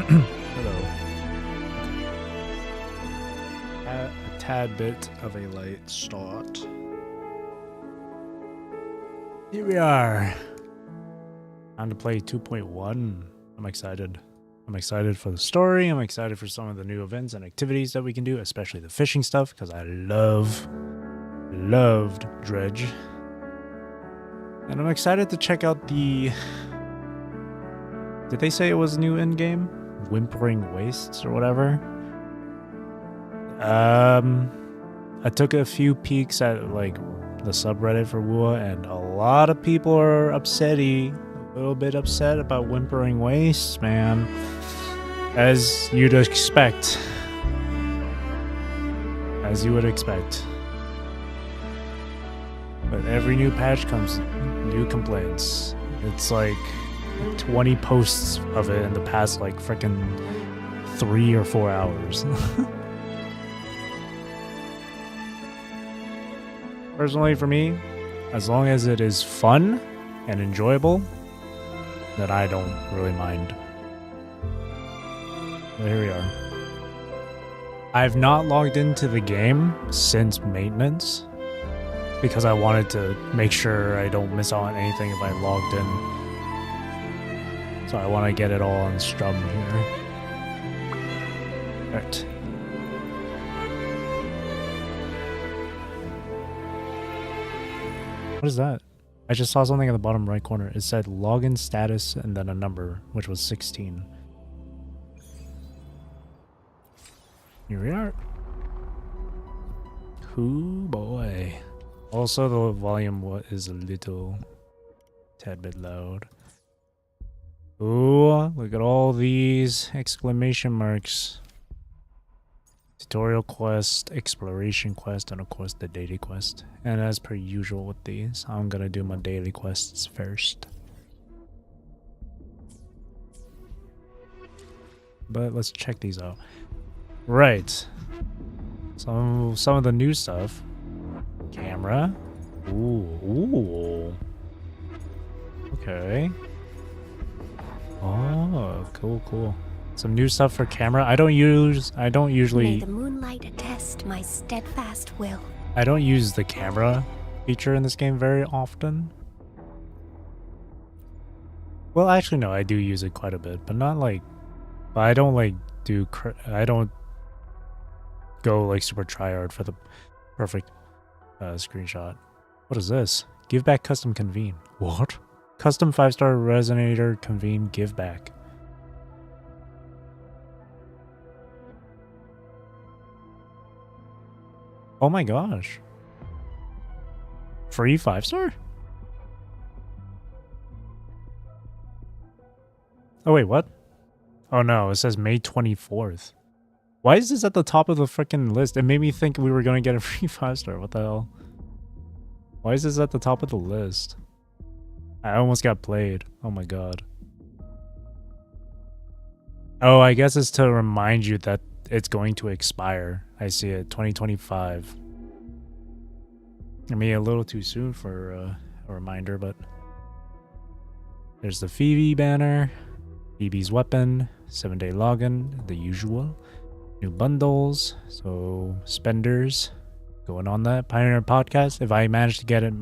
Hello. A tad bit of a late start. Here we are. Time to play 2.1. I'm excited. I'm excited for the story. I'm excited for some of the new events and activities that we can do, especially the fishing stuff, because I loved Dredge. And I'm excited to check out the... Did they say it was new in-game? Whimpering Wastes or whatever? I took a few peeks at like the subreddit for WUA, and a lot of people are a little bit upset about Whimpering Wastes, man. As you'd expect. As you would expect. But every new patch comes new complaints. It's like 20 posts of it in the past like frickin' 3 or 4 hours. Personally, for me, as long as it is fun and enjoyable, then I don't really mind. But here we are. I've not logged into the game since maintenance because I wanted to make sure I don't miss out on anything if I logged in. So I want to get it all on strum here. Alright. What is that? I just saw something in the bottom right corner. It said login status and then a number, which was 16. Here we are. Ooh boy. Also, the volume is a little tad bit loud. Ooh, look at all these exclamation marks. Tutorial quest, exploration quest, and of course the daily quest. And as per usual with these, I'm gonna do my daily quests first. But let's check these out. Right. Some of the new stuff. Camera. Ooh. Okay. Oh, cool. Some new stuff for camera. I don't usually. May the moonlight attest my steadfast will. I don't use the camera feature in this game very often. Well, actually, no, I do use it quite a bit, but not like. But I don't like do. I don't go like super tryhard for the perfect screenshot. What is this? Give back custom convene. What? Custom 5-star resonator convene give back. Oh my gosh. Free 5-star? Oh wait, what? Oh no, it says May 24th. Why is this at the top of the freaking list? It made me think we were gonna get a free 5-star. What the hell? Why is this at the top of the list? I almost got played. Oh my god. Oh, I guess it's to remind you that it's going to expire. I see it. 2025. I mean, a little too soon for a reminder, but... There's the Phoebe banner. Phoebe's weapon. 7-day login. The usual. New bundles. So, spenders. Going on that. Pioneer Podcast. If I manage to get it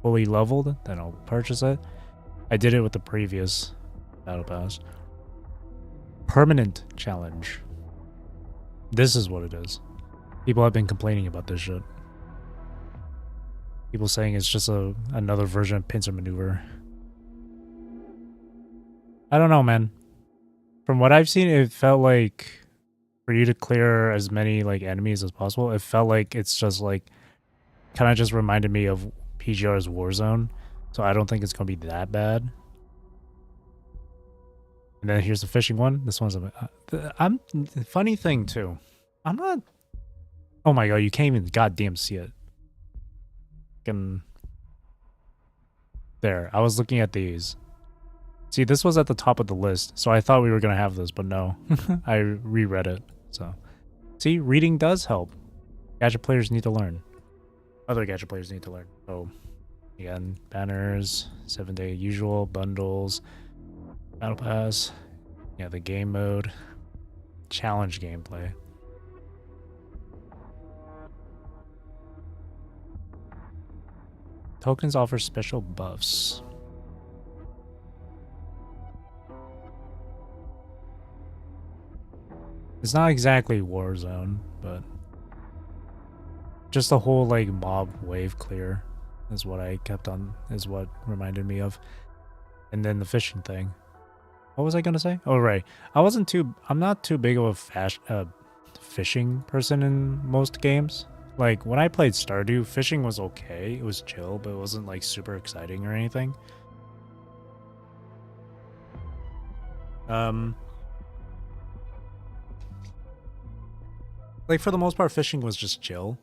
fully leveled, then I'll purchase it. I did it with the previous Battle Pass. Permanent challenge. This is what it is. People have been complaining about this shit. People saying it's just another version of pincer maneuver. I don't know, man. From what I've seen, it felt like for you to clear as many like enemies as possible, it felt like it's just like kind of just reminded me of PGR's Warzone. So I don't think it's gonna be that bad. And then here's the fishing one. This one's I'm funny thing too. I'm not. Oh my god, you can't even goddamn see it. There, I was looking at these. See, this was at the top of the list, so I thought we were gonna have this, but no. I reread it. So, see, reading does help. Gadget players need to learn. Other gadget players need to learn. So, again, banners, 7-day usual, bundles, Battle Pass, yeah, the game mode. challenge gameplay. Tokens offer special buffs. It's not exactly Warzone, but just the whole like mob wave clear is what I kept on, is what reminded me of. And then the fishing thing. What was I gonna say? Oh right, I'm not too big of a fishing person in most games. Like when I played Stardew, fishing was okay. It was chill, but it wasn't like super exciting or anything. Like for the most part, fishing was just chill.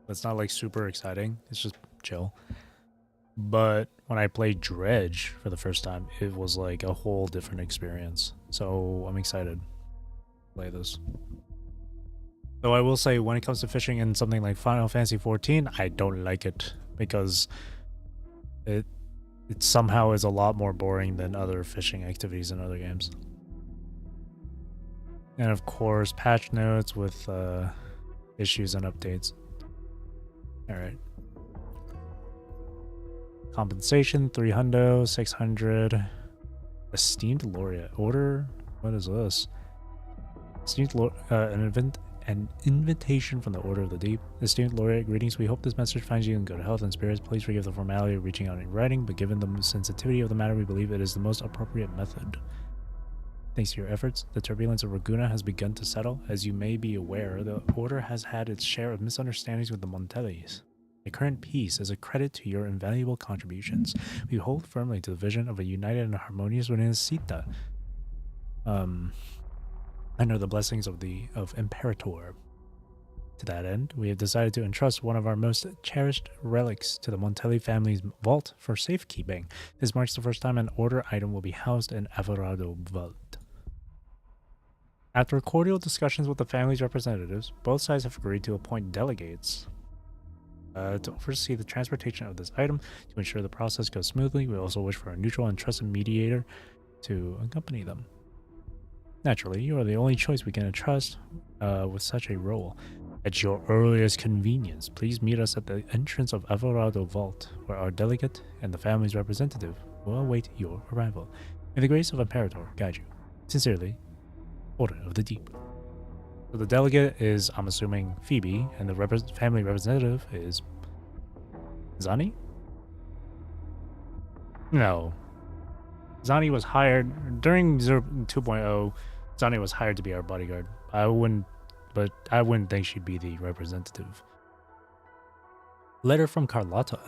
It's not like super exciting. It's just chill. But when I played Dredge for the first time, it was like a whole different experience. So I'm excited to play this. Though I will say, when it comes to fishing in something like Final Fantasy XIV, I don't like it because it somehow is a lot more boring than other fishing activities in other games. And of course, patch notes with issues and updates. All right. Compensation 300, 600. Esteemed laureate order. What is this? Esteemed an invitation from the Order of the Deep. Esteemed laureate, greetings. We hope this message finds you in good health and spirits. Please forgive the formality of reaching out in writing, but given the sensitivity of the matter, we believe it is the most appropriate method. Thanks to your efforts, the turbulence of Raguna has begun to settle. As you may be aware, the Order has had its share of misunderstandings with the Montellis. The current peace is a credit to your invaluable contributions. We hold firmly to the vision of a united and harmonious Renesita. Under the blessings of Imperator. To that end, we have decided to entrust one of our most cherished relics to the Montelli family's vault for safekeeping. This marks the first time an Order item will be housed in Averado Vault. After cordial discussions with the family's representatives, both sides have agreed to appoint delegates to oversee the transportation of this item. To ensure the process goes smoothly, we also wish for a neutral and trusted mediator to accompany them. Naturally, you are the only choice we can entrust with such a role. At your earliest convenience, please meet us at the entrance of Alvarado Vault, where our delegate and the family's representative will await your arrival. May the grace of Imperator guide you. Sincerely, Order of the Deep. So the delegate is, I'm assuming, Phoebe, and the family representative is Zani? No. Zani was hired during 2.0. Zani was hired to be our bodyguard. I wouldn't think she'd be the representative. Letter from Carlotta.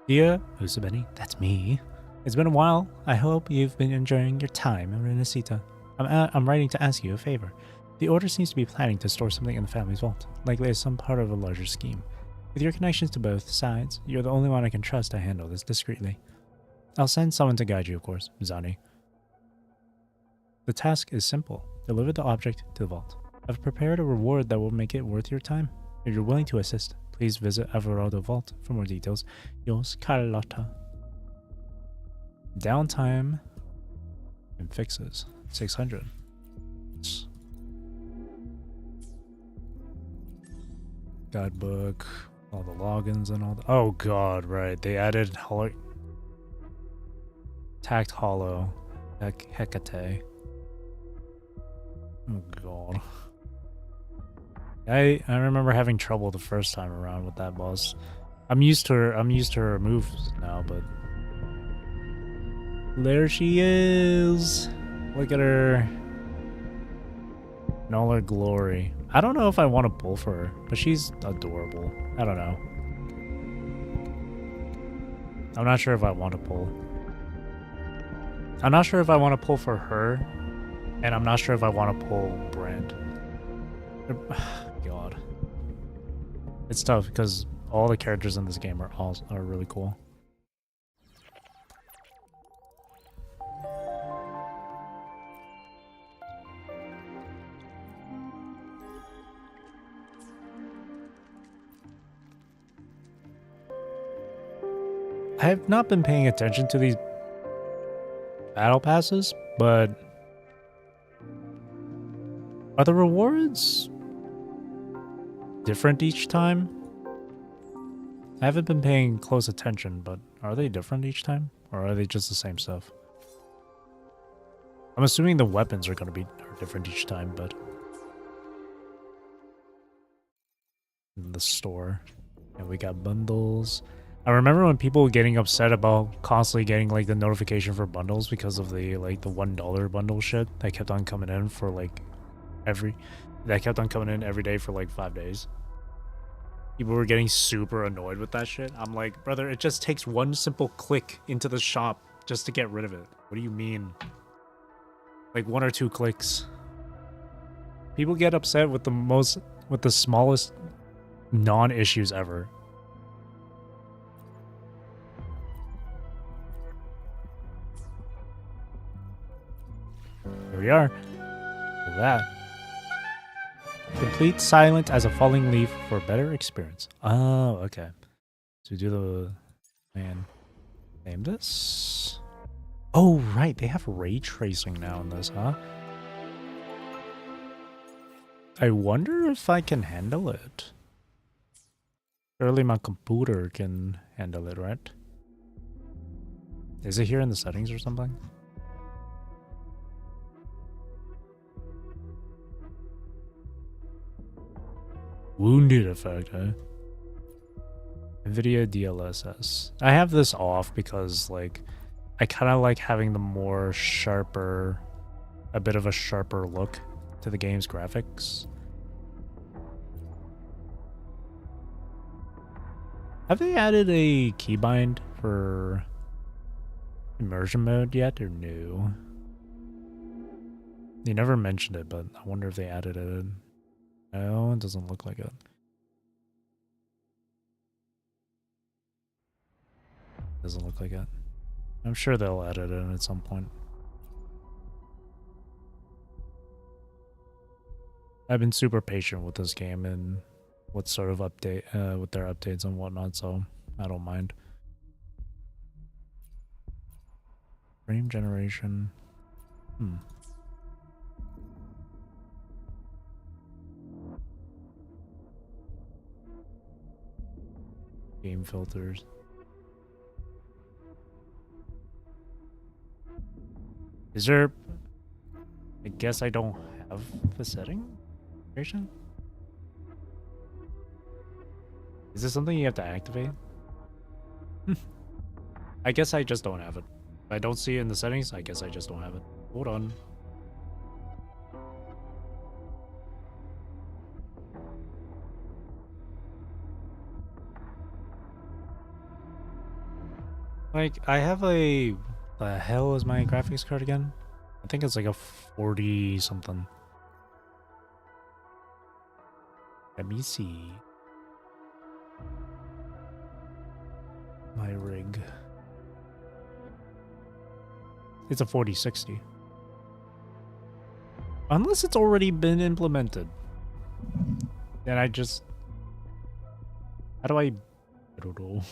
Dear Usabeni, that's me. It's been a while. I hope you've been enjoying your time in Renesita. I'm writing to ask you a favor. The Order seems to be planning to store something in the family's vault, likely as some part of a larger scheme. With your connections to both sides, you're the only one I can trust to handle this discreetly. I'll send someone to guide you, of course, Zani. The task is simple. Deliver the object to the vault. I've prepared a reward that will make it worth your time. If you're willing to assist, please visit Alvarado Vault for more details. Yours, Carlotta. Downtime and fixes. 600. Guidebook. All the logins and all the... Oh god, right. They added Tact Hollow. Hecate. Oh god. I remember having trouble the first time around with that boss. I'm used to her moves now, but there she is. Look at her in all her glory. I don't know if I want to pull for her, but she's adorable. I don't know. I'm not sure if I want to pull. I'm not sure if I want to pull for her, and I'm not sure if I want to pull Brand. God. It's tough because all the characters in this game are really cool. I have not been paying attention to these battle passes, but Are the rewards different each time? I haven't been paying close attention, but are they different each time? Or are they just the same stuff? I'm assuming the weapons are different each time, but in the store. And we got bundles. I remember when people were getting upset about constantly getting like the notification for bundles because of the like the $1 bundle shit that kept on coming in for like every day for like 5 days. People were getting super annoyed with that shit. I'm like, brother, it just takes one simple click into the shop just to get rid of it. What do you mean? Like 1 or 2 clicks. People get upset with the smallest non-issues ever. Here we are. Look at that. Complete silent as a falling leaf for better experience. Oh, okay. So do the name this. Oh, right. They have ray tracing now in this, huh? I wonder if I can handle it. Surely my computer can handle it, right? Is it here in the settings or something? Wounded effect, huh? NVIDIA DLSS. I have this off because, like, I kind of like having the more sharper, a bit of a sharper look to the game's graphics. Have they added a keybind for immersion mode yet, or no? They never mentioned it, but I wonder if they added it. No, it doesn't look like it. Doesn't look like it. I'm sure they'll add it in at some point. I've been super patient with this game and what sort of update, with their updates and whatnot, so I don't mind. Frame generation. Game filters. Is there... I guess I don't have the setting? Is this something you have to activate? I guess I just don't have it. If I don't see it in the settings, I guess I just don't have it. Hold on. Like, I have a... The hell is my graphics card again? I think it's like a 40 something. Let me see. My rig. It's a 4060. Unless it's already been implemented. Then I just... How do I don't know.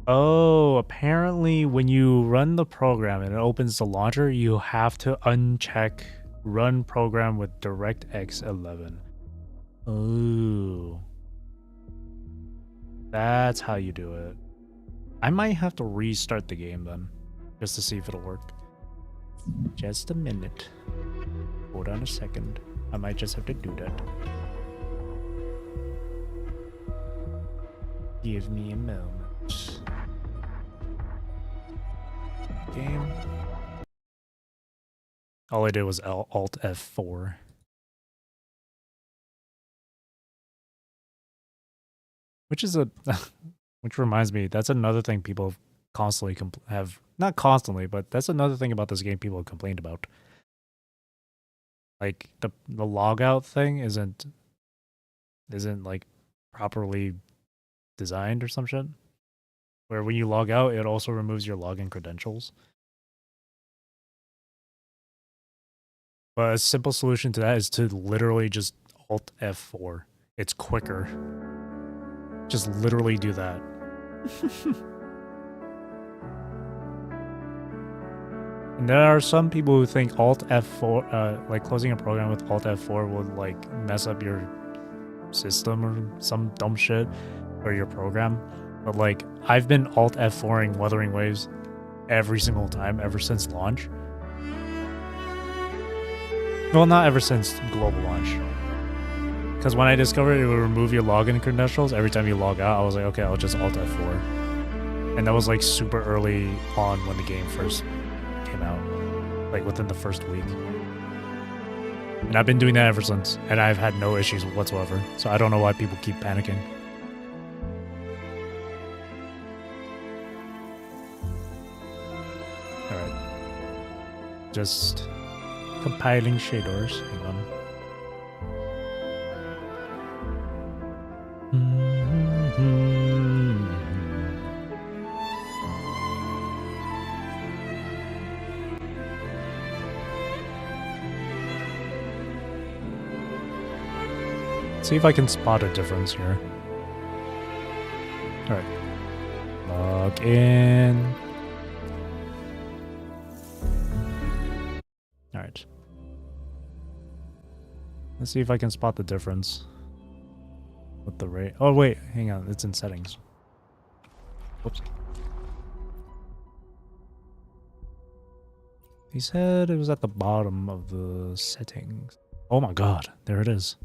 Oh, apparently when you run the program and it opens the launcher, you have to uncheck run program with DirectX 11. Oh. That's how you do it. I might have to restart the game then, just to see if it'll work. Just a minute. Hold on a second. I might just have to do that. Give me a moment. Game. All I did was Alt F4. Which is a... Which reminds me, that's another thing people constantly have... Not constantly, but that's another thing about this game people have complained about. Like, the logout thing isn't like properly designed or some shit. Where when you log out, it also removes your login credentials. But a simple solution to that is to literally just Alt F4. It's quicker. Just literally do that. And there are some people who think Alt F4, like closing a program with Alt F4 would like mess up your system or some dumb shit or your program. But like I've been Alt F4ing Wuthering Waves every single time ever since launch. Well, not ever since global launch. Because when I discovered it would remove your login credentials every time you log out, I was like, okay, I'll just Alt F4. And that was like super early on when the game first came out, like within the first week. And I've been doing that ever since, and I've had no issues whatsoever. So I don't know why people keep panicking. Alright. Just compiling shaders. Hang on. See if I can spot a difference here. Alright. Log in. Alright. Let's see if I can spot the difference with the rate. Oh wait, hang on, it's in settings. Whoops. He said it was at the bottom of the settings. Oh my god, there it is.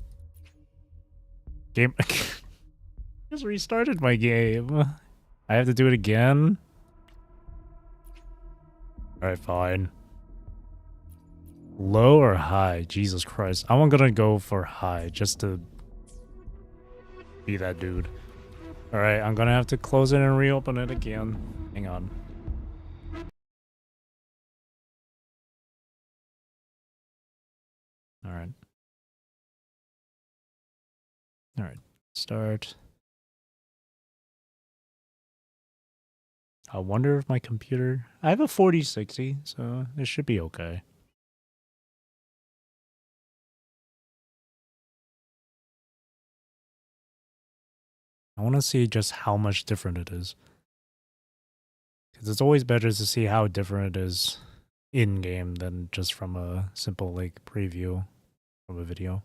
Game just restarted my game. I have to do it again. Alright, fine. Low or high? Jesus Christ. I'm gonna go for high just to be that dude. Alright, I'm gonna have to close it and reopen it again. Hang on. Alright. Alright. Start. I wonder if my computer... I have a 4060, so it should be okay. I want to see just how much different it is. Because it's always better to see how different it is in-game than just from a simple, like, preview of a video.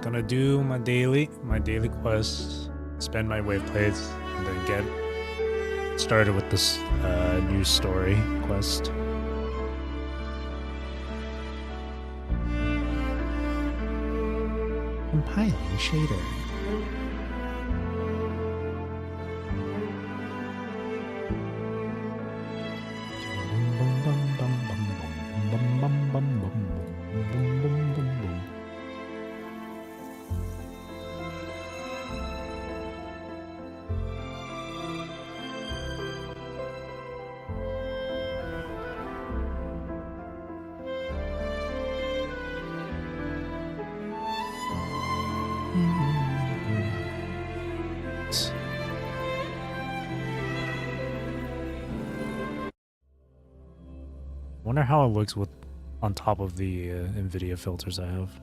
Gonna do my daily quest, spend my wave plates, and then get started with this new story quest. Compiling shader. Wonder how it looks with on top of the NVIDIA filters I have.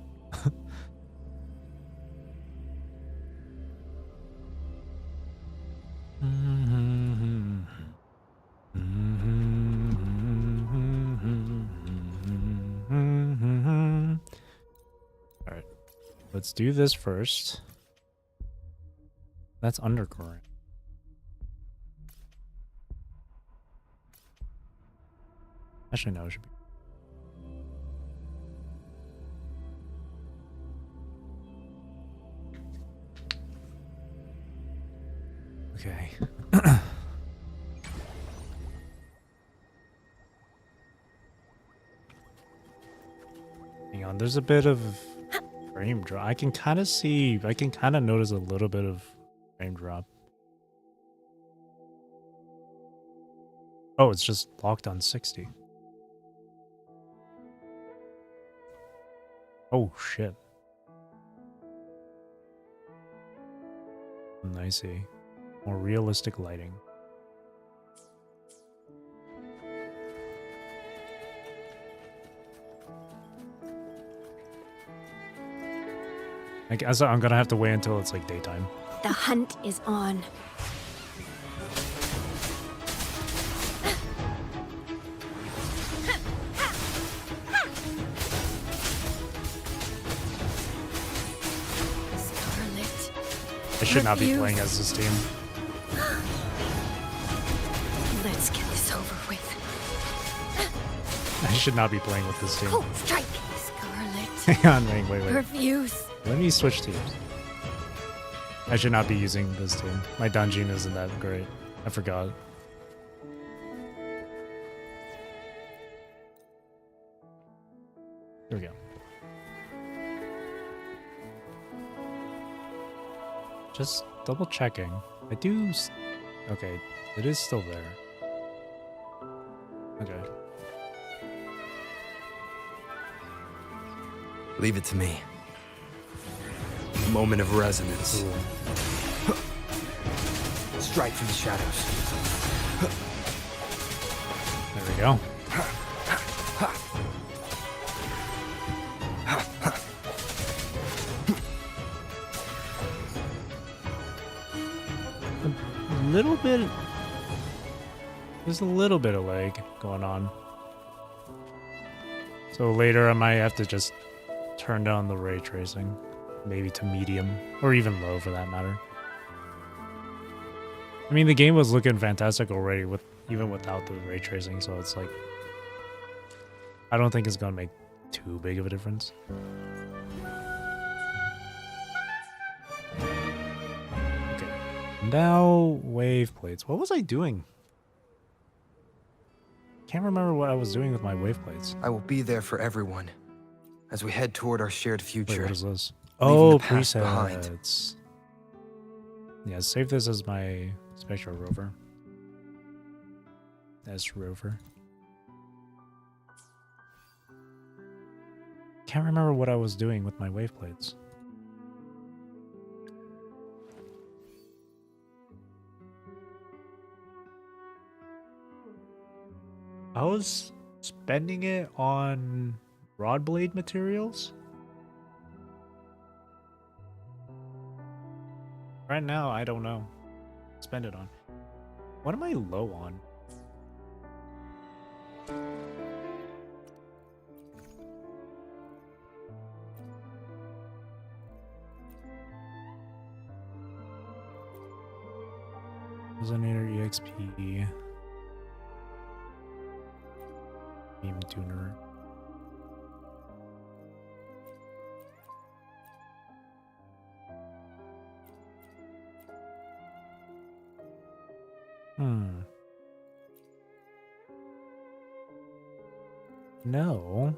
Alright, let's do this first. That's undercurrent. Actually, no, it should be. Okay. Hang on, there's a bit of frame drop. I can kind of see, I can kind of notice a little bit of frame drop. Oh, it's just locked on 60. Oh, shit. I see. More realistic lighting. I guess I'm gonna have to wait until it's like daytime. The hunt is on. Scarlet. I should not be Refuse. playing as this team. Let's get this over with. I should not be playing with this team. Cold strike. Scarlet. Hang on, wait. Refuse. Let me switch teams. I should not be using this team. My dungeon isn't that great. I forgot. Here we go. Just double checking. I do... Okay, it is still there. Okay. Leave it to me. Moment of resonance. Ooh. Strike from the shadows. There we go. A little bit... There's a little bit of lag going on. So later I might have to just turn down the ray tracing. Maybe to medium, or even low for that matter. I mean, the game was looking fantastic already, with even without the ray tracing, so it's like... I don't think it's gonna make too big of a difference. Okay. Now, wave plates. What was I doing? Can't remember what I was doing with my wave plates. I will be there for everyone as we head toward our shared Wait, future. what is this? Leaving Oh, the past behind. presets. Yeah, save this as my spectral rover. As rover. Can't remember what I was doing with my wave plates. I was spending it on rod blade materials. Right now, I don't know. Spend it on. What am I low on? Resonator EXP. Beam tuner. No.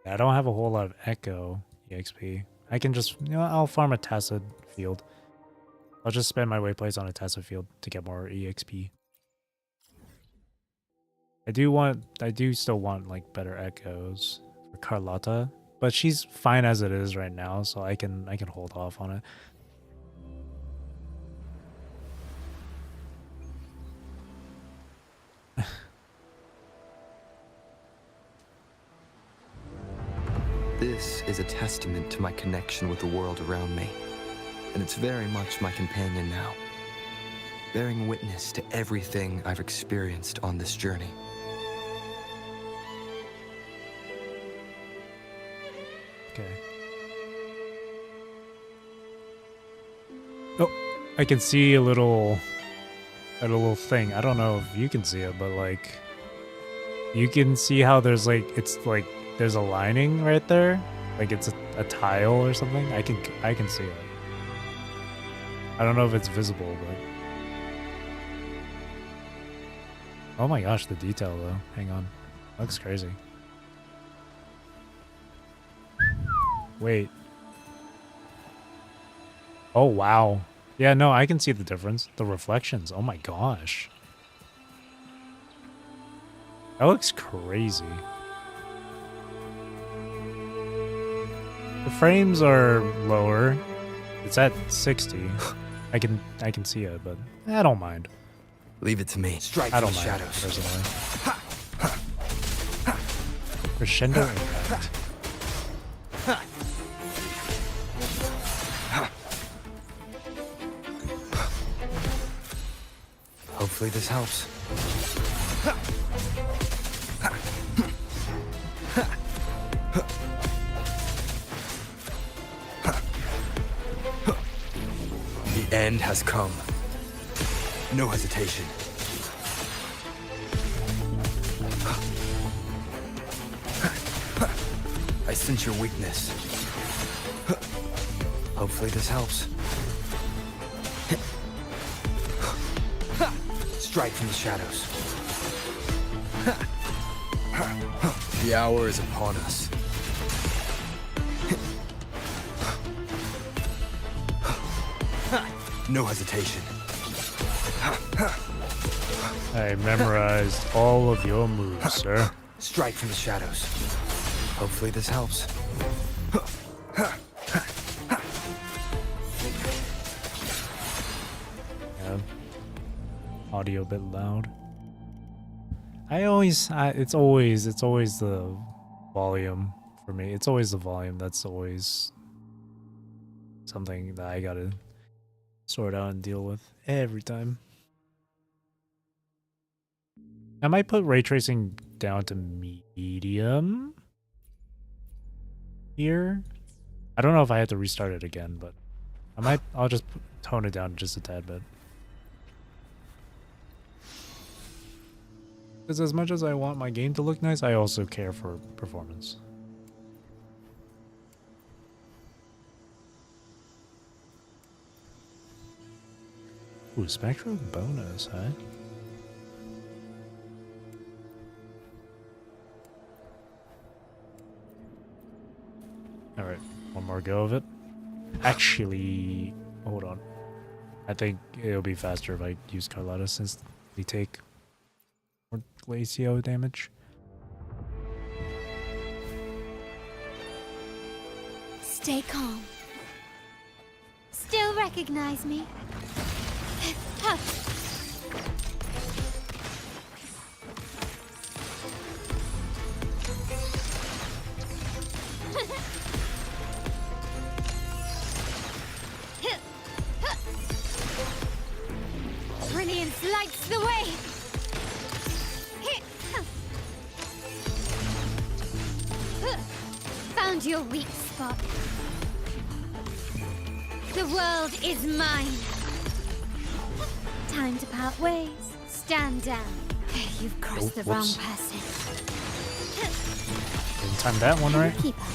I don't have a whole lot of Echo EXP. I can just, I'll farm a Tacit field. I'll just spend my wayplays on a Tacit field to get more EXP. I do still want like better Echoes for Carlotta, but she's fine as it is right now, so I can hold off on it. This is a testament to my connection with the world around me, and it's very much my companion now, bearing witness to everything I've experienced on this journey. Okay. Oh, I can see a little thing. I don't know if you can see it, but like you can see how there's like there's a lining right there, like it's a tile or something. I can see it. I don't know if it's visible, but oh my gosh, the detail though. Hang on, looks crazy. Wait. Oh wow. Yeah, no, I can see the difference. The reflections. Oh my gosh. That looks crazy. The frames are lower, It's at 60. I can see it, but I don't mind. Leave it to me. Strike I from don't the mind shadows. personally. Crescendo impact. Hopefully this helps. The end has come. No hesitation. I sense your weakness. Hopefully this helps. Strike from the shadows. The hour is upon us. No hesitation. I memorized all of your moves, sir. Strike from the shadows. Hopefully this helps. Yeah. Audio a bit loud. It's always the volume for me. It's always the volume. That's always something that I gotta sort out and deal with every time. I might put ray tracing down to medium here. I don't know if I had to restart it again, but I'll just tone it down just a tad bit. Because as much as I want my game to look nice, I also care for performance. Ooh, Spectral bonus, huh? Alright, one more go of it. Actually, hold on. I think it'll be faster if I use Carlotta since they take more glacio damage. Stay calm. Still recognize me? Brilliance lights the way! Found your weak spot. The world is mine. Time to part ways. Stand down. You've crossed the wrong person. Didn't time that one right. Keep up.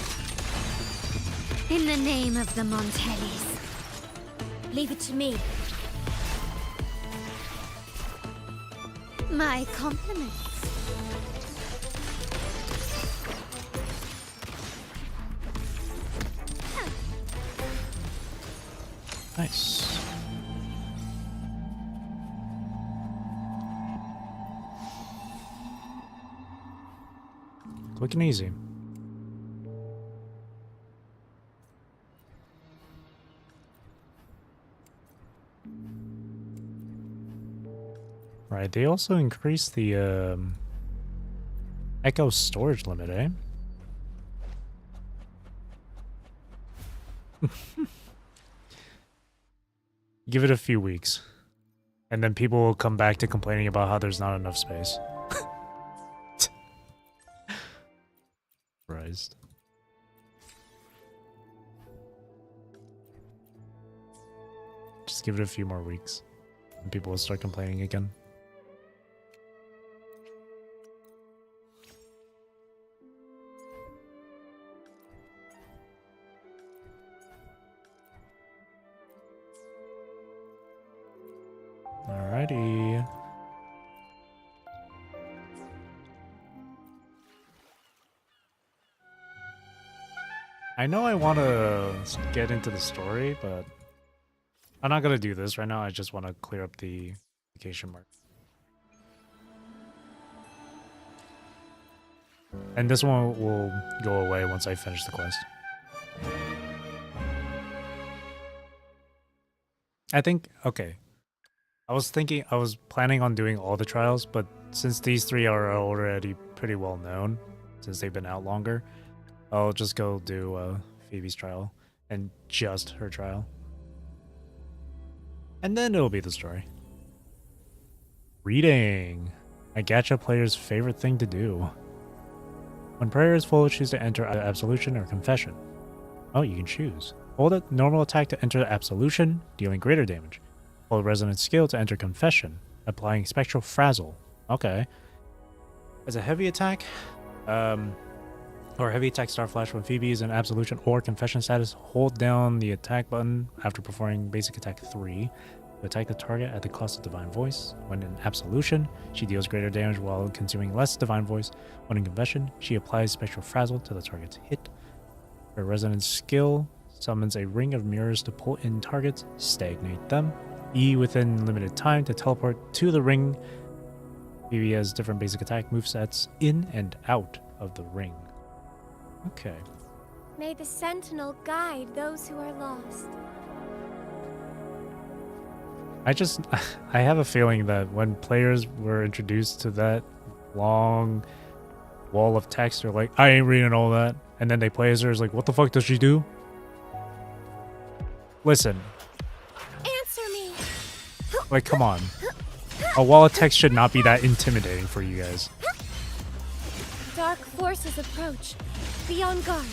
In the name of the Montellis. Leave it to me. My compliments. Nice. Quick and easy. Right, they also increased the Echo storage limit, eh? Give it a few weeks. And then people will come back to complaining about how there's not enough space. Christ. Just give it a few more weeks. And people will start complaining again. Alrighty. I know I want to get into the story, but I'm not going to do this right now. I just want to clear up the vacation mark. And this one will go away once I finish the quest. I think, okay. I was planning on doing all the trials, but since these 3 are already pretty well known, since they've been out longer, I'll just go do Phoebe's trial and just her trial. And then it'll be the story. Reading. A gacha player's favorite thing to do. When prayer is full, choose to enter either absolution or confession. Oh, you can choose. Hold a normal attack to enter absolution, dealing greater damage. Hold resonant skill to enter confession, applying spectral frazzle. Okay. As a heavy attack, or heavy attack star flash when Phoebe is in absolution or confession status, hold down the attack button after performing basic attack 3 to attack the target at the cost of divine voice. When in absolution, she deals greater damage while consuming less divine voice. When in confession, she applies spectral frazzle to the target's hit. Her resonant skill summons a ring of mirrors to pull in targets, stagnate them. E within limited time to teleport to the ring. Phoebe has different basic attack movesets in and out of the ring. Okay. May the Sentinel guide those who are lost. I have a feeling that when players were introduced to that long wall of text, they're like, I ain't reading all that. And then they play as her, is like, what the fuck does she do? Listen. Answer me. Like, come on. A wall of text should not be that intimidating for you guys. Dark forces approach. Be on guard.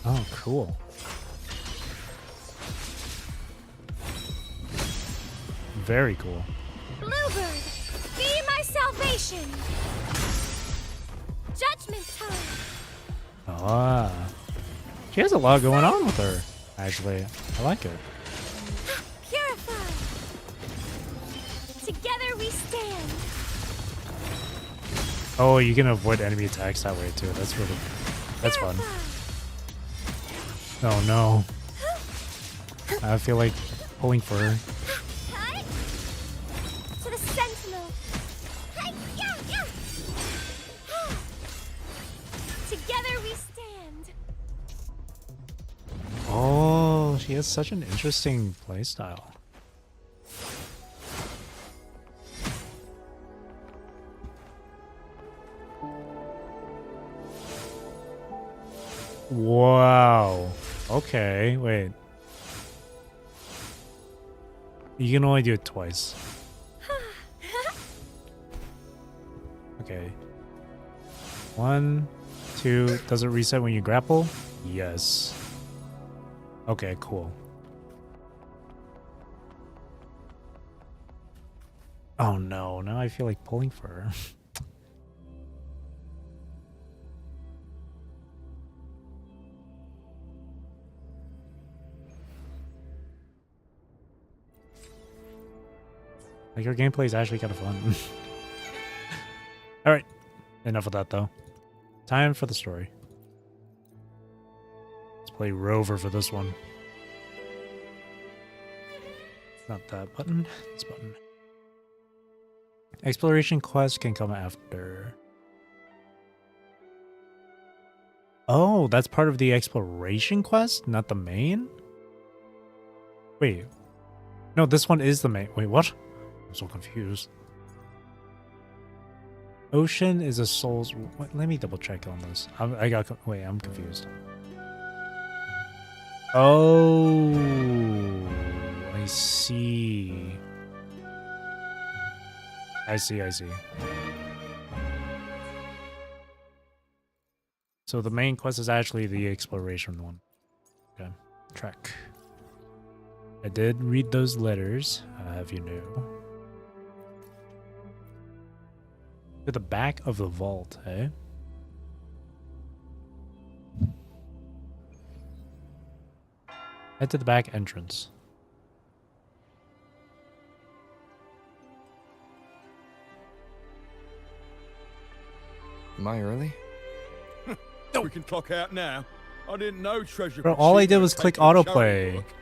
Oh, cool. Very cool. Bluebird, be my salvation. Judgment time. Ah. She has a lot going on with her, actually. I like it. Purify. Together we stand. Oh, you can avoid enemy attacks that way too. That's fun. Oh no. I feel like pulling for her. To the Sentinel. Together we stand. Oh, she has such an interesting playstyle. Wow. Okay, wait. You can only do it twice. Okay. 1, 2. Does it reset when you grapple? Yes. Okay, cool. Oh no, now I feel like pulling for her. Like, her gameplay is actually kind of fun. Alright. Enough of that, though. Time for the story. Let's play Rover for this one. Not that button. This button. Exploration quest can come after. Oh, that's part of the exploration quest? Not the main? Wait. No, this one is the main. Wait, what? I'm so confused. Ocean is a soul's... What? Let me double check on this. Wait, I'm confused. Oh, I see. I see. So the main quest is actually the exploration one. Okay, track. I did read those letters, have you know. To the back of the vault, eh? Head to the back entrance. Am I early? We can clock out now. I didn't know treasure. Bro, could all I cheat did and was take click your autoplay. charity book.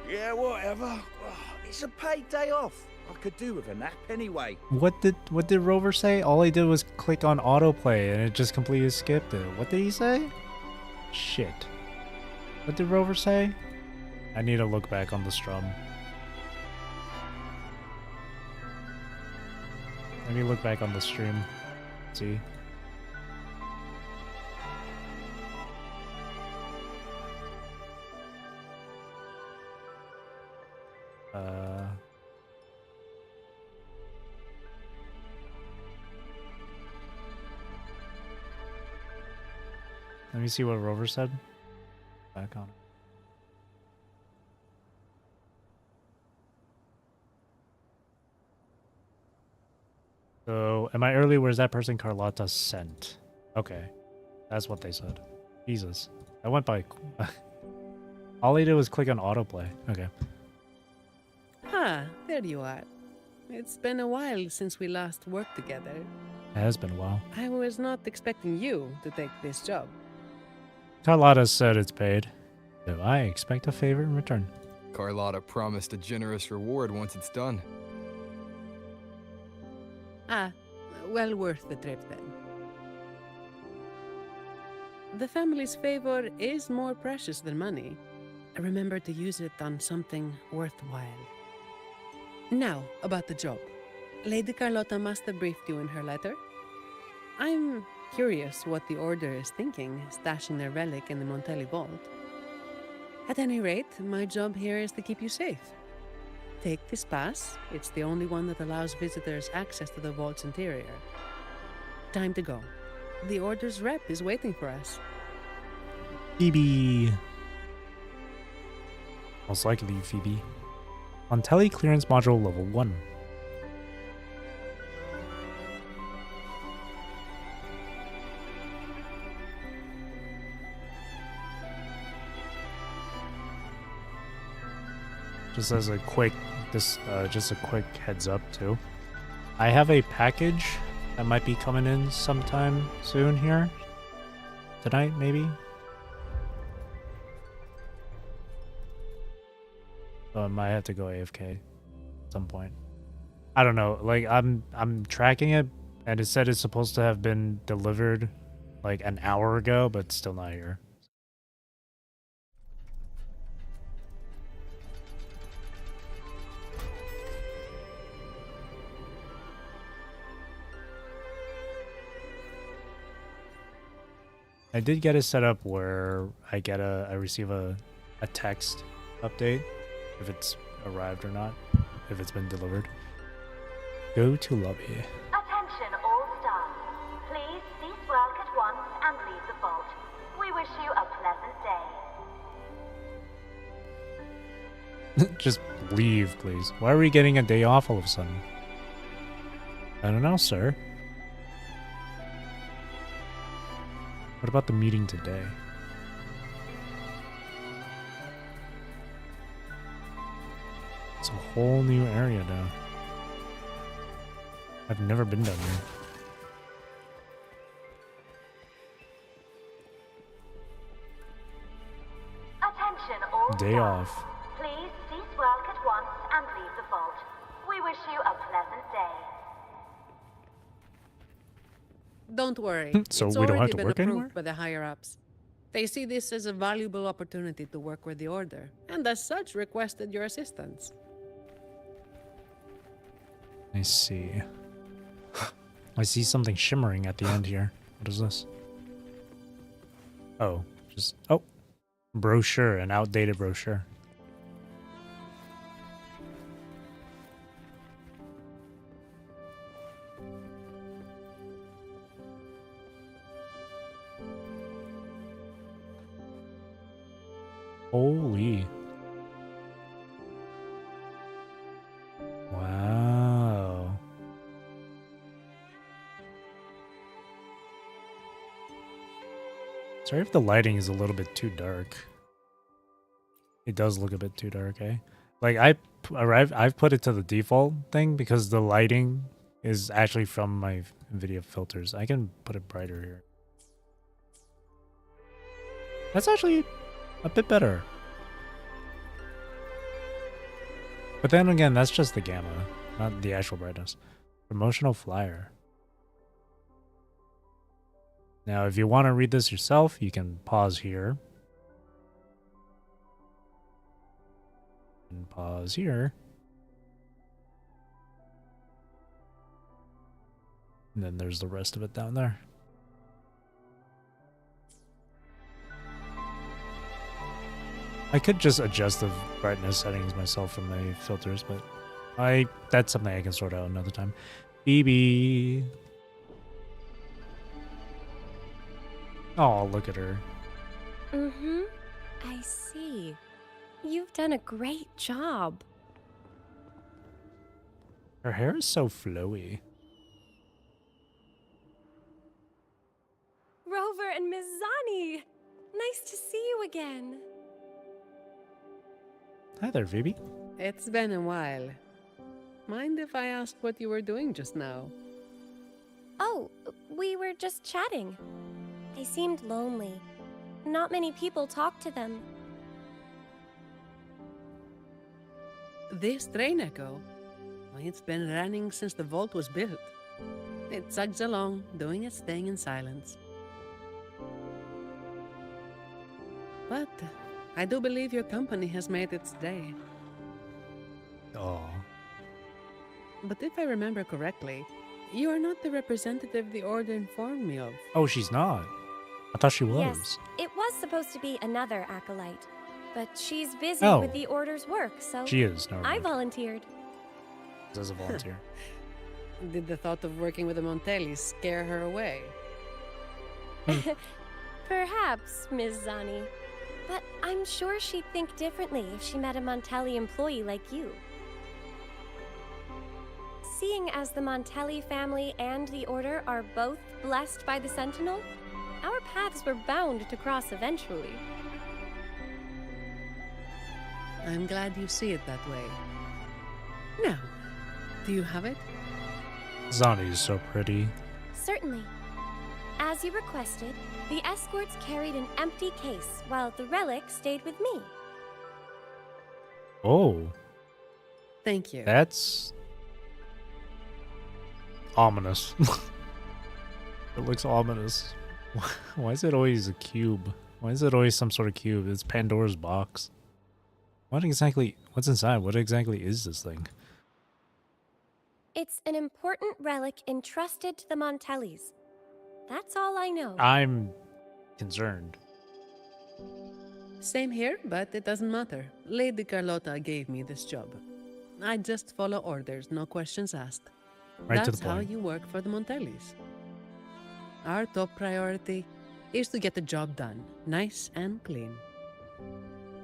Yeah, whatever. It's a paid day off. I could do with a nap anyway. What did Rover say? All he did was click on autoplay and it just completely skipped it. What did he say? Shit. What did Rover say? I need to look back on the strum. Let me look back on the stream. See. Let me see what Rover said. Back on it. So, am I early? Where's that person Carlotta sent? Okay. That's what they said. Jesus. I went by... All he did was click on autoplay. Okay. Ah, there you are. It's been a while since we last worked together. It has been a while. I was not expecting you to take this job. Carlotta said it's paid. So I expect a favor in return. Carlotta promised a generous reward once it's done. Ah, well worth the trip then. The family's favor is more precious than money. Remember to use it on something worthwhile. Now, about the job. Lady Carlotta must have briefed you in her letter. I'm curious what the Order is thinking, stashing their relic in the Montelli vault. At any rate, my job here is to keep you safe. Take this pass. It's the only one that allows visitors access to the vault's interior. Time to go. The Order's rep is waiting for us. Phoebe. Most likely Phoebe. Montelli clearance module level 1. Just as a quick, just a quick heads up too. I have a package that might be coming in sometime soon here. Tonight, maybe. So I might have to go AFK at some point. I don't know. Like I'm tracking it, and it said it's supposed to have been delivered like an hour ago, but still not here. I did get it set up where I receive a text update if it's arrived or not, if it's been delivered. Go to lobby. Attention all staff. Please cease work at once and leave the vault. We wish you a pleasant day. Just leave, please. Why are we getting a day off all of a sudden? I don't know, sir. What about the meeting today? It's a whole new area now. I've never been down here. Attention all Day staff. off. Please cease work at once and leave the vault. We wish you a pleasant day. Don't worry. So it's we don't have already to been work approved anymore? by the higher-ups. They see this as a valuable opportunity to work with the Order, and as such requested your assistance. I see. I see something shimmering at the end here. What is this? Oh, brochure, an outdated brochure. Holy. Wow. Sorry if the lighting is a little bit too dark. It does look a bit too dark, eh? Like I've put it to the default thing because the lighting is actually from my video filters. I can put it brighter here. That's actually a bit better. But then again, that's just the gamma. not the actual brightness. Promotional flyer. Now, if you want to read this yourself, you can pause here. And pause here. And then there's the rest of it down there. I could just adjust the brightness settings myself from the filters, but that's something I can sort out another time. Phoebe. Oh, look at her. Mm-hmm. I see. You've done a great job. Her hair is so flowy. Rover and Miss Zani! Nice to see you again. Hi there, Phoebe. It's been a while. Mind if I ask what you were doing just now? Oh, we were just chatting. They seemed lonely. Not many people talk to them. This train echo? Well, it's been running since the vault was built. It chugs along, doing its thing in silence. But I do believe your company has made its day. Oh. But if I remember correctly, you are not the representative the Order informed me of. Oh, she's not. I thought she was. Yes, it was supposed to be another acolyte. But she's busy Oh. with the Order's work, so She is. Never I mind. volunteered. As a volunteer. Did the thought of working with the Montellis scare her away? Perhaps, Ms. Zani. But I'm sure she'd think differently if she met a Montelli employee like you. Seeing as the Montelli family and the Order are both blessed by the Sentinel, our paths were bound to cross eventually. I'm glad you see it that way. Now, do you have it? Zani is so pretty. Certainly. As you requested, the escorts carried an empty case while the relic stayed with me. Oh, Thank you. that's ominous. It looks ominous. Why is it always a cube? Why is it always some sort of cube? It's Pandora's box. What's inside? What exactly is this thing? It's an important relic entrusted to the Montellis. That's all I know. I'm concerned. Same here, but it doesn't matter. Lady Carlotta gave me this job. I just follow orders, no questions asked. Right to That's the how point. you work for the Montellis. Our top priority is to get the job done, nice and clean.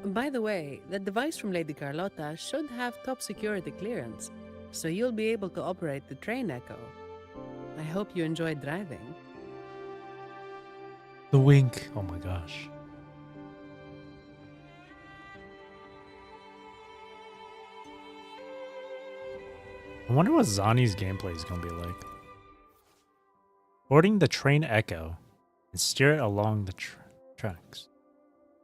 By the way, the device from Lady Carlotta should have top security clearance, so you'll be able to operate the train echo. I hope you enjoyed driving. The wink. Oh my gosh. I wonder what Zani's gameplay is going to be like. Boarding the train echo and steer it along the tracks.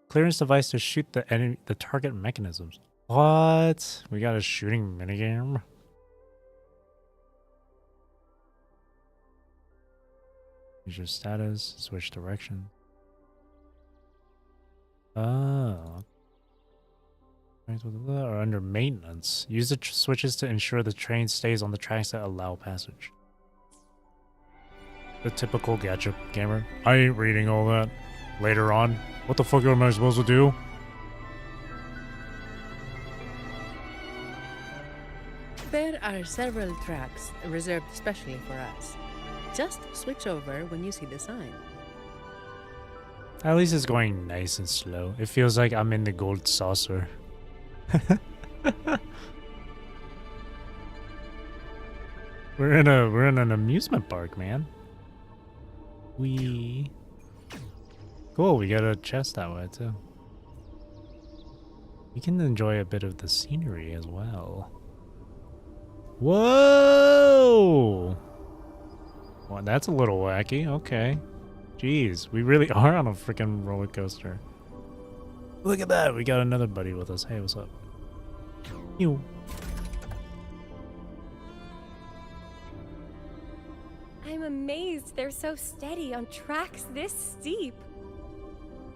Clearance device to shoot the target mechanisms. What? We got a shooting minigame? Use your status, switch direction. Oh. Or under maintenance. Use the switches to ensure the train stays on the tracks that allow passage. The typical gadget gamer. I ain't reading all that. Later on. What the fuck am I supposed to do? There are several tracks reserved specially for us. Just switch over when you see the sign. At least it's going nice and slow. It feels like I'm in the gold saucer. We're in an amusement park, man. Cool, we got a chest that way too. We can enjoy a bit of the scenery as well. Whoa! Well, that's a little wacky. Okay. Jeez, we really are on a freaking roller coaster. Look at that. We got another buddy with us. Hey, what's up? You. amazed they're so steady on tracks this steep.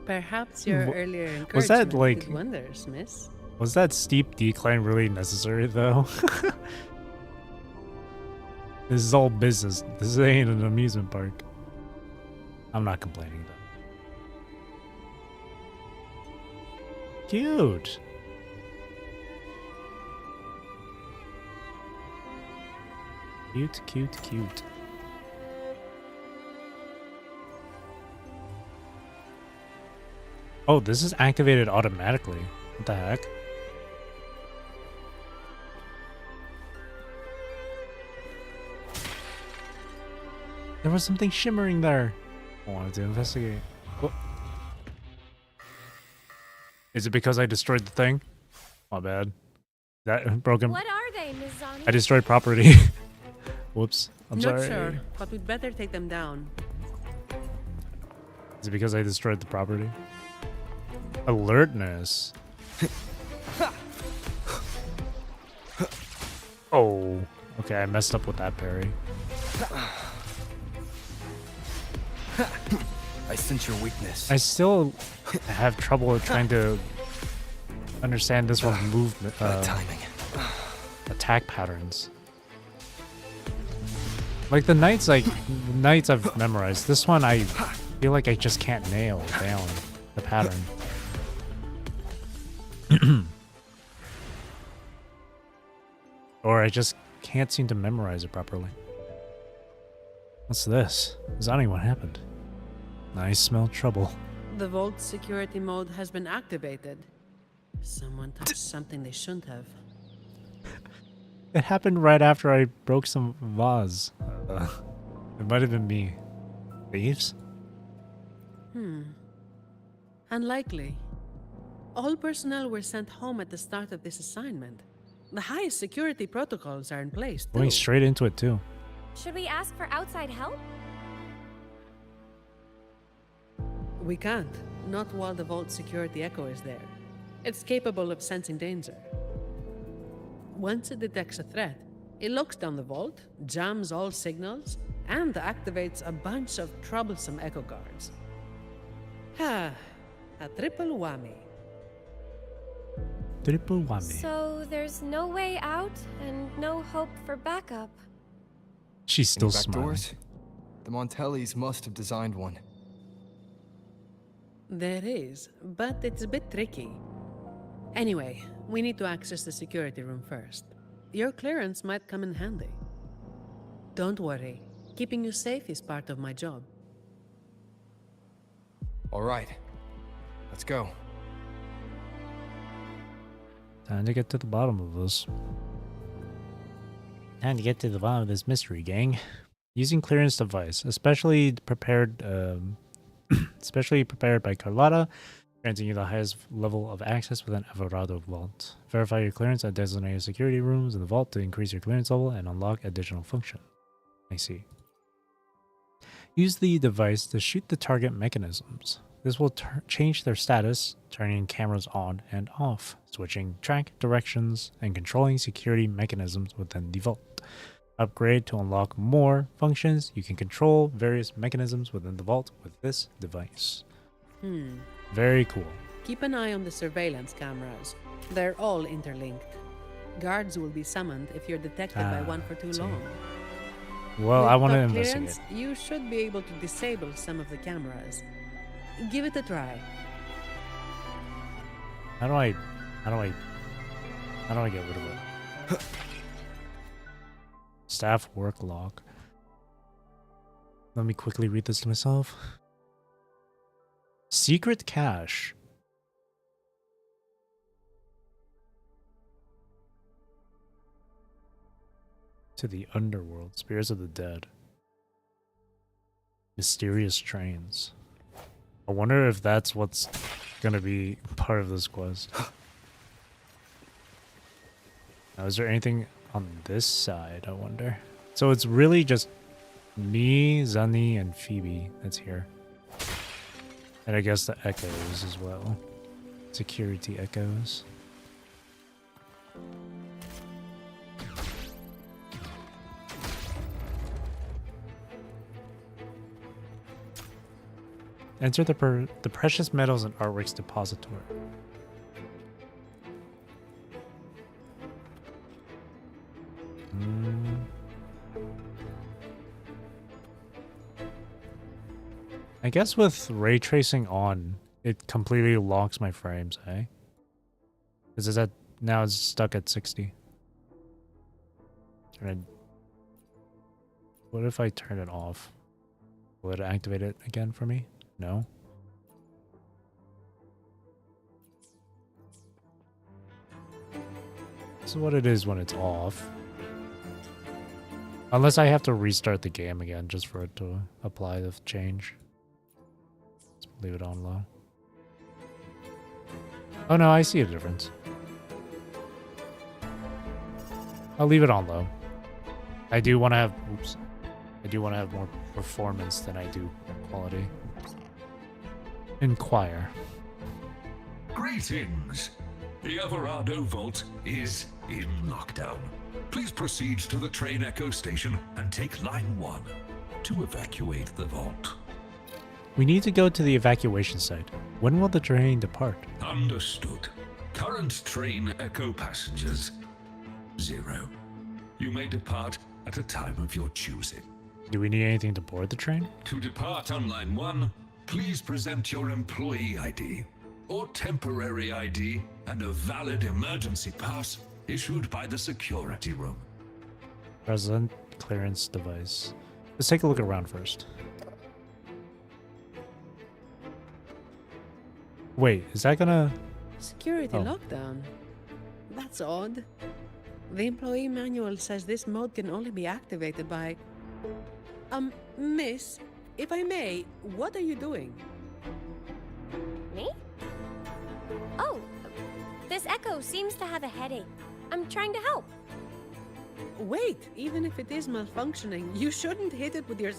Perhaps your earlier encouragement Was that, like- did wonders, miss. Was that steep decline really necessary, though? This is all business. This ain't an amusement park. I'm not complaining, though. Cute. Cute, cute, cute. Oh, this is activated automatically. What the heck? There was something shimmering there. I wanted to investigate. Oh. Is it because I destroyed the thing? My bad. That broken. What are they, Ms. Zani? I destroyed property. Whoops. I'm Not sorry. sure, but we'd better take them down. Is it because I destroyed the property? Alertness. Oh. Okay, I messed up with that parry. I sense your weakness. I still have trouble trying to understand this one's movement, Timing. attack patterns. Like the knights, I've memorized. This one, I feel like I just can't nail down the pattern. Or I just can't seem to memorize it properly. What's this? Zani, what happened? I smell trouble. The vault security mode has been activated. Someone touched something they shouldn't have. It happened right after I broke some vase. It might have been me. Thieves? Unlikely. All personnel were sent home at the start of this assignment. The highest security protocols are in place, too. Going straight into it, too. Should we ask for outside help? We can't. Not while the vault security echo is there. It's capable of sensing danger. Once it detects a threat, it locks down the vault, jams all signals, and activates a bunch of troublesome echo guards. A triple whammy. Triple whammy. So there's no way out and no hope for backup. She's still Any back smiling. doors? The Montellis must have designed one. There is, but it's a bit tricky. Anyway, we need to access the security room first. Your clearance might come in handy. Don't worry. Keeping you safe is part of my job. All right. Let's go. Time to get to the bottom of this. Time to get to the bottom of this mystery, gang. Using clearance device, especially prepared by Carlotta, granting you the highest level of access within Everado Vault. Verify your clearance at designated security rooms in the vault to increase your clearance level and unlock additional function. I see. Use the device to shoot the target mechanisms. This will change their status, turning cameras on and off, switching track directions, and controlling security mechanisms within the vault. Upgrade to unlock more functions. You can control various mechanisms within the vault with this device. Very cool. Keep an eye on the surveillance cameras. They're all interlinked. Guards will be summoned if you're detected by one for too see. long. Well, With I want to top investigate. clearance, you should be able to disable some of the cameras. Give it a try. How do I get rid of it? Staff work log. Let me quickly read this to myself. Secret cache. To the underworld. Spirits of the dead. Mysterious trains. I wonder if that's what's gonna be part of this quest. Now, is there anything on this side, I wonder? So it's really just me, Zani, and Phoebe that's here. And I guess the echoes as well. Security echoes. Enter the precious metals and artworks depository. I guess with ray tracing on, it completely locks my frames, eh? Because it's at now it's stuck at 60. What if I turn it off? Will it activate it again for me? No. This is what it is when it's off. Unless I have to restart the game again just for it to apply the change. Let's leave it on low. Oh no, I see a difference. I'll leave it on low. I do want to have, oops. I do want to have more performance than I do quality. Inquire. Greetings. The Everardo Vault is in lockdown. Please proceed to the train Echo station and take line 1 to evacuate the vault. We need to go to the evacuation site. When will the train depart? Understood. Current train Echo passengers, 0. You may depart at a time of your choosing. Do we need anything to board the train? To depart on line 1, please present your employee ID or temporary ID and a valid emergency pass issued by the security room. Present clearance device. Let's take a look around first. Wait, is that gonna... Security lockdown. That's odd. The employee manual says this mode can only be activated by... Miss, if I may, what are you doing? Me? Oh, this Echo seems to have a headache. I'm trying to help. Wait, even if it is malfunctioning, you shouldn't hit it with your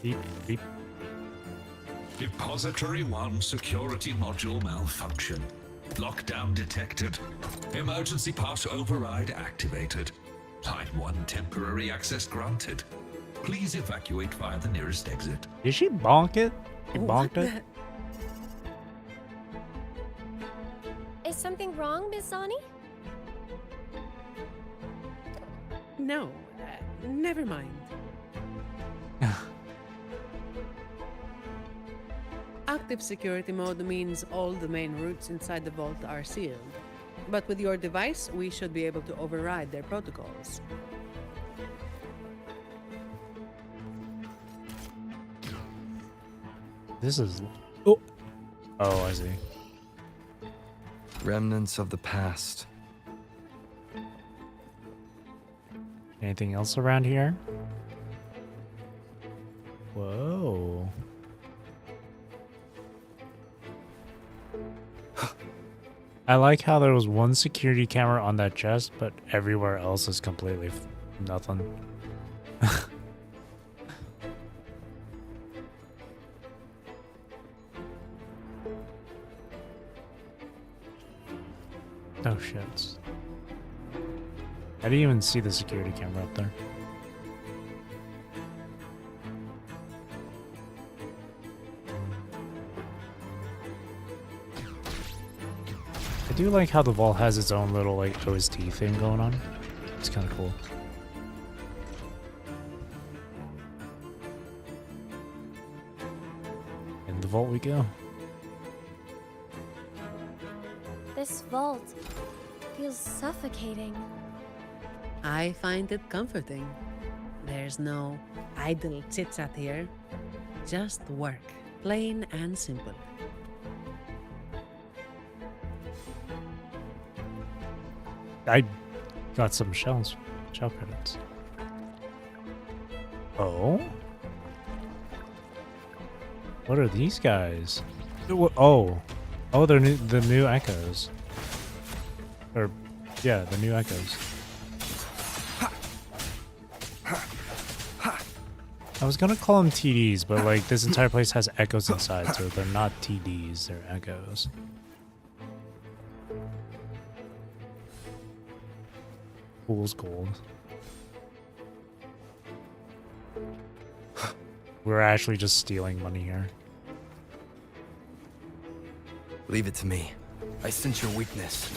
Beep, beep. Depository 1 security module malfunction. Lockdown detected. Emergency pass override activated. Line 1 temporary access granted. Please evacuate via the nearest exit. Did she bonk it? She What bonked it? Is something wrong, Miss Zani? No, never mind. Active security mode means all the main routes inside the vault are sealed. But with your device, we should be able to override their protocols. This is... Oh! Oh, I see. Remnants of the past. Anything else around here? Whoa. I like how there was one security camera on that chest, but everywhere else is completely nothing. Oh shit. I didn't even see the security camera up there. I do like how the vault has its own little like OST thing going on. It's kind of cool. In the vault we go. This vault feels suffocating. I find it comforting. There's no idle chit-chat here. Just work. Plain and simple. I got some shell credits. Oh? What are these guys? Oh. Oh, they're the new Echoes. Or, yeah, the new Echoes. I was gonna call them TDs, but like this entire place has Echoes inside, so they're not TDs, they're Echoes. Fool's gold. We're actually just stealing money here. Leave it to me. I sense your weakness.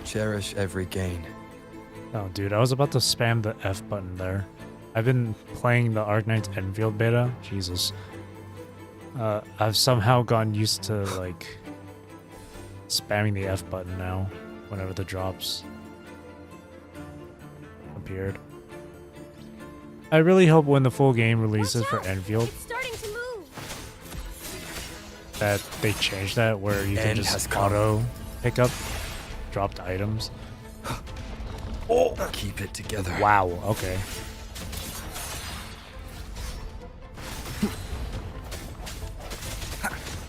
Cherish every gain. Oh, dude, I was about to spam the F button there. I've been playing the Arknights Enfield beta. Jesus. I've somehow gotten used to, like, spamming the F button now whenever the drops appeared. I really hope when the full game releases for Enfield It's starting to move. that they change that where you can End has just come. auto pick up dropped items. Keep it together. Wow, okay.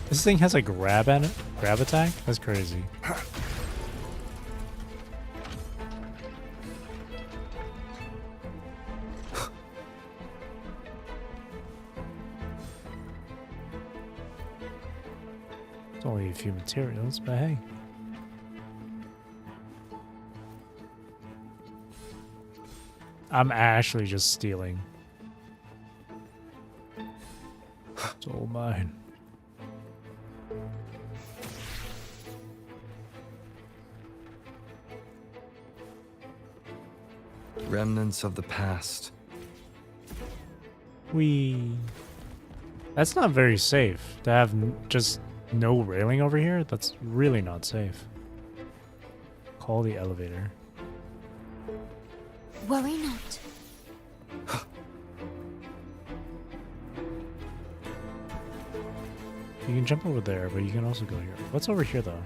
This thing has a grab attack? That's crazy. It's only a few materials, but hey. I'm actually just stealing. It's all mine. Remnants of the past. That's not very safe. To have just no railing over here, that's really not safe. Call the elevator. Worry not. You can jump over there, but you can also go here. What's over here, though?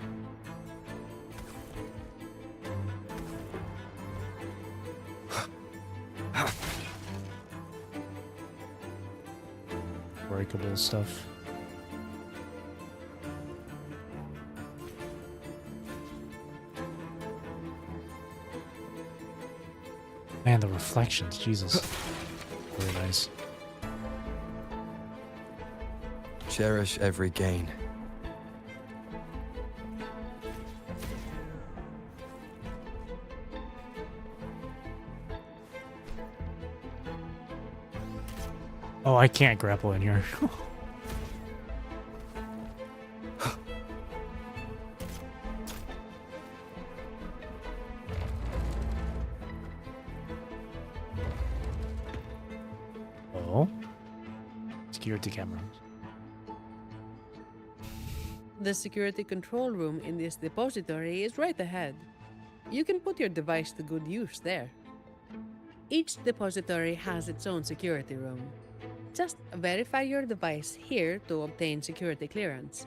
Breakable stuff. Man, the reflections, Jesus. Very nice. Cherish every gain. Oh, I can't grapple in here. Oh. Security cameras. The security control room in this depository is right ahead. You can put your device to good use there. Each depository has its own security room. Just verify your device here to obtain security clearance.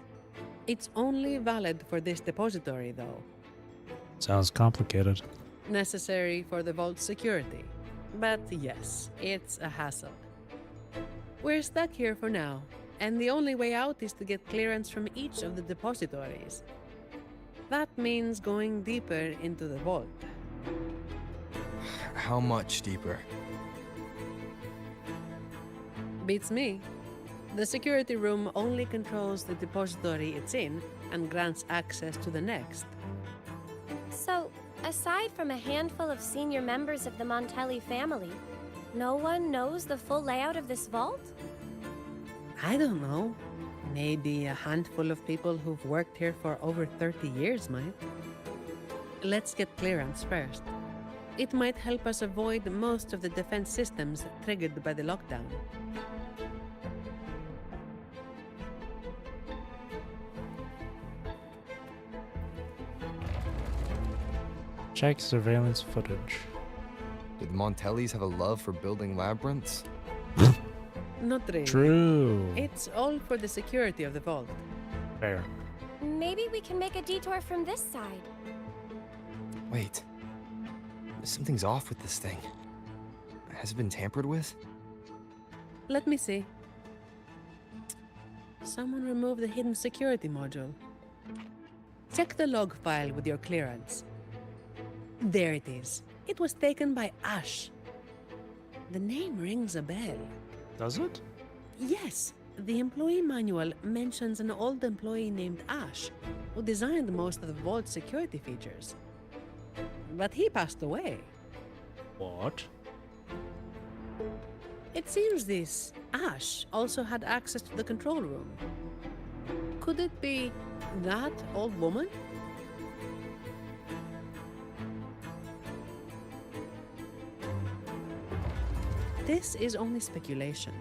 It's only valid for this depository, though. Sounds complicated. Necessary for the vault's security. But yes, it's a hassle. We're stuck here for now, and the only way out is to get clearance from each of the depositories. That means going deeper into the vault. How much deeper? Beats me. The security room only controls the depository it's in and grants access to the next. So, aside from a handful of senior members of the Montelli family, no one knows the full layout of this vault? I don't know. Maybe a handful of people who've worked here for over 30 years might. Let's get clearance first. It might help us avoid most of the defense systems triggered by the lockdown. Check surveillance footage. Did the Montellis have a love for building labyrinths? Not really. True. It's all for the security of the vault. Fair. Maybe we can make a detour from this side. Wait. Something's off with this thing. Has it been tampered with? Let me see. Someone removed the hidden security module. Check the log file with your clearance. There it is. It was taken by Ash. The name rings a bell. Does it? Yes, The employee manual mentions an old employee named Ash, who designed most of the vault's security features. But he passed away. What? It seems this Ash also had access to the control room. Could it be that old woman? This is only speculation.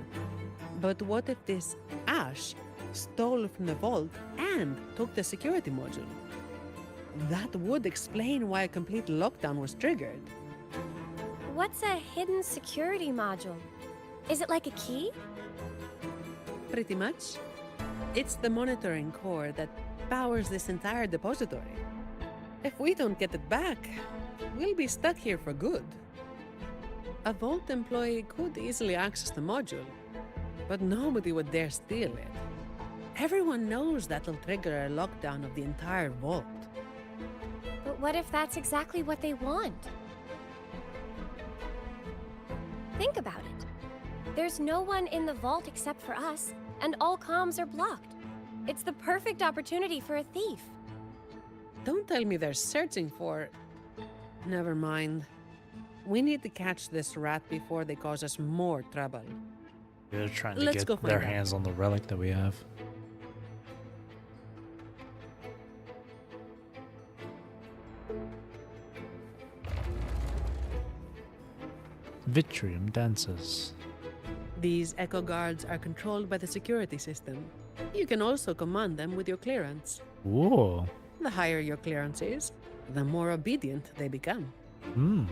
But what if this Ash stole from the vault and took the security module? That would explain why a complete lockdown was triggered. What's a hidden security module? Is it like a key? Pretty much. It's the monitoring core that powers this entire depository. If we don't get it back, we'll be stuck here for good. A vault employee could easily access the module, but nobody would dare steal it. Everyone knows that'll trigger a lockdown of the entire vault. But what if that's exactly what they want? Think about it. There's no one in the vault except for us, and all comms are blocked. It's the perfect opportunity for a thief. Don't tell me they're searching for... Never mind. We need to catch this rat before they cause us more trouble. They're trying to Let's go get find their out. hands on the relic that we have. Vitrium dances. These Echo Guards are controlled by the security system. You can also command them with your clearance. Whoa. The higher your clearance is, the more obedient they become. Hmm.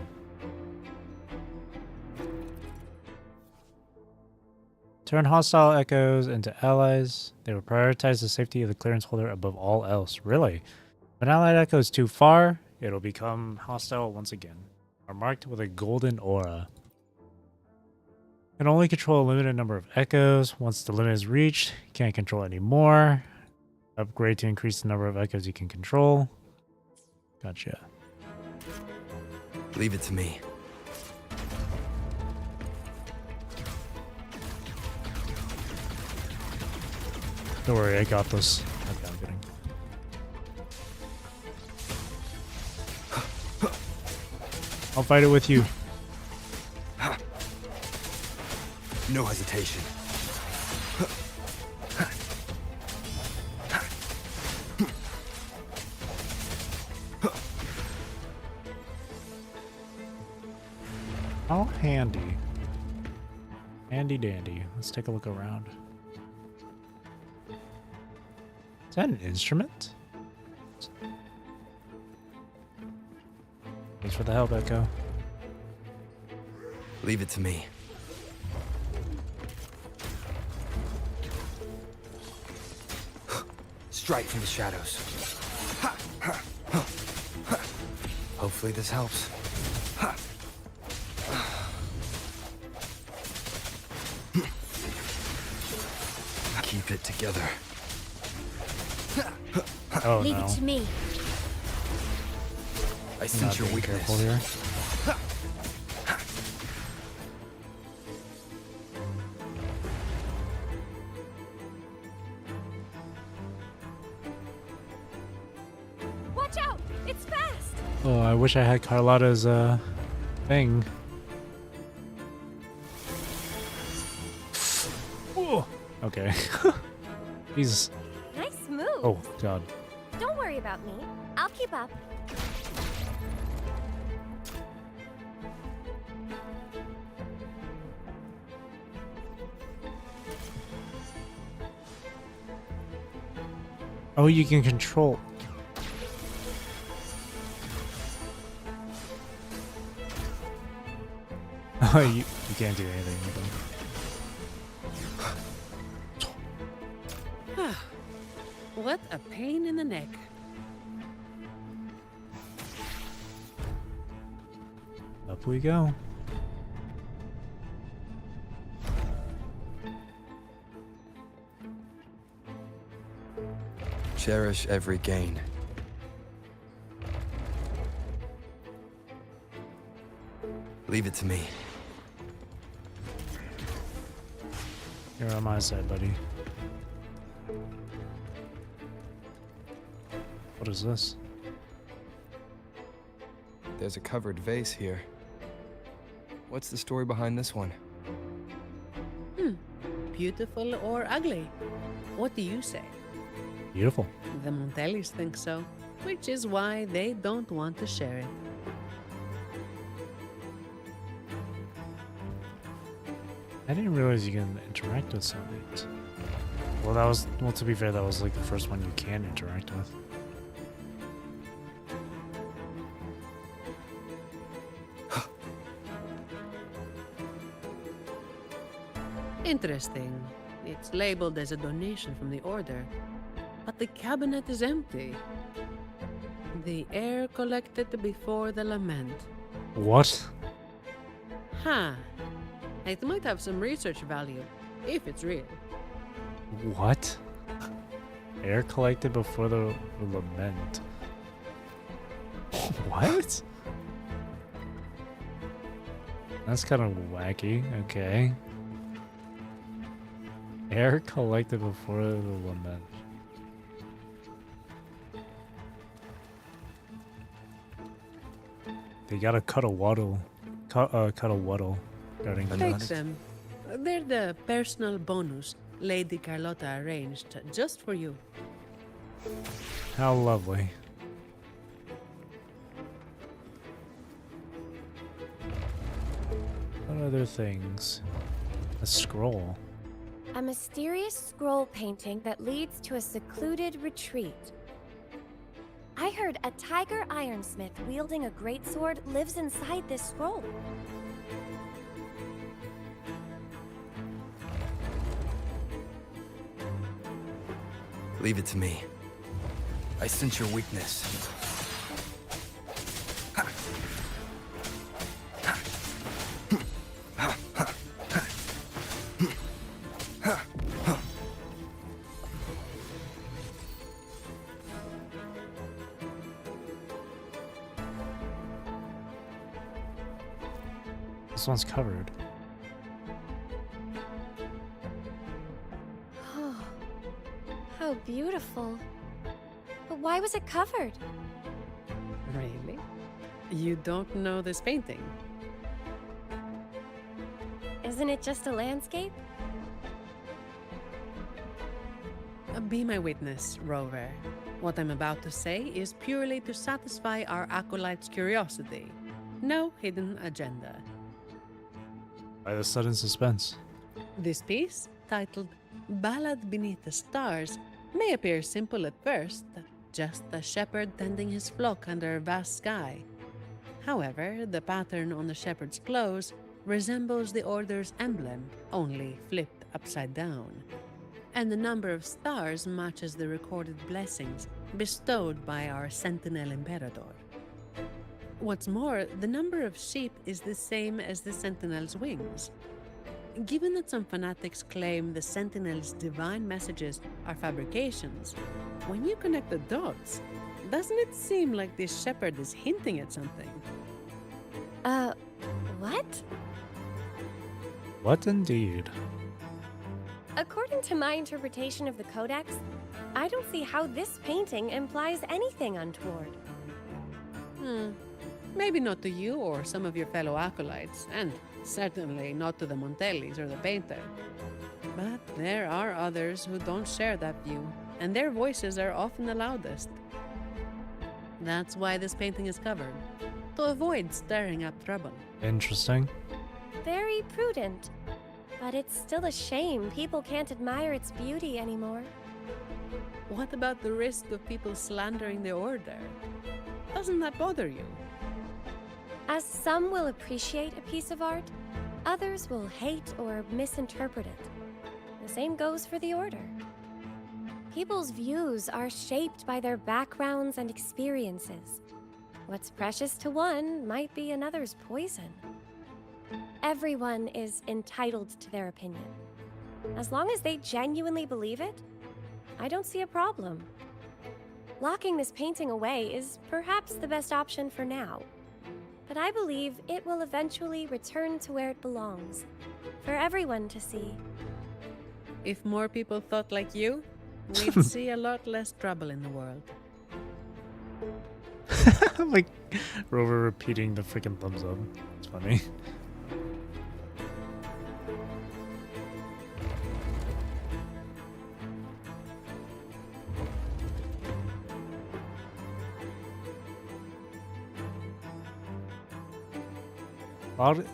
Turn hostile echoes into allies. They will prioritize the safety of the clearance holder above all else. Really? If an allied echo is too far, it'll become hostile once again. Are marked with a golden aura. Can only control a limited number of echoes. Once the limit is reached, you can't control any more. Upgrade to increase the number of echoes you can control. Gotcha. Leave it to me. Don't worry, I got this. Okay, I'm kidding. I'll fight it with you. No hesitation. How handy. Handy dandy. Let's take a look around. Is that an instrument? Thanks for the help, Echo. Leave it to me. Strike from the shadows. Hopefully this helps. Keep it together. Oh Leave no. it to me. I Not sense your being careful weakness. here. Watch out! It's fast! Oh, I wish I had Carlotta's thing. Oh, okay. Jesus. Nice move. Oh God. Don't worry about me. I'll keep up. Oh, you can control. Oh, you can't do anything with them. What a pain in the neck. Up we go. Cherish every gain. Leave it to me. You're on my side, buddy. What is this? There's a covered vase here. What's the story behind this one? Beautiful or ugly? What do you say? Beautiful. The Montellis think so, which is why they don't want to share it. I didn't realize you can interact with some of these. Well, to be fair, that was like the first one you can interact with. Interesting. It's labeled as a donation from the Order, but the cabinet is empty. The heir collected before the lament. What? Huh. It might have some research value, if it's real. What? Air collected before the lament. What? That's kind of wacky. Okay. Air collected before the lament. They gotta cut a waddle. Cut a waddle. Guarding the Take nuts. them. They're the personal bonus Lady Carlotta arranged just for you. How lovely. What other things? A scroll. A mysterious scroll painting that leads to a secluded retreat. I heard a tiger ironsmith wielding a greatsword lives inside this scroll. Leave it to me. I sense your weakness. This one's covered. Oh, how beautiful. But why was it covered? Really? You don't know this painting? Isn't it just a landscape? Be my witness, Rover. What I'm about to say is purely to satisfy our acolyte's curiosity. No hidden agenda. By the sudden suspense. This piece, titled Ballad Beneath the Stars, may appear simple at first, just a shepherd tending his flock under a vast sky. However, the pattern on the shepherd's clothes resembles the Order's emblem, only flipped upside down. And the number of stars matches the recorded blessings bestowed by our Sentinel Imperator. What's more, the number of sheep is the same as the Sentinel's wings. Given that some fanatics claim the Sentinel's divine messages are fabrications, when you connect the dots, doesn't it seem like this shepherd is hinting at something? What? What indeed? According to my interpretation of the Codex, I don't see how this painting implies anything untoward. Maybe not to you or some of your fellow acolytes, and certainly not to the Montellis or the painter. But there are others who don't share that view, and their voices are often the loudest. That's why this painting is covered, to avoid stirring up trouble. Interesting. Very prudent. But it's still a shame people can't admire its beauty anymore. What about the risk of people slandering the Order? Doesn't that bother you? As some will appreciate a piece of art, others will hate or misinterpret it. The same goes for the Order. People's views are shaped by their backgrounds and experiences. What's precious to one might be another's poison. Everyone is entitled to their opinion. As long as they genuinely believe it, I don't see a problem. Locking this painting away is perhaps the best option for now, but I believe it will eventually return to where it belongs, for everyone to see. If more people thought like you, we'd see a lot less trouble in the world. Like Rover repeating the freaking thumbs up. It's funny.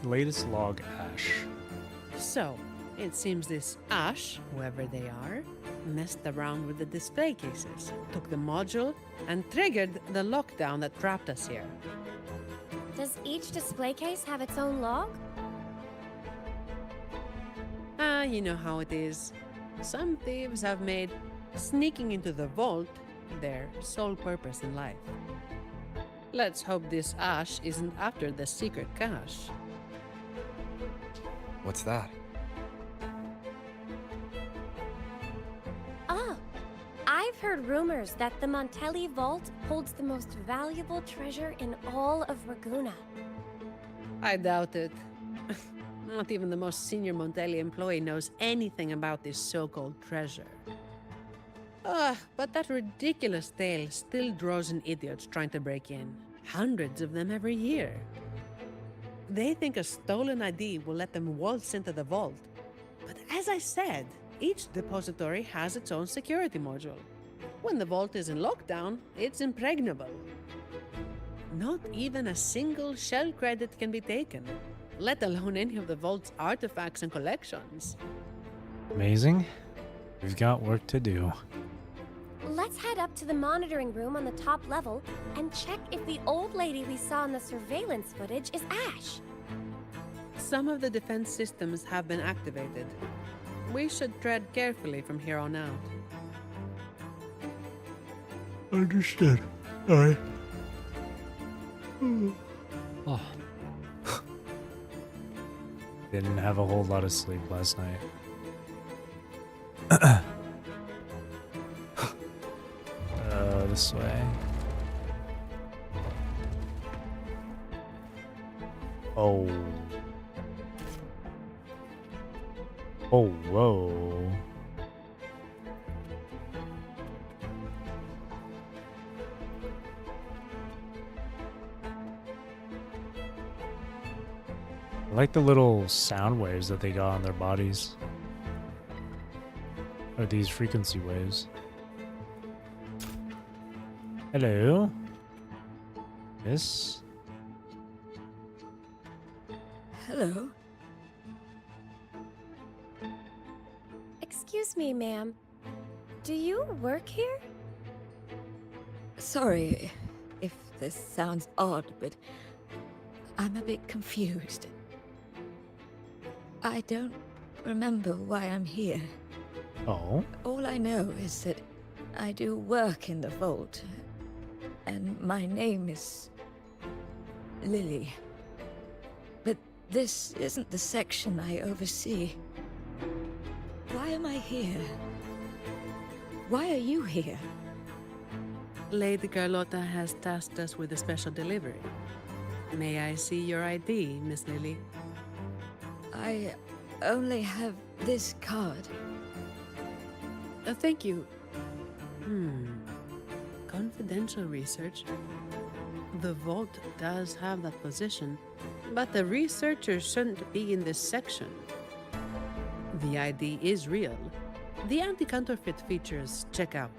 Latest log, Ash. So, it seems this Ash, whoever they are, messed around with the display cases, took the module, and triggered the lockdown that trapped us here. Does each display case have its own log? Ah, you know how it is. Some thieves have made sneaking into the vault their sole purpose in life. Let's hope this Ash isn't after the secret cache. What's that? Ah, I've heard rumors that the Montelli Vault holds the most valuable treasure in all of Raguna. I doubt it. Not even the most senior Montelli employee knows anything about this so-called treasure. But that ridiculous tale still draws in idiots trying to break in. Hundreds of them every year. They think a stolen ID will let them waltz into the vault. But as I said, each depository has its own security module. When the vault is in lockdown, it's impregnable. Not even a single shell credit can be taken, let alone any of the vault's artifacts and collections. Amazing. We've got work to do. Let's head up to the monitoring room on the top level and check if the old lady we saw in the surveillance footage is Ash. Some of the defense systems have been activated. We should tread carefully from here on out. Understood. Alright. Oh. Didn't have a whole lot of sleep last night. This way. Oh. Oh, whoa. I like the little sound waves that they got on their bodies. Or these frequency waves. Hello? Yes? Hello? Excuse me, ma'am. Do you work here? Sorry if this sounds odd, but I'm a bit confused. I don't remember why I'm here. Oh? All I know is that I do work in the vault, and my name is Lily. But this isn't the section I oversee. Why am I here? Why are you here? Lady Carlotta has tasked us with a special delivery. May I see your ID, Miss Lily? I only have this card. Thank you. Confidential research. The vault does have that position, but the researchers shouldn't be in this section. The ID is real. The anti-counterfeit features check out.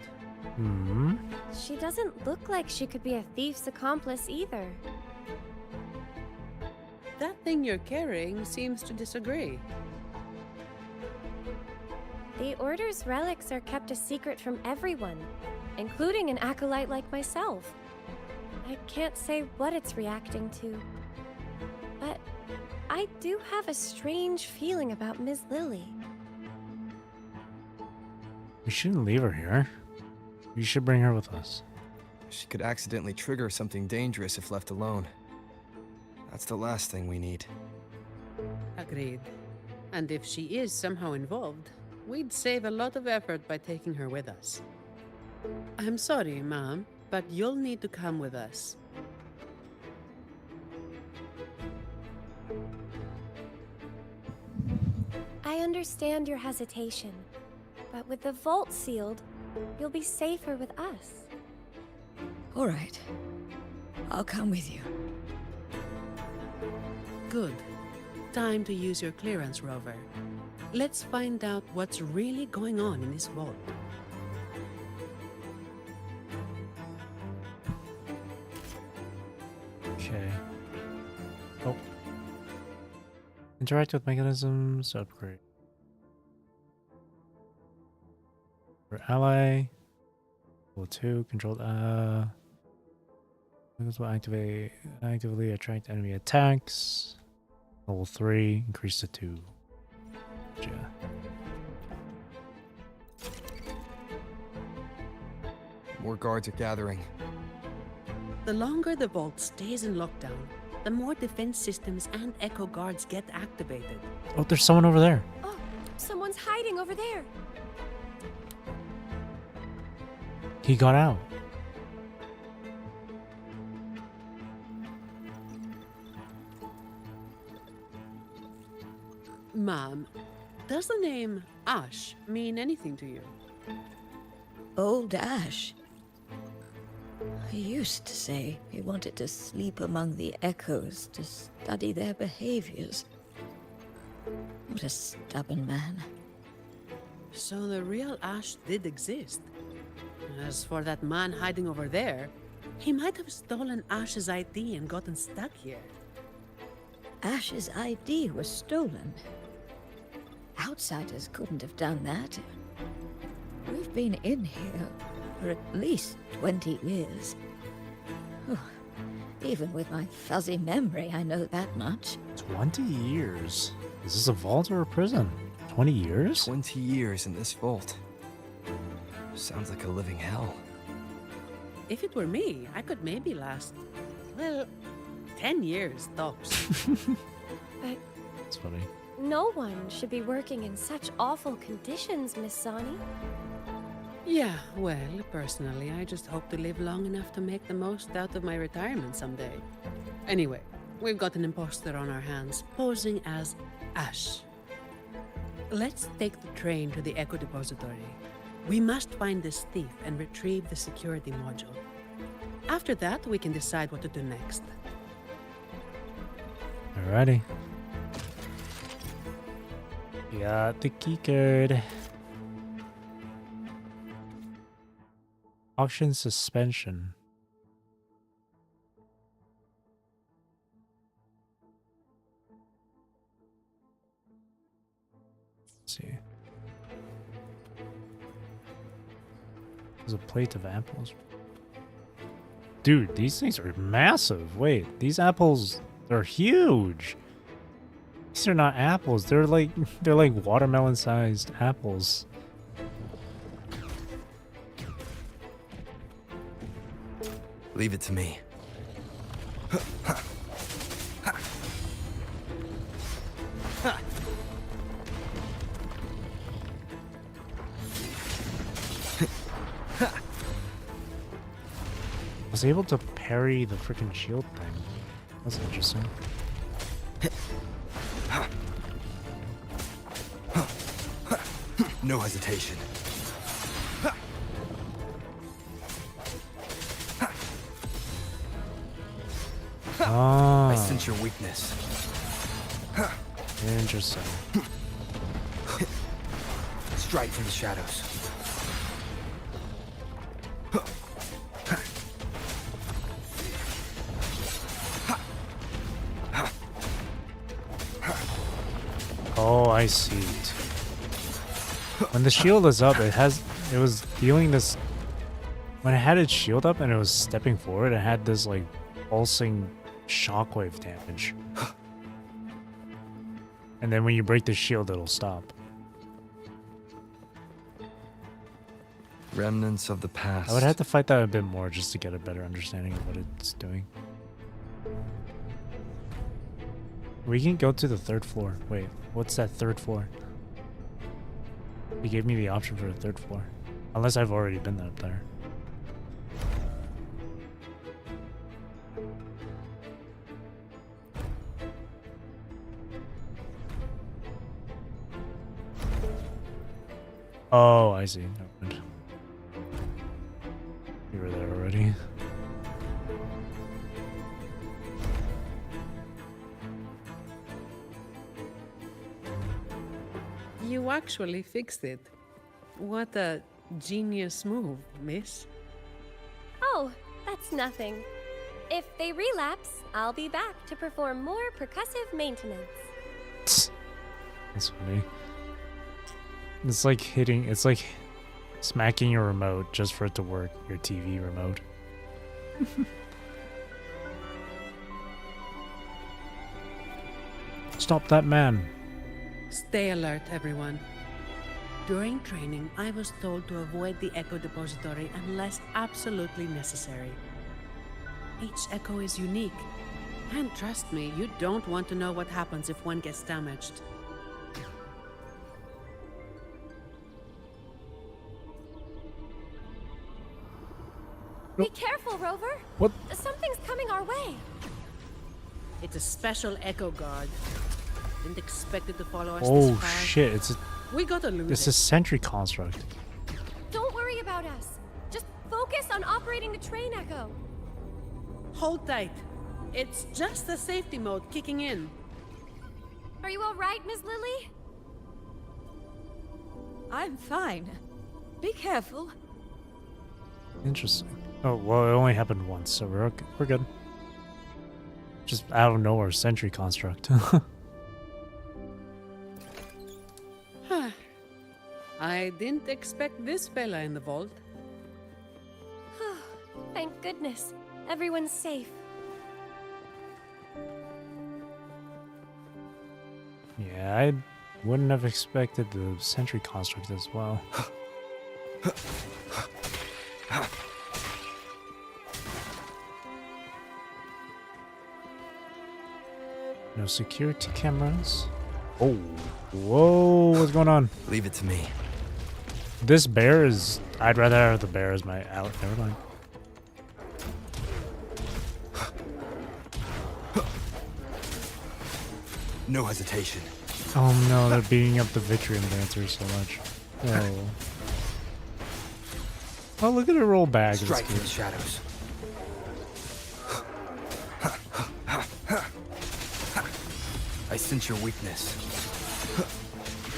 Hmm? She doesn't look like she could be a thief's accomplice either. That thing you're carrying seems to disagree. The Order's relics are kept a secret from everyone, including an acolyte like myself. I can't say what it's reacting to, but I do have a strange feeling about Ms. Lily. We shouldn't leave her here. We should bring her with us. She could accidentally trigger something dangerous if left alone. That's the last thing we need. Agreed. And if she is somehow involved, we'd save a lot of effort by taking her with us. I'm sorry, Ma'am, but you'll need to come with us. I understand your hesitation, but with the vault sealed, you'll be safer with us. All right. I'll come with you. Good. Time to use your clearance, Rover. Let's find out what's really going on in this vault. Okay. Oh. Interact with mechanisms, upgrade. For ally. Level 2, controlled this will actively attract enemy attacks. Level 3, increase to 2. Yeah. More guards are gathering. The longer the vault stays in lockdown, the more defense systems and echo guards get activated. Oh, there's someone over there. Oh, someone's hiding over there. He got out. Mom, does the name Ash mean anything to you? Old Ash. He used to say he wanted to sleep among the echoes to study their behaviors. What a stubborn man. So the real Ash did exist. As for that man hiding over there, he might have stolen Ash's ID and gotten stuck here. Ash's ID was stolen. Outsiders couldn't have done that. We've been in here for at least 20 years. Oh, even with my fuzzy memory, I know that much. 20 years? Is this a vault or a prison? 20 years? 20 years in this vault. Sounds like a living hell. If it were me, I could maybe last, well, 10 years tops. But That's funny. no one should be working in such awful conditions, Miss Sani. Yeah, well, personally, I just hope to live long enough to make the most out of my retirement someday. Anyway, we've got an imposter on our hands, posing as Ash. Let's take the train to the Echo Depository. We must find this thief and retrieve the security module. After that, we can decide what to do next. Alrighty. Got the key card. Auction suspension. Let's see. There's a plate of apples. Dude, these things are massive. Wait, these apples, they're huge. These are not apples. They're like watermelon-sized apples. Leave it to me. I was able to parry the freaking shield thing. That's interesting. No hesitation. I Ah, sense your weakness. interesting. Strike from the shadows. Oh, I see. When the shield is up, it was dealing this. When it had its shield up and it was stepping forward, it had this like pulsing shockwave damage. And then when you break the shield, it'll stop. Remnants of the past. I would have to fight that a bit more just to get a better understanding of what it's doing. We can go to the 3rd floor. Wait, what's that 3rd floor? He gave me the option for the 3rd floor. Unless I've already been up there. Oh, I see. Never mind. You were there already. You actually fixed it. What a genius move, miss. Oh, that's nothing. If they relapse, I'll be back to perform more percussive maintenance. That's funny. It's like smacking your remote just for it to work, your TV remote. Stop that man. Stay alert, everyone. During training, I was told to avoid the Echo Depository unless absolutely necessary. Each Echo is unique. And trust me, you don't want to know what happens if one gets damaged. Be careful, Rover. What? Something's coming our way. It's a special Echo Guard. Didn't expect it to follow us Oh this far. shit, it's We gotta lose a it. sentry construct. Don't worry about us. Just focus on operating the train Echo. Hold tight. It's just the safety mode kicking in. Are you all right, Miss Lily? I'm fine. Be careful. Interesting. Oh, well, it only happened once, so we're okay. We're good. Just out of nowhere, sentry construct. I didn't expect this fella in the vault. Thank goodness. Everyone's safe. Yeah, I wouldn't have expected the sentry construct as well. No security cameras. Oh, whoa, what's going on? Leave it to me. This bear is... I'd rather have the bear as my out. Never mind. No hesitation. Oh no, they're beating up the Vitrium dancers so much. Oh. Oh, look at her roll back. It's Strike cute. from the shadows. I sense your weakness.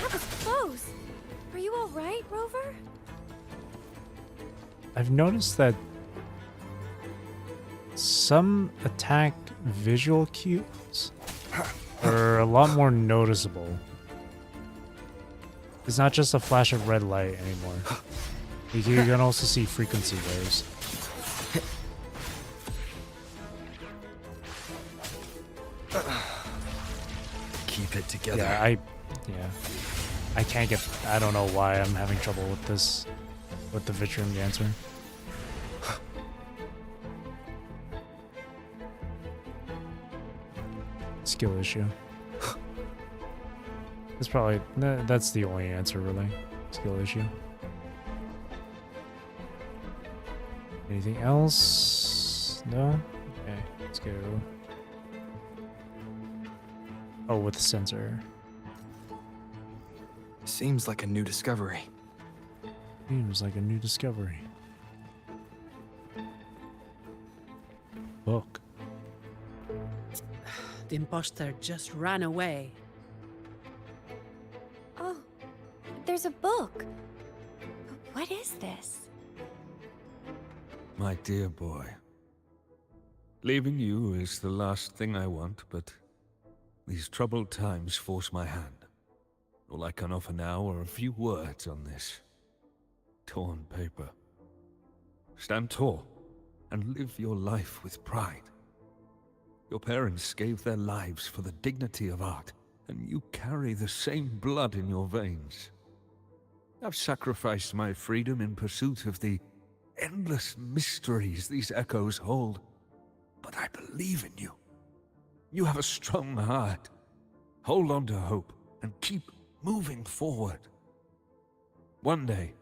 That was close. Are you all right, Rover? I've noticed that some attack visual cues are a lot more noticeable. It's not just a flash of red light anymore. You can also see frequency waves. Keep it together. Yeah, I can't get... I don't know why I'm having trouble with this, with the Vitrium Dancer. Skill issue. It's probably... That's the only answer, really. Skill issue. Anything else? No? Okay, let's go. Oh, with the sensor. Seems like a new discovery. Seems like a new discovery. Book. The imposter just ran away. Oh, there's a book. But what is this? My dear boy. Leaving you is the last thing I want, but these troubled times force my hand. All I can offer now are a few words on this torn paper. Stand tall and live your life with pride. Your parents gave their lives for the dignity of art, and you carry the same blood in your veins. I've sacrificed my freedom in pursuit of the endless mysteries these echoes hold, but I believe in you. You have a strong heart. Hold on to hope and keep moving forward. One day,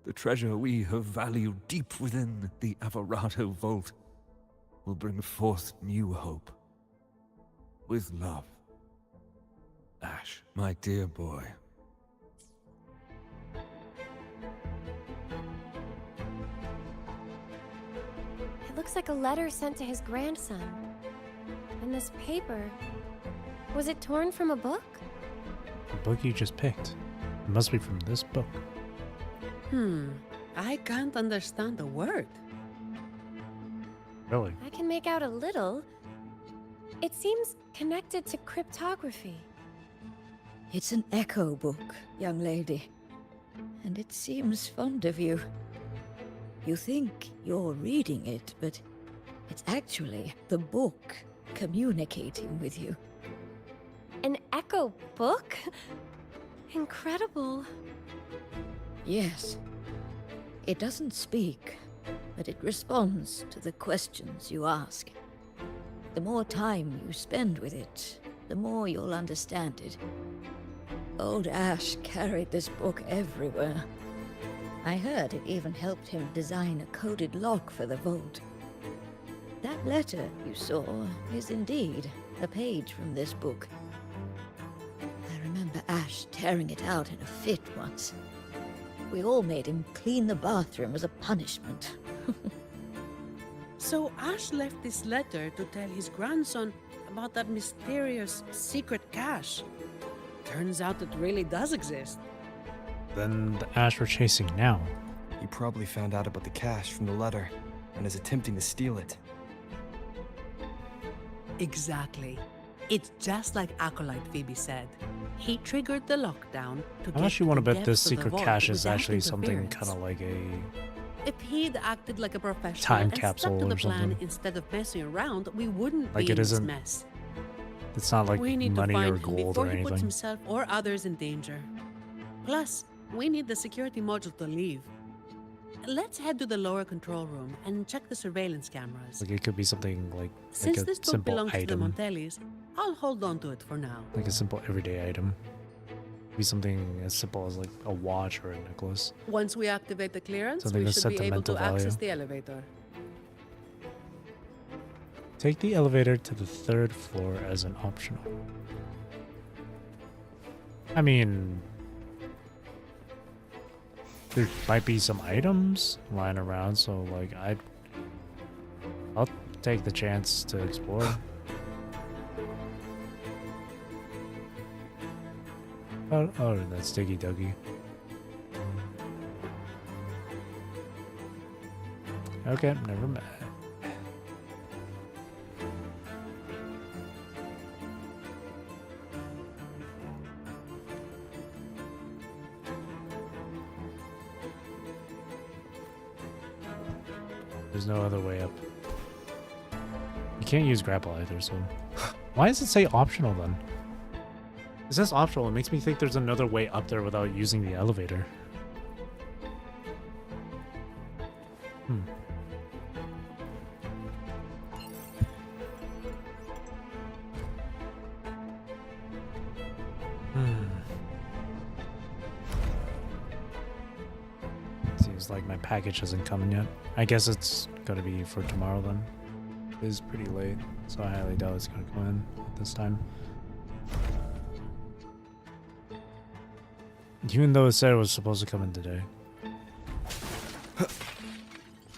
the treasure we have valued deep within the Averato vault will bring forth new hope. With love. Ash, my dear boy. It looks like a letter sent to his grandson. And this paper... Was it torn from a book? The book you just picked. It must be from this book. I can't understand a word. Really? I can make out a little. It seems connected to cryptography. It's an echo book, young lady. And it seems fond of you. You think you're reading it, but it's actually the book communicating with you. An echo book? Incredible. Yes. It doesn't speak, but it responds to the questions you ask. The more time you spend with it, the more you'll understand it. Old Ash carried this book everywhere. I heard it even helped him design a coded lock for the vault. That letter you saw is indeed a page from this book. I remember Ash tearing it out in a fit once. We all made him clean the bathroom as a punishment. So Ash left this letter to tell his grandson about that mysterious secret cache. Turns out it really does exist. Then the Ash we're chasing now. He probably found out about the cache from the letter and is attempting to steal it. Exactly. It's just like Acolyte Phoebe said. He triggered the lockdown to I actually want to bet this secret cache is without actually something interference. kind of like a... If he'd acted like a professional Time and capsule stuck to the or plan something. instead of messing around, we wouldn't Like be it in this isn't mess. It's not like We need money to or find him gold before or he puts anything. himself or others in danger. Plus, we need the security module to leave. Let's head to the lower control room and check the surveillance cameras. Like it could be something like Since a this book simple belongs to the item. Montellis, I'll hold on to it for now. Like a simple everyday item. Be something as simple as like a watch or a necklace. Once we activate the clearance, Something we of should be able to sentimental value. access the elevator. Take the elevator to the 3rd floor as an optional. I mean, there might be some items lying around, so like I'll take the chance to explore. Oh, that's Diggy Duggy. Okay, never mind. There's no other way up. You can't use grapple either, so... Why does it say optional then? It says optional. It makes me think there's another way up there without using the elevator. Seems like my package hasn't come in yet. I guess it's gonna be for tomorrow then. It is pretty late, so I highly doubt it's gonna come in at this time. Even though it said it was supposed to come in today.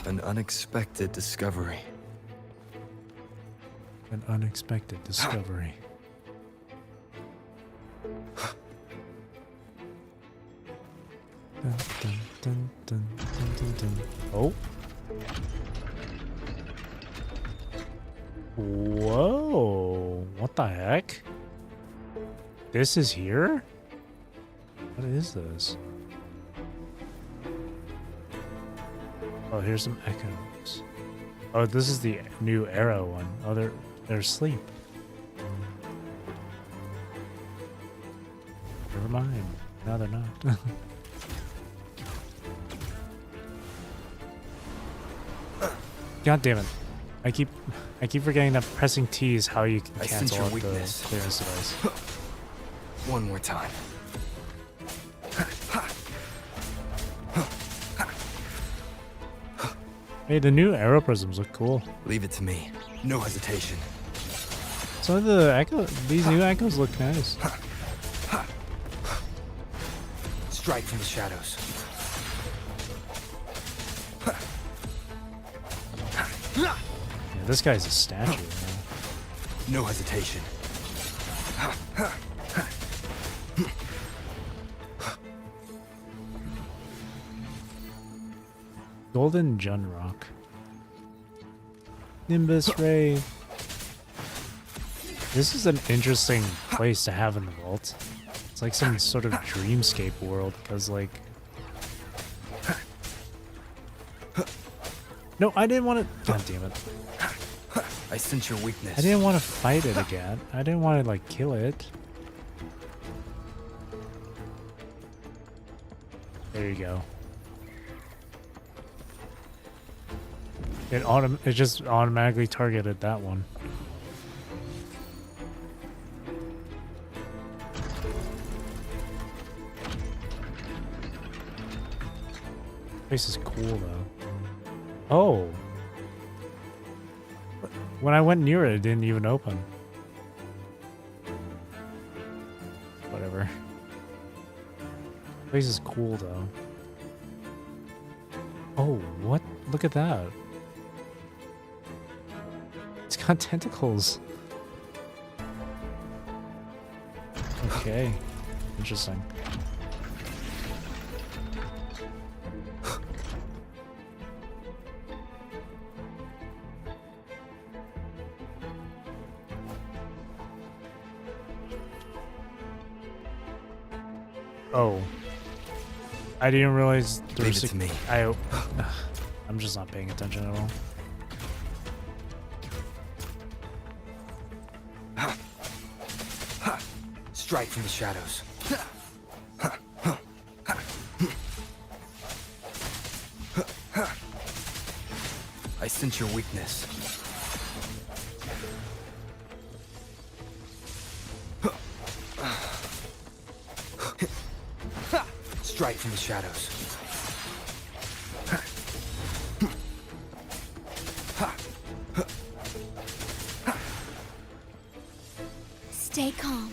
An unexpected discovery. An unexpected discovery. Dun, dun, dun, dun, dun, dun, dun. Oh. Whoa. What the heck? This is here? What is this? Oh, here's some echoes. Oh, this is the new arrow one. Oh, they're asleep. Never mind. No, they're not. God damn it. I keep forgetting that pressing T is how you can I sense cancel your out the weakness. clearance device. One more time. Hey, the new arrow prisms look cool. Leave it to me. No hesitation. Some of the these new echoes look nice. Strike from the shadows. Yeah, this guy's a statue. Man. No hesitation. Golden Jun Rock. Nimbus Ray. This is an interesting place to have in the vault. It's like some sort of dreamscape world, because like... No, I didn't want to... God damn it. I sense your weakness. I didn't want to fight it again. I didn't want to like kill it. There you go. It just automatically targeted that one. This is cool though. Oh. When I went near it, it didn't even open. Whatever. Place is cool though. Oh, what? Look at that. It's got tentacles. Okay. Interesting. Oh. I didn't realize there was Leave it to me. I'm just not paying attention at all. Strike from the shadows. I sense your weakness. Strike from the shadows. Stay calm.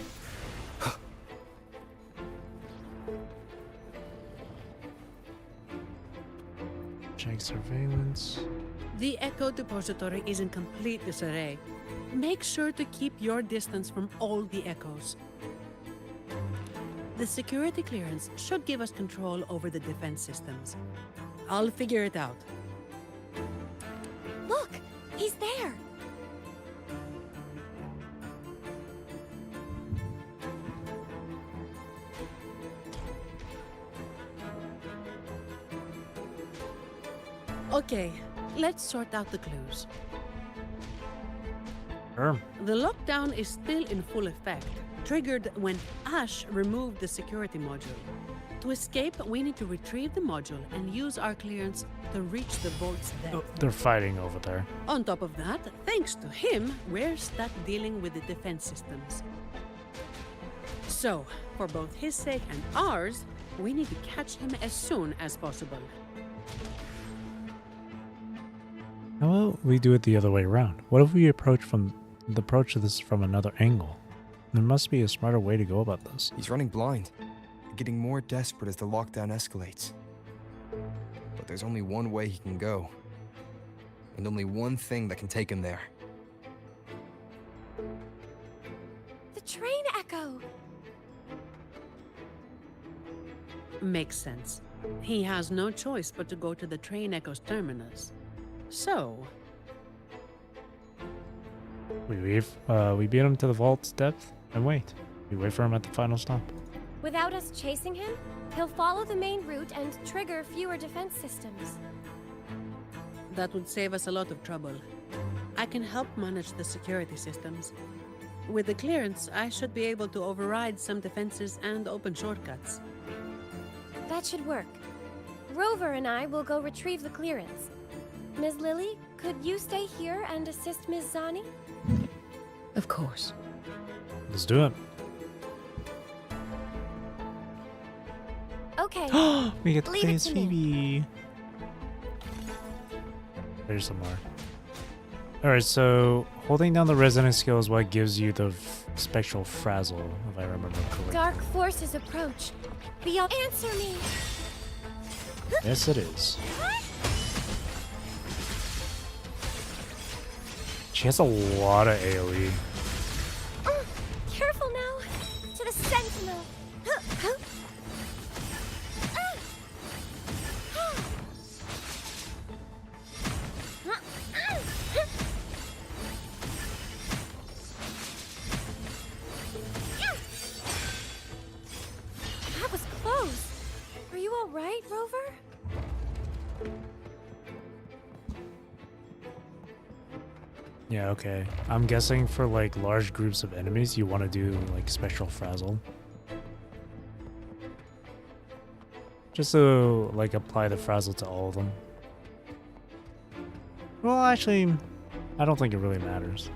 Check surveillance. The Echo Depository is in complete disarray. Make sure to keep your distance from all the echoes. The security clearance should give us control over the defense systems. I'll figure it out. Look, he's there. Okay, let's sort out the clues. Sure. The lockdown is still in full effect, triggered when Ash removed the security module. To escape, we need to retrieve the module and use our clearance to reach the vault's depth. Oh, they're fighting over there. On top of that, thanks to him, we're stuck dealing with the defense systems. So, for both his sake and ours, we need to catch him as soon as possible. How about we do it the other way around? What if we approach this from another angle? There must be a smarter way to go about this. He's running blind, getting more desperate as the lockdown escalates. But there's only one way he can go, and only one thing that can take him there. The train echo. Makes sense. He has no choice but to go to the train echo's terminus. So, We leave. We beat him to the vault's depth and wait. We wait for him at the final stop. Without us chasing him, he'll follow the main route and trigger fewer defense systems. that would save us a lot of trouble. I can help manage the security systems. With the clearance, I should be able to override some defenses and open shortcuts. That should work. Rover and I will go retrieve the clearance. Ms. Lily, could you stay here and assist Ms. Zani? Of course. Let's do it. Okay. We get to Leave it face to me. Phoebe. There's some more. Alright, so holding down the resonance skill is what gives you the spectral frazzle, if I remember correctly. Dark forces approach. Beyond, answer me. Yes, it is. She has a lot of AoE. Careful now. To the sentinel. Yeah, okay. I'm guessing for like large groups of enemies, you want to do like special frazzle. Just to like apply the frazzle to all of them. Well, actually, I don't think it really matters.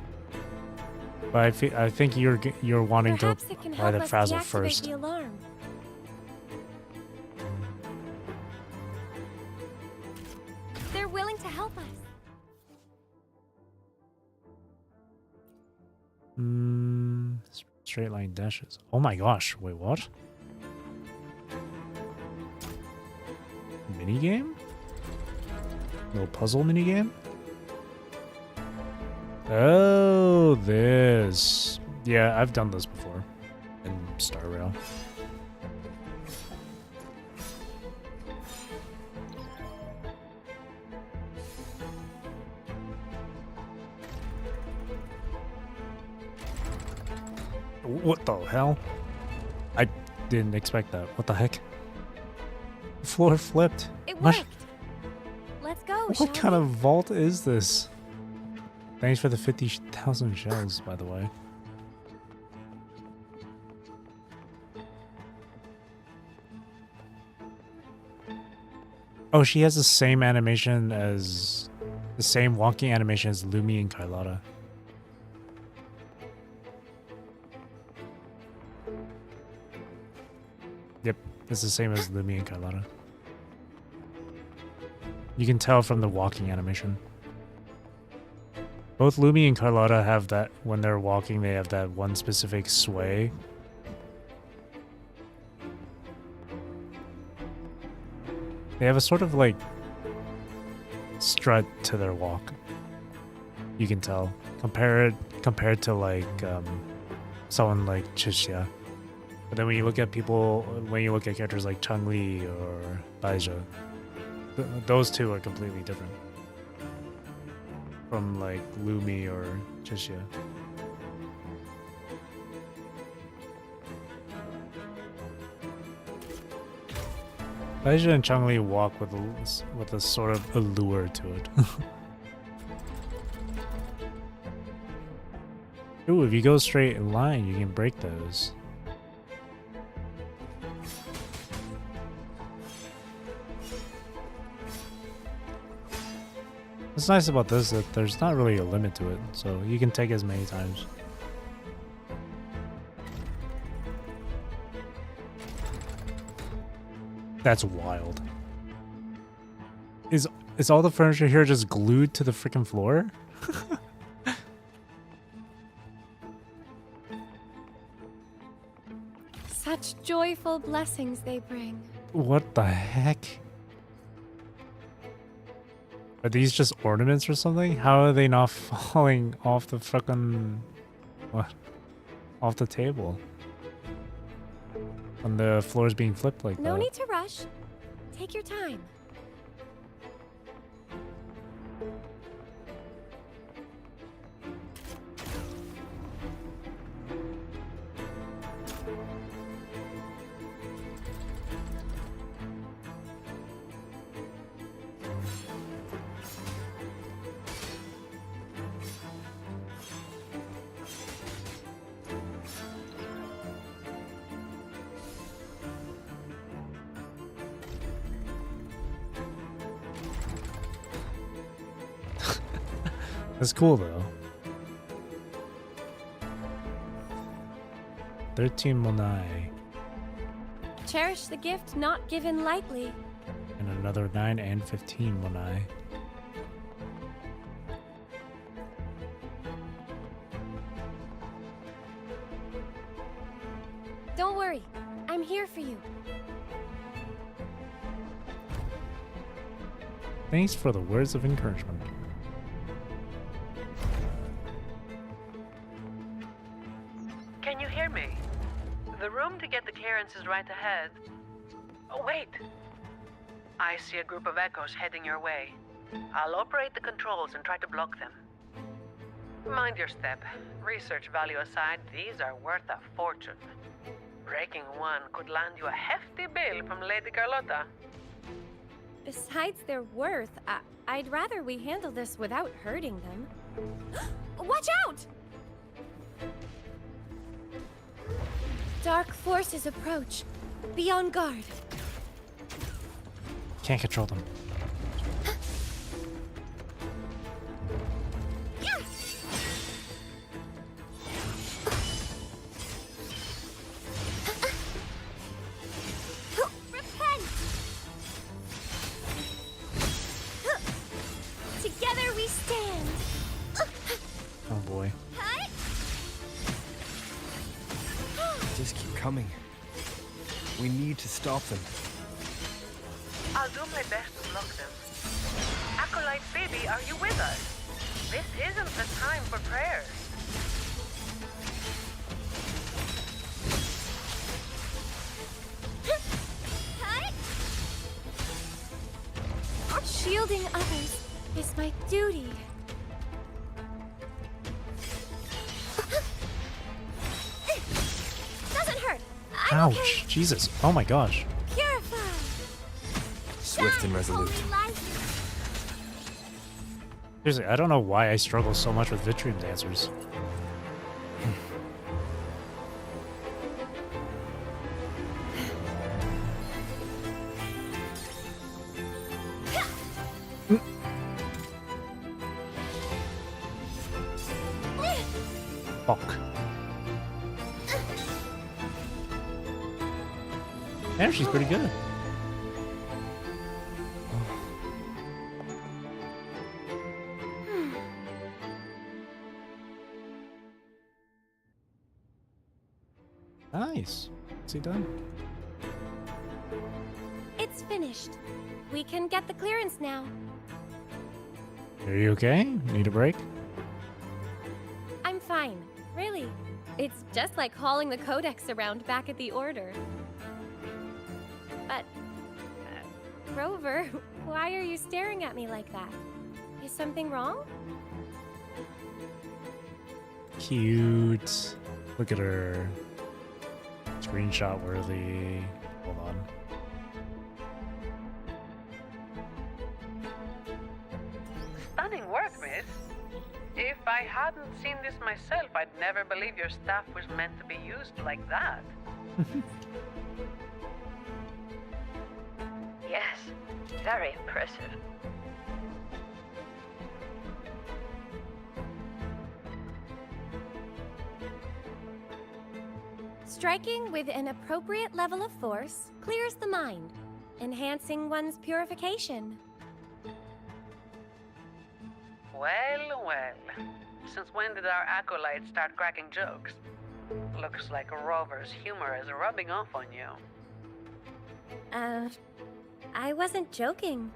But I think you're wanting Perhaps to it can apply help the us frazzle deactivate first. the alarm. They're willing to help us. Straight line dashes. Oh my gosh! Wait, what? Minigame? No puzzle minigame? Oh, this. Yeah, I've done this before in Star Rail. What the hell? I didn't expect that. What the heck? The floor flipped. It What? worked. Let's go, shall What kind we? of vault is this? Thanks for the 50,000 shells, by the way. Oh, she has the same animation as... the same walking animation as Lumi and Carlotta. Yep, it's the same as Lumi and Carlotta. You can tell from the walking animation. Both Lumi and Carlotta have that, when they're walking, they have that one specific sway. They have a sort of like strut to their walk. You can tell. Compared to like someone like Chixia. But then when you look at characters like Changli or Baizha, those two are completely different from like Lumi or Chixia. Baizha and Changli walk with a sort of allure to it. Ooh, if you go straight in line, you can break those. What's nice about this is that there's not really a limit to it, so you can take as many times. That's wild. Is all the furniture here just glued to the freaking floor? Such joyful blessings they bring. What the heck? Are these just ornaments or something? How are they not falling off the frickin' what? Off the table? When the floor is being flipped like No that. need to rush. Take your time. That's cool though. 13 Monai. Cherish the gift not given lightly. And another 9 and 15 Monai. Don't worry. I'm here for you. Thanks for the words of encouragement. Can you hear me? The room to get the clearance is right ahead. Oh, wait! I see a group of echoes heading your way. I'll operate the controls and try to block them. Mind your step. Research value aside, these are worth a fortune. Breaking one could land you a hefty bill from Lady Carlotta. Besides their worth, I'd rather we handle this without hurting them. Watch out! Dark forces approach. Be on guard. Can't control them. Repent! Together we stand. Oh boy. Just keep coming. We need to stop them. I'll do my best to block them. Acolyte Phoebe, are you with us? This isn't the time for prayers. Shielding others is my duty. Doesn't hurt. I'm Ouch. okay. Jesus. Oh my gosh. Purify. Swift and resolute. Holy light. Seriously, I don't know why I struggle so much with Vitrium dancers. Fuck. Yeah, she's pretty good. Nice. What's he done? It's finished. We can get the clearance now. Are you okay? Need a break? I'm fine. Really. It's just like hauling the codex around back at the Order. But, Rover, why are you staring at me like that? Is something wrong? Cute. Look at her. Screenshot worthy. Hold on. Stunning work, miss. If I hadn't seen this myself, I'd never believe your staff was meant to be used like that. Yes, very impressive. Striking with an appropriate level of force clears the mind, enhancing one's purification. Well, well. Since when did our acolytes start cracking jokes? Looks like Rover's humor is rubbing off on you. I wasn't joking.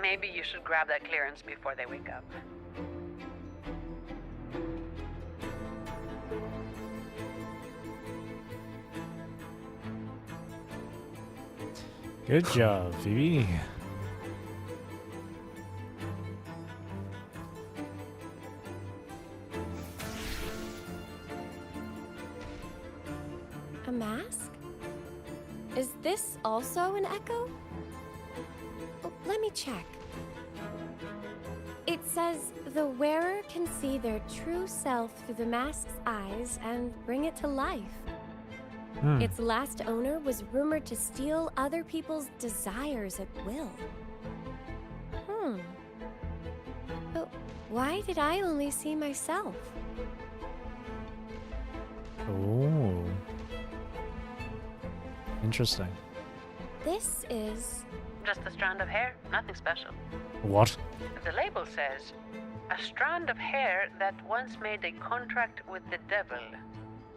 Maybe you should grab that clearance before they wake up. Good job, Phoebe. A mask? Is this also an echo? Oh, let me check. It says the wearer can see their true self through the mask's eyes and bring it to life. Its last owner was rumored to steal other people's desires at will. But why did I only see myself? Oh. Interesting. This is... Just a strand of hair, nothing special. What? The label says, a strand of hair that once made a contract with the devil.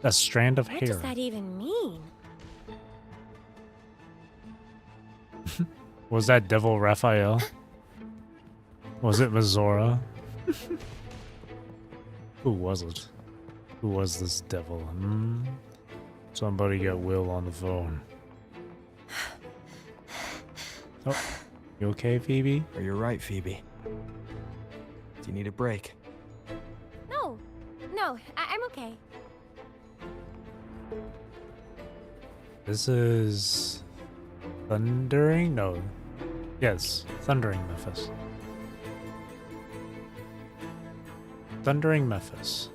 A strand of What hair. does that even mean? Was that Devil Raphael? Was it Mazora? Who was it? Who was this devil? Somebody get Will on the phone. Oh, you okay, Phoebe? Are you right, Phoebe? Do you need a break? No, This is Thundering? No. Yes, Thundering Memphis. Thundering Memphis.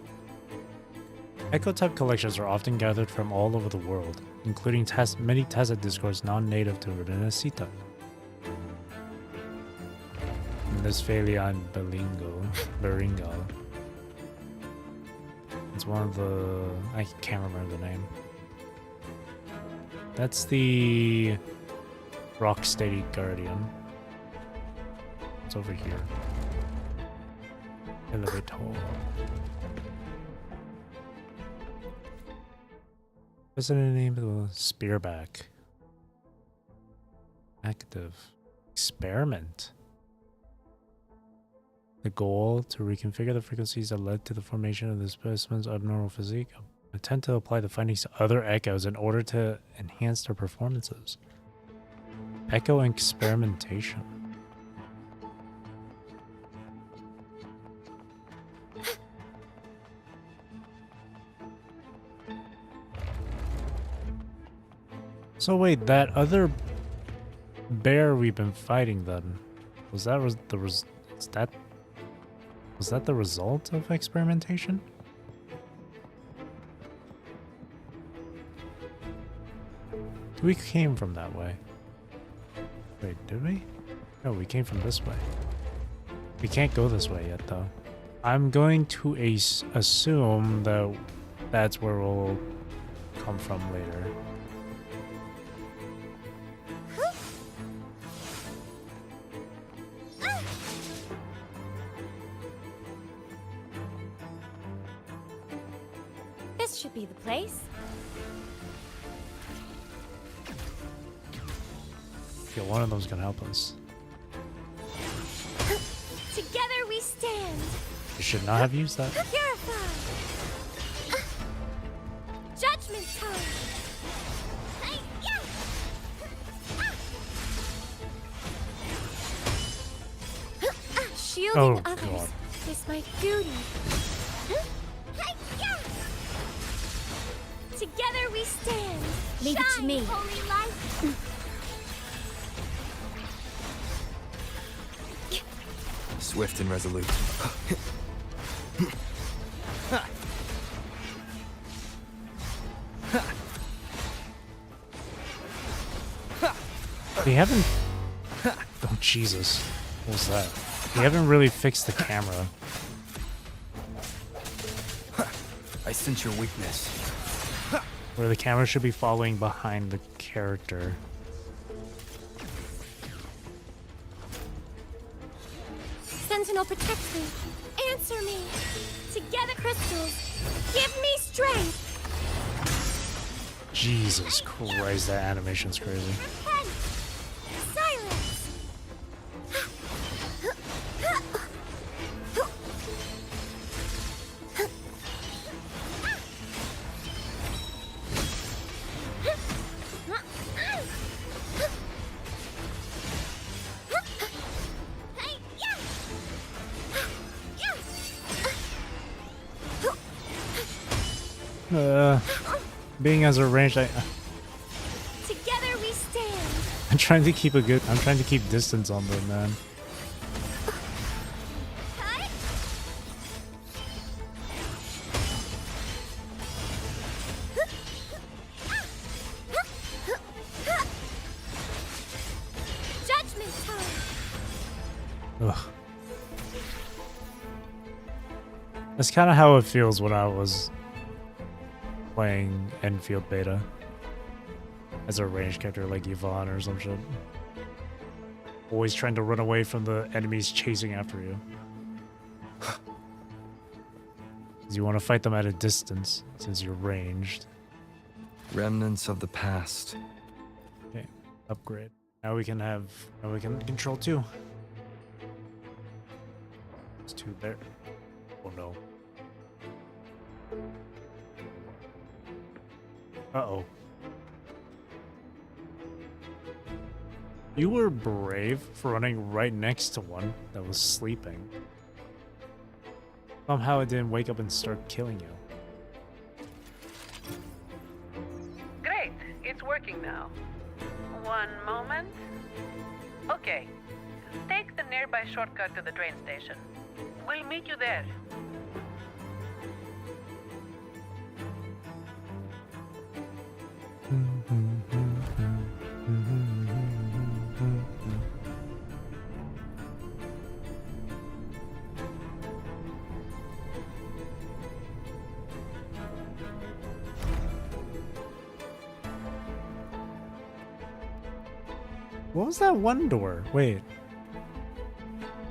Echo-type collections are often gathered from all over the world, including many tacit discourse non-native to Renacita. Westphalian Beringal. It's one of the... I can't remember the name. That's the Rocksteady Guardian. It's over here. Elevator. What's the name of the Spearback? Active. Experiment. The goal to reconfigure the frequencies that led to the formation of the specimen's abnormal physique. Attempt to apply the findings to other echoes in order to enhance their performances. Echo experimentation. So wait, that other bear we've been fighting then, was that the result of experimentation? We came from that way. Wait, did we? No, we came from this way. We can't go this way yet, though. I'm going to assume that that's where we'll come from later. This should be the place. Yeah, one of them's gonna help us. Together we stand. You should not have used that. Purify. Judgment time. Shielding others God. is my duty. Together we stand. Leave it to Shine, me. Holy light. Swift and resolute. They haven't... Oh, Jesus. What was that? They haven't really fixed the camera. I sense your weakness. Where the camera should be following behind the character. Sentinel, protect me. Answer me. Together, crystals. Give me strength. Jesus Christ, that animation's crazy. Repent. Silence. Being as a ranged, Together we stand. I'm trying to keep distance on them, man. Judgment time. Ugh. That's kind of how it feels when I was playing Enfield Beta as a ranged character like Yvonne or some shit. Always trying to run away from the enemies chasing after you. Because you want to fight them at a distance since you're ranged. Remnants of the past. Okay, upgrade. Now we can control two. It's two there. Oh no. Uh-oh. You were brave for running right next to one that was sleeping. Somehow it didn't wake up and start killing you. Great. It's working now. One moment. Okay. Take the nearby shortcut to the train station. We'll meet you there. What was that one door? Wait.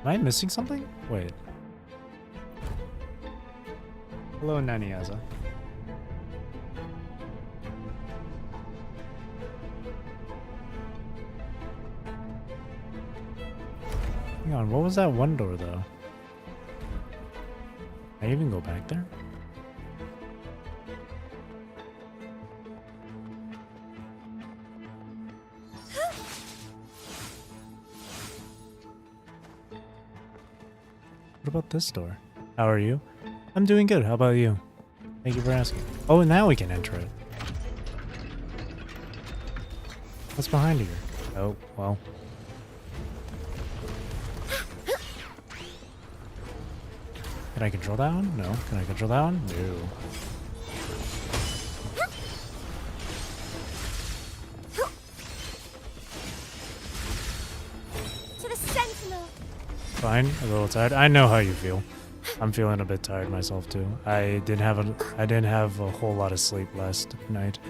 Am I missing something? Wait. Hello, Naniaza. Hang on, what was that one door though? Can I even go back there? What about this door? How are you? I'm doing good. How about you? Thank you for asking. Oh, now we can enter it. What's behind here? Oh, well. Can I control that one? No. Can I control that one? No. To the Sentinel! Fine. A little tired. I know how you feel. I'm feeling a bit tired myself too. I didn't have a whole lot of sleep last night.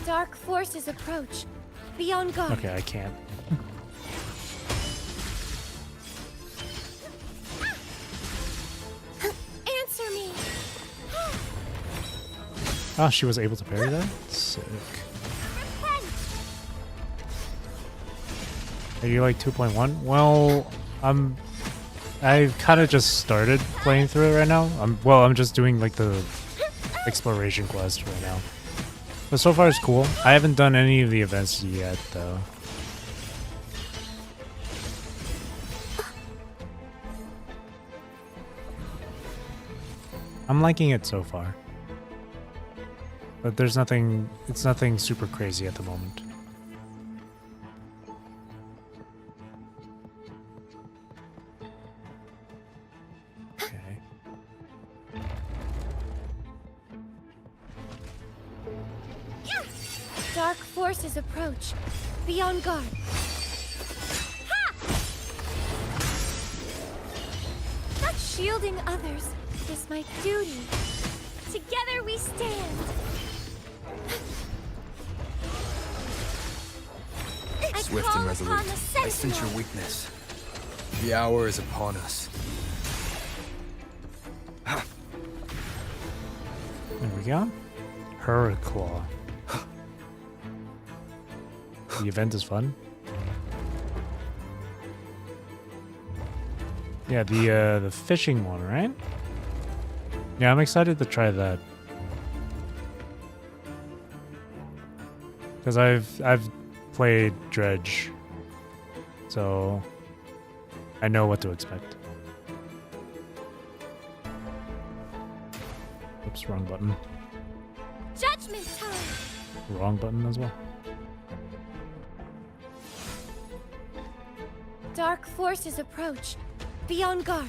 Dark forces approach. Be on guard. Okay, I can't. Answer me. Oh, she was able to parry that? Sick. Are you like 2.1? Well, I've kind of just started playing through it right now. I'm just doing like the exploration quest right now. But so far it's cool. I haven't done any of the events yet though. I'm liking it so far. But it's nothing super crazy at the moment. Okay. Dark forces approach. Be on guard. Ha! Not shielding others is my duty. Together we stand. Swift and resolute, I sense your weakness. The hour is upon us. There we go. Hurriclaw. The event is fun. Yeah, the fishing one, right? Yeah, I'm excited to try that. Because I've played Dredge, so I know what to expect. Oops, wrong button. Judgment time. Wrong button as well. Dark forces approach. Be on guard.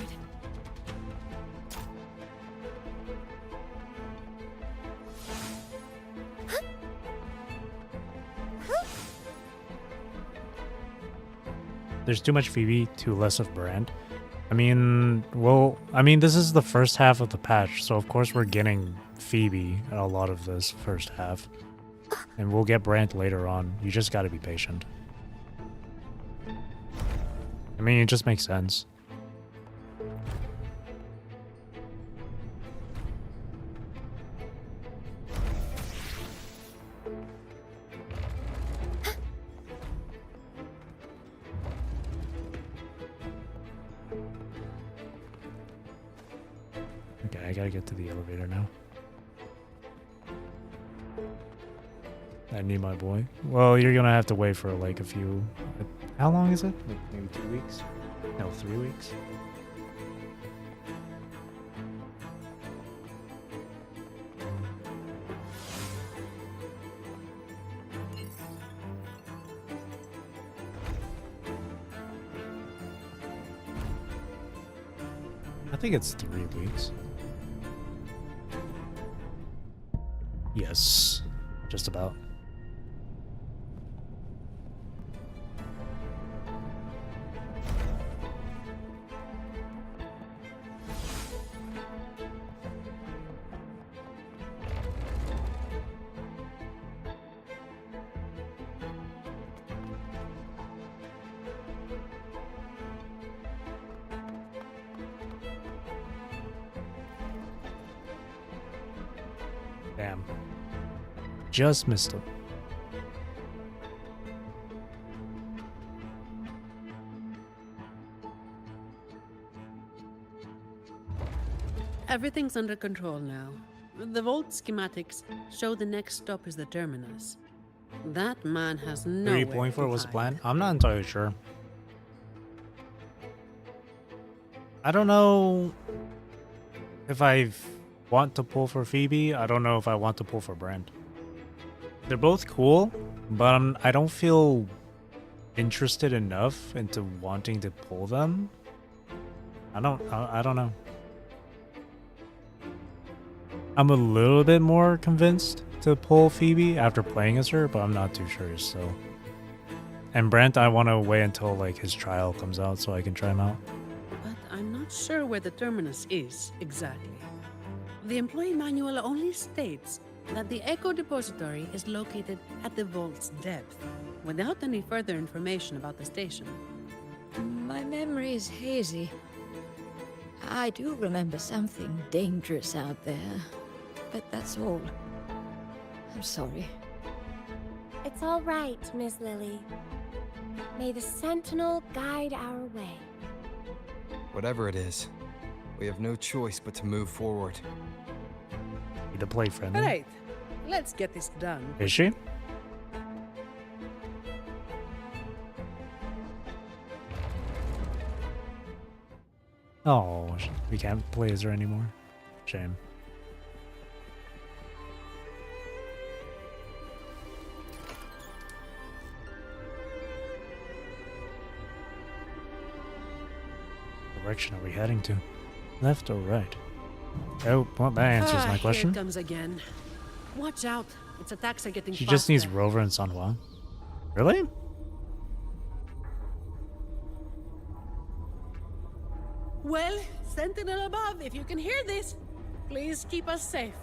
There's too much Phoebe, too less of Brand. I mean, this is the first half of the patch, so of course we're getting Phoebe a lot of this first half. And we'll get Brand later on. You just gotta be patient. I mean, it just makes sense. Okay, I gotta get to the elevator now. I need my boy. Well, you're gonna have to wait for like a few... How long is it? Like maybe 2 weeks? No, 3 weeks. I think it's 3 weeks. Yes, just about. Damn. Just missed him. Everything's under control now. The Vault schematics show the next stop is the terminus. That man has no. 3.4 was the plan? I'm not entirely sure. I don't know if I want to pull for Phoebe. I don't know if I want to pull for Brent. They're both cool, but I don't feel interested enough into wanting to pull them. I don't know. I'm a little bit more convinced to pull Phoebe after playing as her, but I'm not too sure still. And Brent, I want to wait until like his trial comes out so I can try him out. But I'm not sure where the terminus is exactly. The employee manual only states that the Echo Depository is located at the Vault's depth, without any further information about the station. My memory is hazy. I do remember something dangerous out there, but that's all. I'm sorry. It's all right, Miss Lily. May the Sentinel guide our way. Whatever it is, we have no choice but to move forward. Need to play friendly. Alright, let's get this done. Is she? Oh, we can't play as her anymore. Shame. Direction are we heading to? Left or right? Oh, well, that answers my question. Here it comes again. Watch out. Its attacks are getting She faster. just needs Rover and San Juan. Really? Well, Sentinel above, if you can hear this, please keep us safe.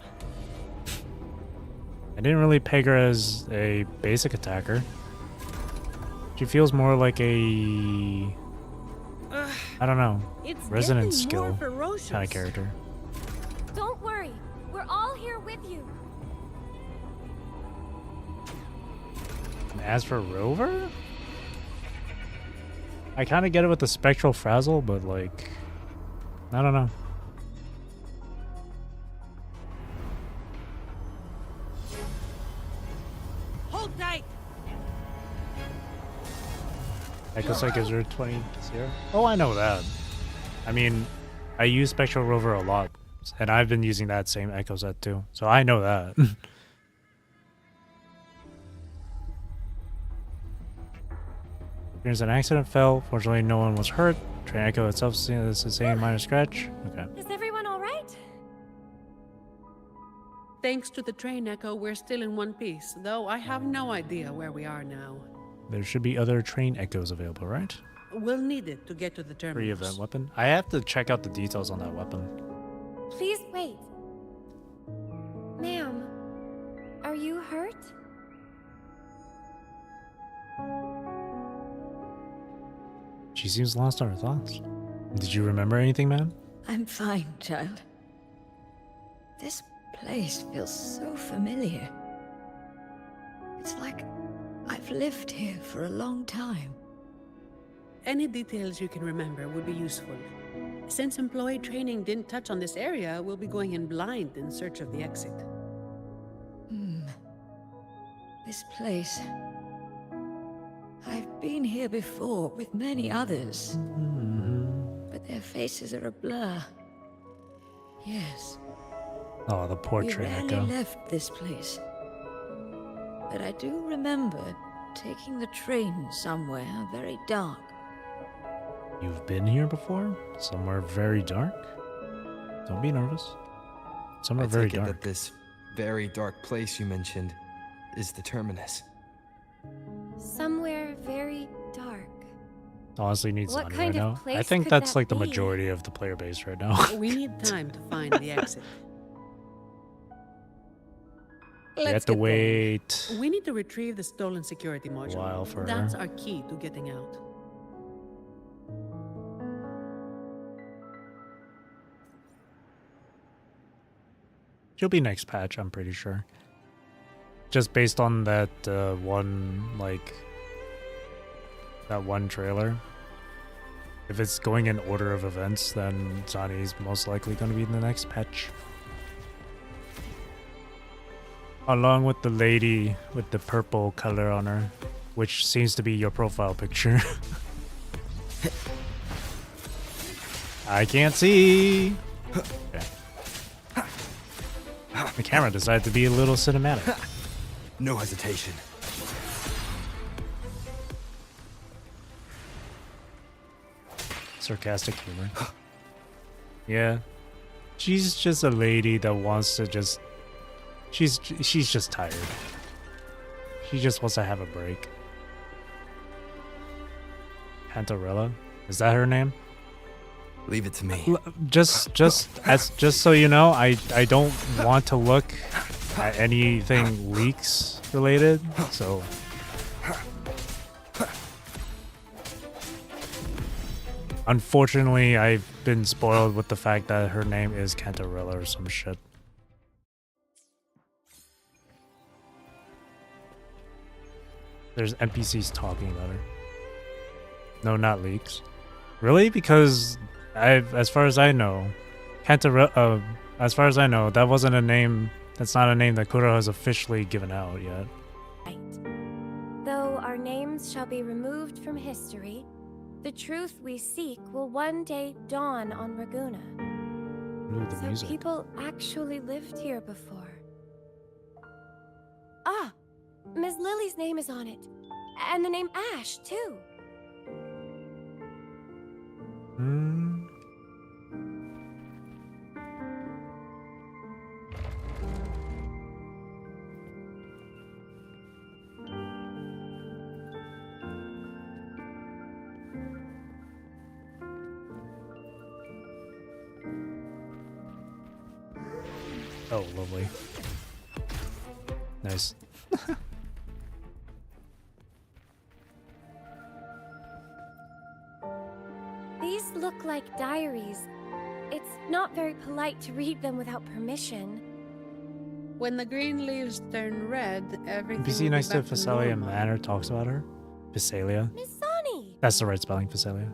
I didn't really peg her as a basic attacker. She feels more like a... I don't know. It's Resonant getting skill more ferocious. kind of character. Don't worry, we're all here with you. And as for Rover? I kind of get it with the Spectral Frazzle, but like... I don't know. Hold tight. Echo Psych is 20 0. Oh, I know that. I mean, I use Spectral Rover a lot, and I've been using that same Echo set too, so I know that. There's an accident, fell. Fortunately, no one was hurt. Train Echo itself is the same minor scratch. Okay. Is everyone all right? Thanks to the train echo, we're still in one piece, though I have no idea where we are now. There should be other train echoes available, right? We'll need it to get to the terminus. Free event weapon. I have to check out the details on that weapon. Please wait. Ma'am, are you hurt? She seems lost on her thoughts. Did you remember anything, ma'am? I'm fine, child. This place feels so familiar. It's like I've lived here for a long time. Any details you can remember would be useful. Since employee training didn't touch on this area, we'll be going in blind in search of the exit. This place... I've been here before with many others. faces are a blur. Yes, Oh, the we portrait rarely echo. left this place. But I do remember taking the train somewhere very dark. You've been here before? Somewhere very dark? Don't be nervous. Somewhere I very take it dark. that this very dark place you mentioned is the terminus. Somewhere very dark. Honestly needs What Zani kind right of now. I place think could that's that like the be? majority of the player base right now. We need time to find the exit. We Let's have to get going. wait We need to retrieve the stolen security module. while for That's her. our key to getting out. She'll be next patch, I'm pretty sure. Just based on that that one trailer. If it's going in order of events, then Zani's most likely going to be in the next patch. Along with the lady with the purple color on her, which seems to be your profile picture. I can't see. Okay. The camera decided to be a little cinematic. No hesitation. Sarcastic humor. Yeah. She's just a lady that wants to just... She's just tired. She just wants to have a break. Pantarella? Is that her name? Leave it to me. Just so you know, I don't want to look at anything leaks related, so... Unfortunately, I've been spoiled with the fact that her name is Cantarella or some shit. There's NPCs talking about her. No, not leaks. Really? Because as far as I know, as far as I know, that wasn't a name. That's not a name that Kuro has officially given out yet. Right. Though our names shall be removed from history, the truth we seek will one day dawn on Raguna. Ooh, the So music. people actually lived here before. Ah! Ms. Lily's name is on it. And the name Ash, too. Hmm. Oh, lovely. Nice. These look like diaries. It's not very polite to read them without permission. When the green leaves turn red, everything NPC will next be to back to Phasalia normal. Manor talks about her. Phasalia. Miss Sani! That's the right spelling, Phasalia.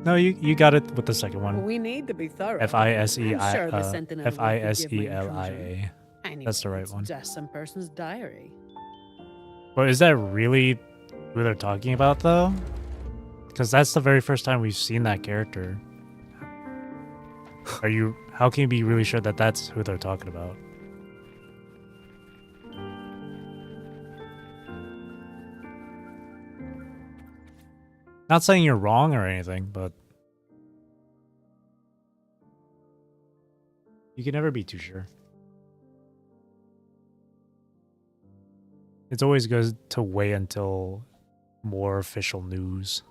No, you got it with the second one. We need to be thorough. Fiseli I'm sure the Sentinel will forgive my Fiselia. Anyway, That's the right it's one. just some person's diary. But is that really who they're talking about, though? Because that's the very first time we've seen that character. How can you be really sure that that's who they're talking about? Not saying you're wrong or anything, but you can never be too sure. It's always good to wait until more official news.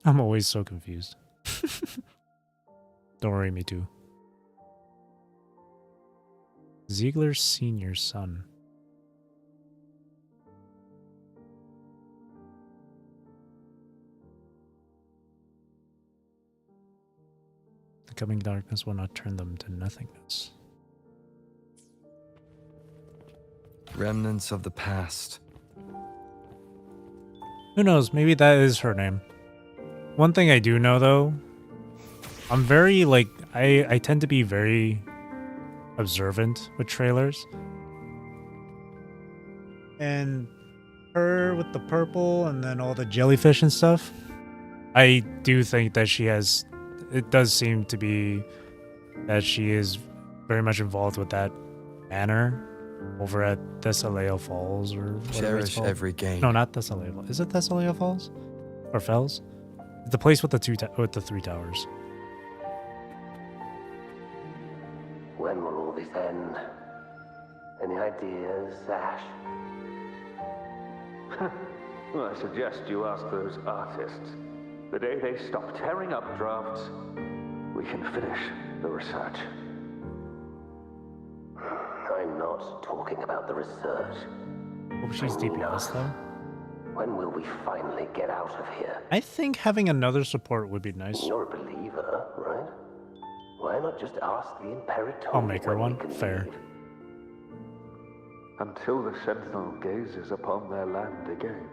I'm always so confused. Don't worry, me too. Ziegler's senior son. The coming darkness will not turn them to nothingness. Remnants of the past. Who knows? Maybe that is her name. One thing I do know, though, I'm very, I tend to be very observant with trailers. And her with the purple and then all the jellyfish and stuff. I do think that she has. It does seem to be that she is very much involved with that manor over at Thessalea Falls or whatever it's Cherish called. every gain. No, not Thessalea Falls. Is it Thessalea Falls or Fells? The place with the with the 3 towers. When will all this end? Any ideas, Ash? Well, I suggest you ask those artists. The day they stop tearing up drafts, we can finish the research. I'm not talking about the research. Hope she's DPS though. When will we finally get out of here? I think having another support would be nice. You're a believer, right? Why not just ask the Imperator? I'll make her when one. we can Fair. leave? Until the Sentinel gazes upon their land again.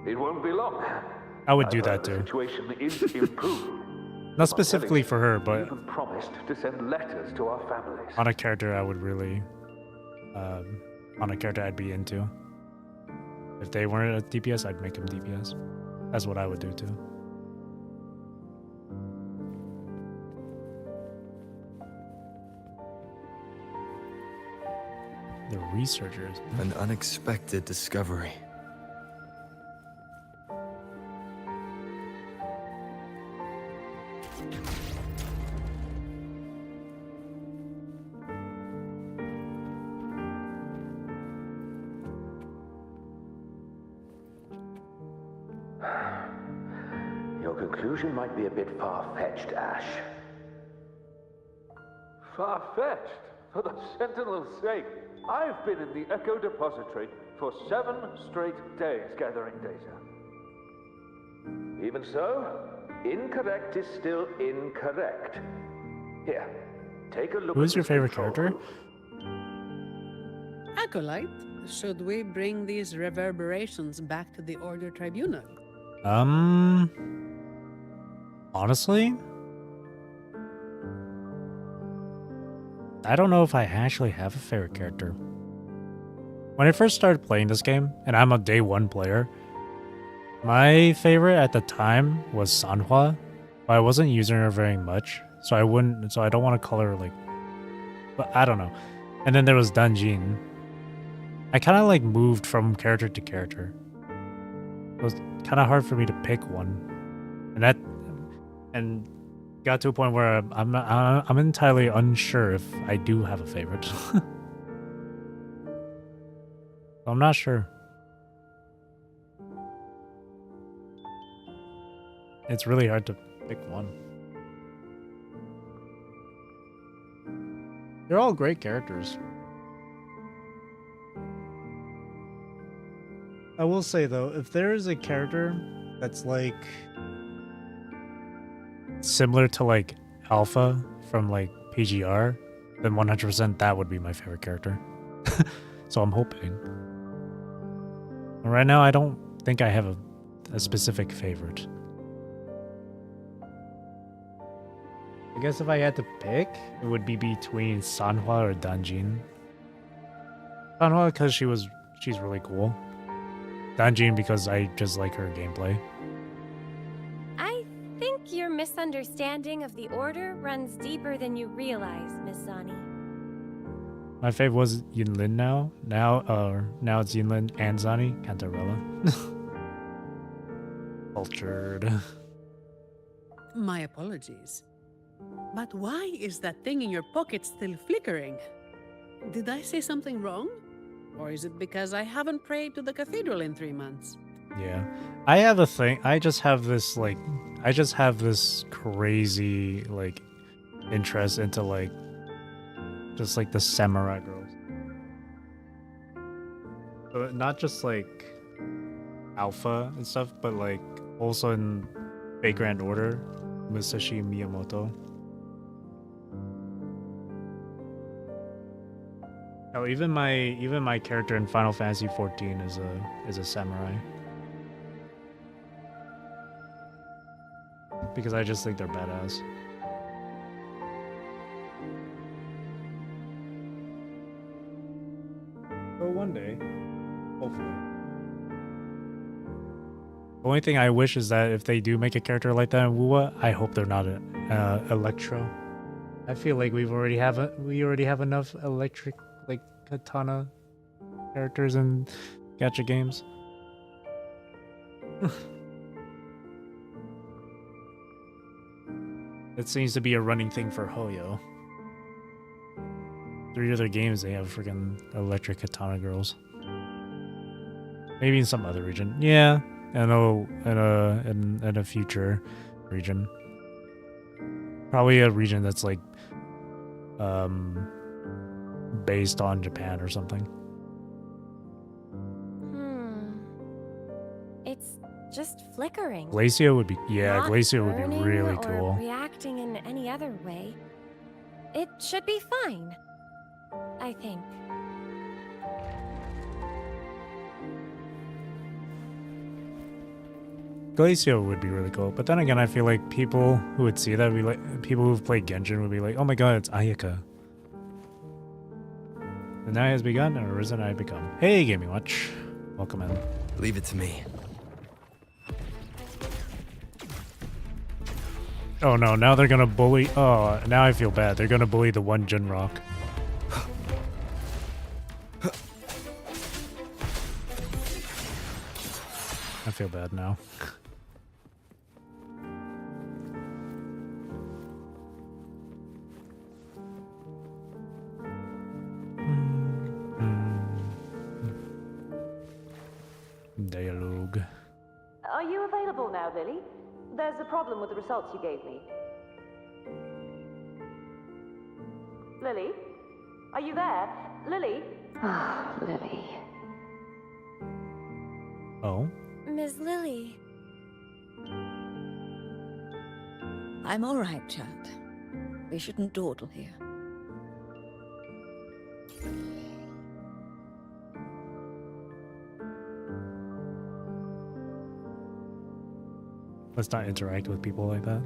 It won't be long. I would do I've that heard the too. situation is improved. Not specifically for her, but Even promised to send letters to our families. on a character I would really, on a character I'd be into. If they weren't a DPS, I'd make them DPS. That's what I would do too. The researchers. An unexpected discovery. Your conclusion might be a bit far-fetched, Ash. Far-fetched? For the Sentinel's sake. I've been in the Echo Depository for 7 straight days gathering data. Even so, incorrect is still incorrect. Here, take a look. Who's at your this favorite control character? room. Acolyte, should we bring these reverberations back to the Order Tribunal? Honestly, I don't know if I actually have a favorite character. When I first started playing this game, and I'm a day 1 player, my favorite at the time was Sanhua, but I wasn't using her very much, so I don't want to call her like, but I don't know. And then there was Danjin. I kind of like moved from character to character. It was kind of hard for me to pick one, and got to a point where I'm entirely unsure if I do have a favorite. I'm not sure. It's really hard to pick one. They're all great characters. I will say though, if there is a character that's like similar to like Alpha from like PGR, then 100% that would be my favorite character. So I'm hoping. Right now, I don't think I have a specific favorite. I guess if I had to pick, it would be between Sanhua or Danjin. Sanhua because she's really cool. Danjin because I just like her gameplay. I think your misunderstanding of the Order runs deeper than you realize, Miss Zani. My fave was Yinlin now. Now it's Yinlin and Zani. Cantarella. Cultured. My apologies. But why is that thing in your pocket still flickering? Did I say something wrong? Or is it because I haven't prayed to the cathedral in 3 months? Yeah. I have a thing. I just have this crazy like interest into like just like the samurai girls. So not just like Alpha and stuff, but like also in Vagrant Order, Musashi Miyamoto. Oh, even my character in Final Fantasy 14 is a samurai. Because I just think they're badass. But one day, hopefully. The only thing I wish is that if they do make a character like that in Wuwa, I hope they're not an Electro. I feel like we already have enough electric like katana characters in gacha games. It seems to be a running thing for Hoyo. 3 other games they have freaking electric katana girls. Maybe in some other region. Yeah, I know in a future region. Probably a region that's like based on Japan or something. It's just flickering. Glacio would be Not Glacio would be burning really or cool. reacting in any other way. It should be fine, I think. Glacio would be really cool, but then again, I feel like people who would see that would be like people who've played Genshin would be like, "Oh my god, it's Ayaka." The night has begun and arisen I become. Hey, Gaming Watch, welcome in. Leave it to me. Oh no, now they're gonna bully. Oh, now I feel bad. They're gonna bully the one Jinrock. I feel bad now. Dialogue. Are you available now, Lily? There's a problem with the results you gave me. Lily? Are you there? Lily? Ah, Lily. Oh? Ms. Lily. I'm all right, child. We shouldn't dawdle here. Let's not interact with people like that.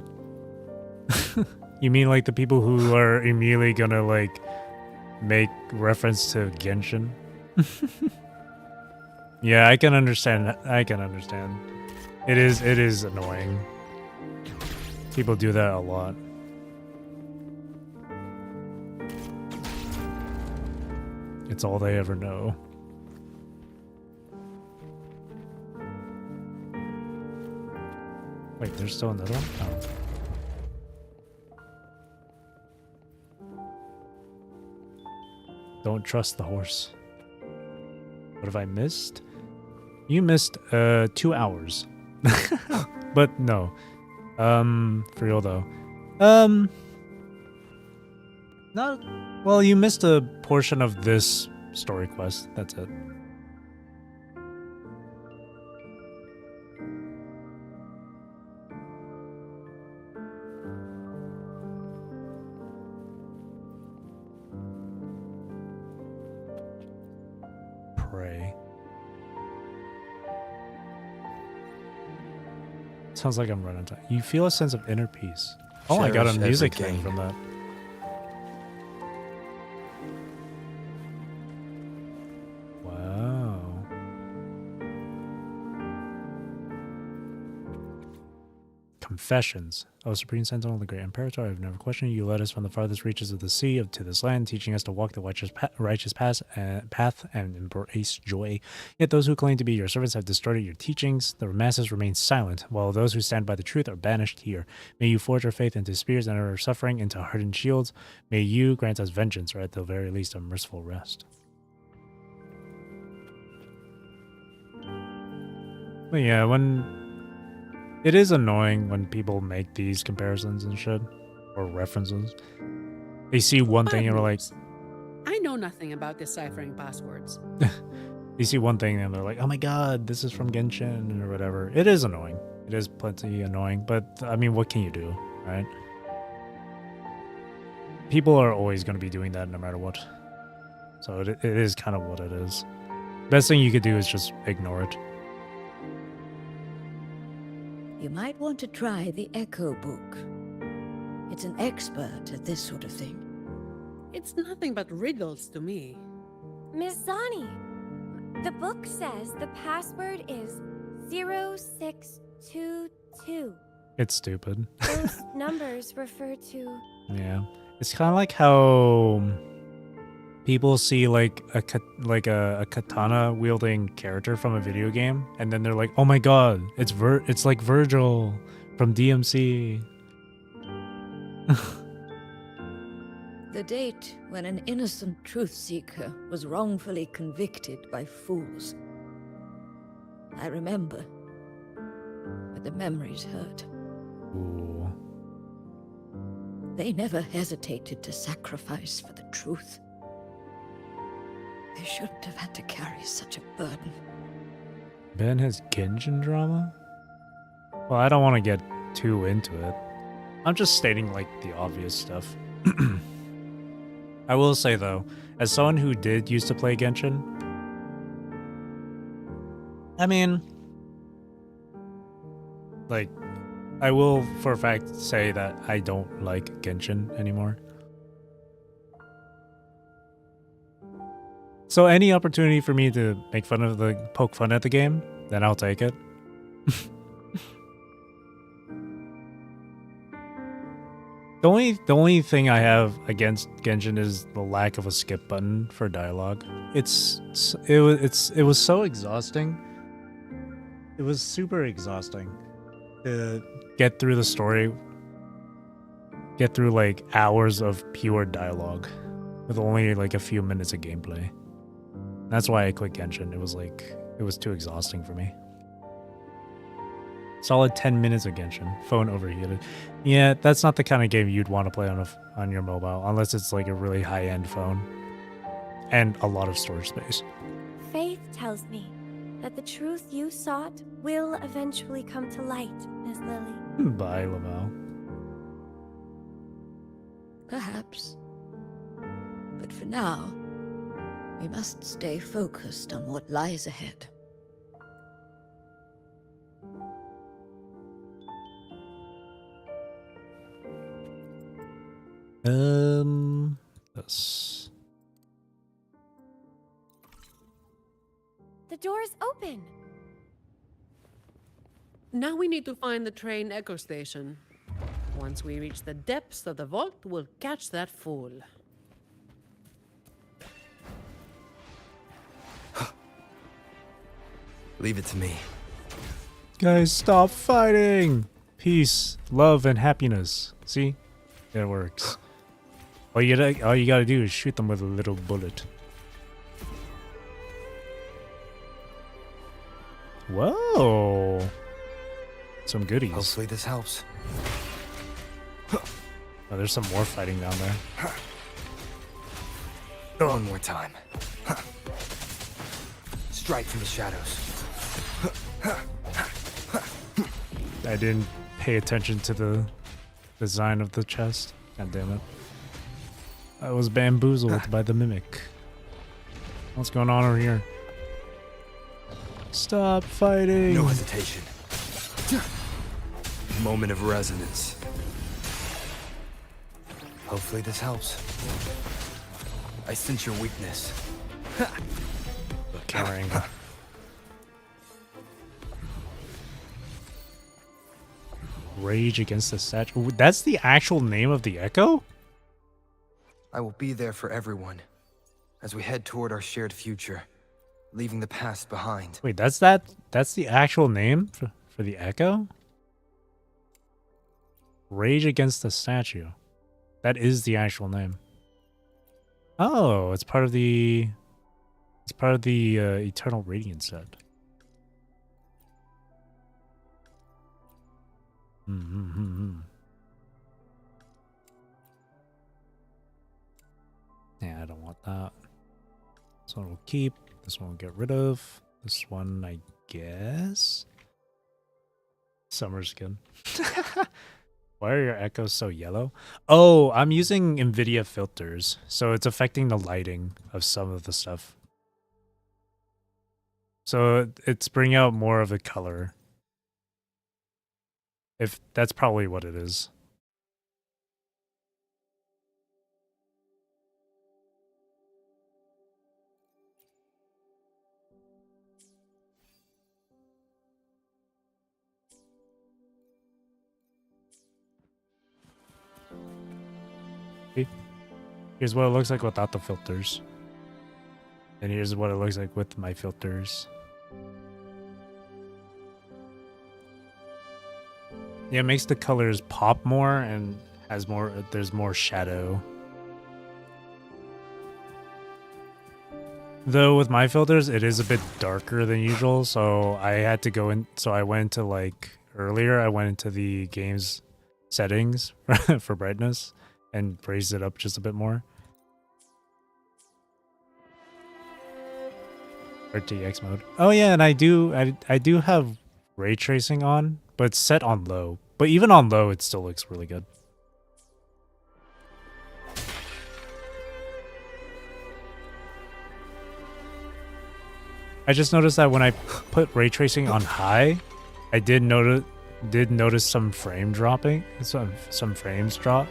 You mean like the people who are immediately gonna like make reference to Genshin? Yeah, I can understand. I can understand. It is annoying. People do that a lot. It's all they ever know. Wait, there's still another one? Oh. Don't trust the horse. What have I missed? You missed 2 hours. But no. For real though. Not well, you missed a portion of this story quest. That's it. Pray. Sounds like I'm running time. You feel a sense of inner peace. Oh, I got a Cherish music every thing gain. from that. Wow. Confessions. O Supreme Sentinel, the Great Imperator, I have never questioned you. You led us from the farthest reaches of the sea to this land, teaching us to walk the righteous path and embrace joy. Yet those who claim to be your servants have distorted your teachings. The masses remain silent, while those who stand by the truth are banished here. May you forge our faith into spears and our suffering into hardened shields. May you grant us vengeance, or at the very least a merciful rest. But yeah, it is annoying when people make these comparisons and shit, or references. They see one thing and they're like, I know nothing about deciphering passwords. they see one thing and they're like, oh my god, this is from Genshin or whatever. It is annoying. It is plenty annoying, but I mean, what can you do, right? People are always going to be doing that no matter what. So it is kind of what it is. Best thing you could do is just ignore it. You might want to try the Echo book. It's an expert at this sort of thing. It's nothing but riddles to me. Miss Zani, The book says the password is 0622. It's stupid. Those numbers refer to... Yeah. It's kind of like how people see like a katana wielding character from a video game, and then they're like, "Oh my god, it's like Virgil from DMC." The date when an innocent truth seeker was wrongfully convicted by fools. I remember, but the memories hurt. Ooh. They never hesitated to sacrifice for the truth. They shouldn't have had to carry such a burden. Ben has Genshin drama? Well, I don't want to get too into it. I'm just stating like the obvious stuff. I will say though, as someone who did used to play Genshin, I mean, like, I will for a fact say that I don't like Genshin anymore. So any opportunity for me to make fun of poke fun at the game, then I'll take it. The only thing I have against Genshin is the lack of a skip button for dialogue. It was so exhausting. It was super exhausting to get through the story, get through like hours of pure dialogue with only like a few minutes of gameplay. That's why I quit Genshin. It was too exhausting for me. Solid 10 minutes of Genshin. Phone overheated. Yeah, that's not the kind of game you'd want to play on your mobile, unless it's like a really high-end phone and a lot of storage space. Faith tells me that the truth you sought will eventually come to light, Miss Lily. Bye, Lamau. Perhaps. But for now, we must stay focused on what lies ahead. This. The door's open. Now we need to find the train echo station. Once we reach the depths of the vault, we'll catch that fool. Leave it to me. Guys, stop fighting! Peace, love, and happiness. See? It works. All you gotta do is shoot them with a little bullet. Whoa! Some goodies. Hopefully this helps. Oh, there's some more fighting down there. One more time. Strike from the shadows. I didn't pay attention to the design of the chest. God damn it. I was bamboozled by the mimic. What's going on over here? Stop fighting! No hesitation. Moment of resonance. Hopefully this helps. I sense your weakness. Carrying. Rage against the statue. That's the actual name of the Echo? I will be there for everyone as we head toward our shared future, leaving the past behind. Wait, that's the actual name for the Echo? Rage against the statue. That is the actual name. Oh, it's part of the Eternal Radiance set. Yeah, I don't want that. This one we'll keep. This one we'll get rid of. This one, I guess. Summer skin. Why are your echoes so yellow? Oh, I'm using NVIDIA filters, so it's affecting the lighting of some of the stuff. So it's bringing out more of the color. If that's probably what it is. Here's what it looks like without the filters. And here's what it looks like with my filters. Yeah, it makes the colors pop more and has more, there's more shadow. Though with my filters, it is a bit darker than usual, so I had to go in, so I went to like, earlier I went into the game's settings for brightness and raised it up just a bit more. RTX mode. Oh yeah, and I do have ray tracing on, but it's set on low. But even on low, it still looks really good. I just noticed that when I put ray tracing on high, I did notice some frame dropping, some frames drop.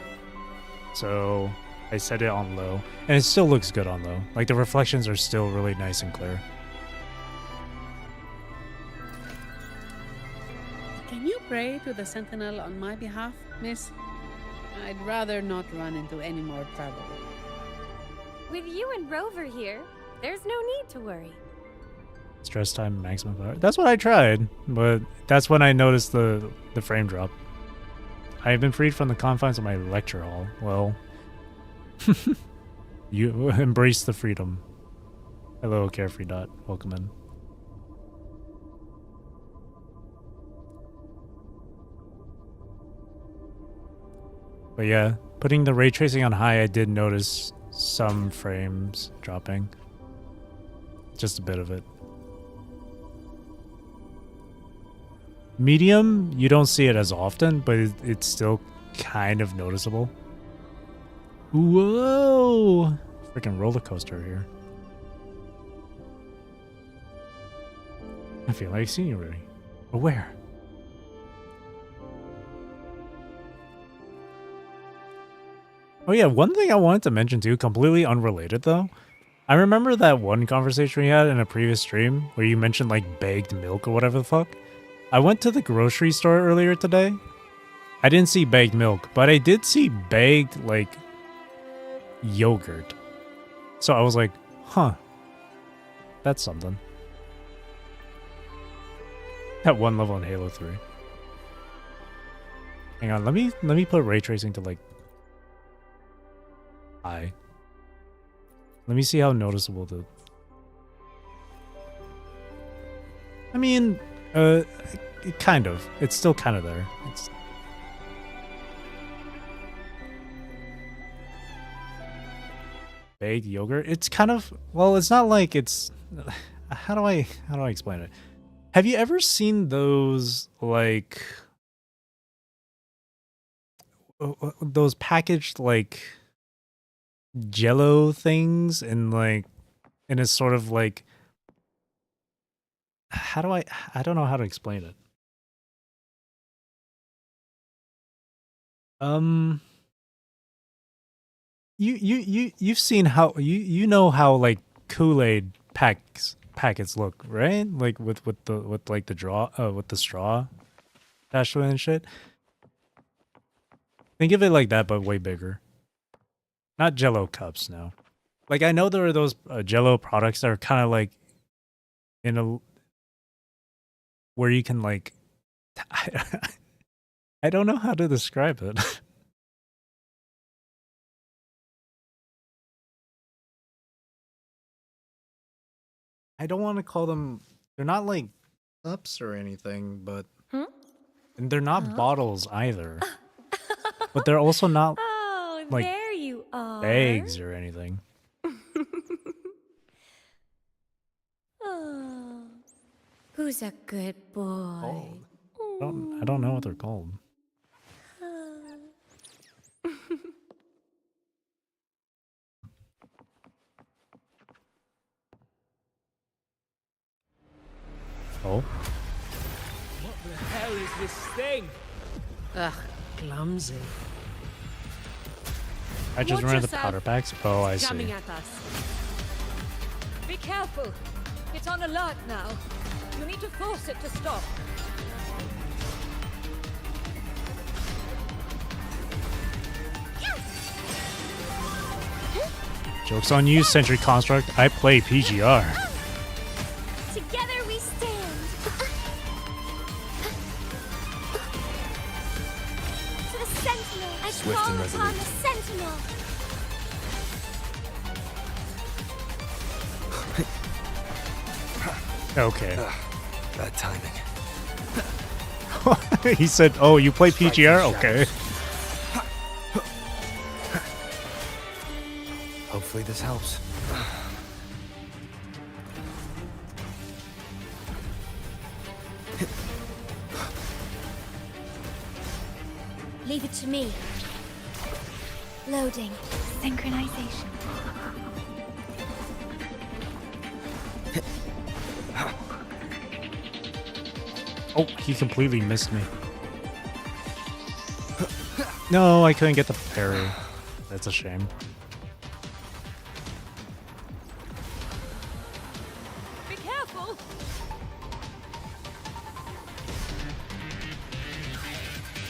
So I set it on low, and it still looks good on low. Like the reflections are still really nice and clear. Can you pray to the Sentinel on my behalf, miss? I'd rather not run into any more trouble. With you and Rover here, there's no need to worry. Stress time maximum power. That's what I tried, but that's when I noticed the frame drop. I have been freed from the confines of my lecture hall. Well, you embrace the freedom. Hello, Carefree Dot. Welcome in. But yeah, putting the ray tracing on high, I did notice some frames dropping. Just a bit of it. Medium, you don't see it as often, but it's still kind of noticeable. Whoa! Freaking roller coaster here. I feel like I've seen you already. But where? Oh yeah, one thing I wanted to mention too, completely unrelated though. I remember that one conversation we had in a previous stream where you mentioned like bagged milk or whatever the fuck. I went to the grocery store earlier today. I didn't see bagged milk, but I did see bagged like yogurt. So I was like, huh, that's something. At one level in Halo 3. Hang on, let me put ray tracing to like high. Let me see how noticeable the. I mean, kind of. It's still kind of there. It's. Baked yogurt. It's kind of, well, it's not like it's. How do I explain it? Have you ever seen those like those packaged like Jello things and like in a sort of like I don't know how to explain it. You've seen how you know how like Kool-Aid packets look, right? Like with the straw attached to it and shit. Think of it like that, but way bigger. Not Jello cups, no. Like I know there are those Jello products that are kind of like in a where you can like I don't know how to describe it. I don't want to call them, they're not like cups or anything, but and they're not bottles either. But they're also not like there you are. bags or anything. Oh, who's a good boy? I don't know what they're called. Oh. What the hell is this thing? Ugh, clumsy. I just remember the powder packs. Oh, I see. Coming at us. Be careful. It's on alert now. You need to force it to stop. Joke's on you, Century Construct. I play PGR. Together we stand. To the Sentinel. I Swift call and upon resolute. the Sentinel. Okay. Bad timing. He said, "Oh, you play PGR? Okay." Hopefully this helps. Leave it to me. Loading. Synchronization. Oh, he completely missed me. No, I couldn't get the parry. That's a shame. Be careful.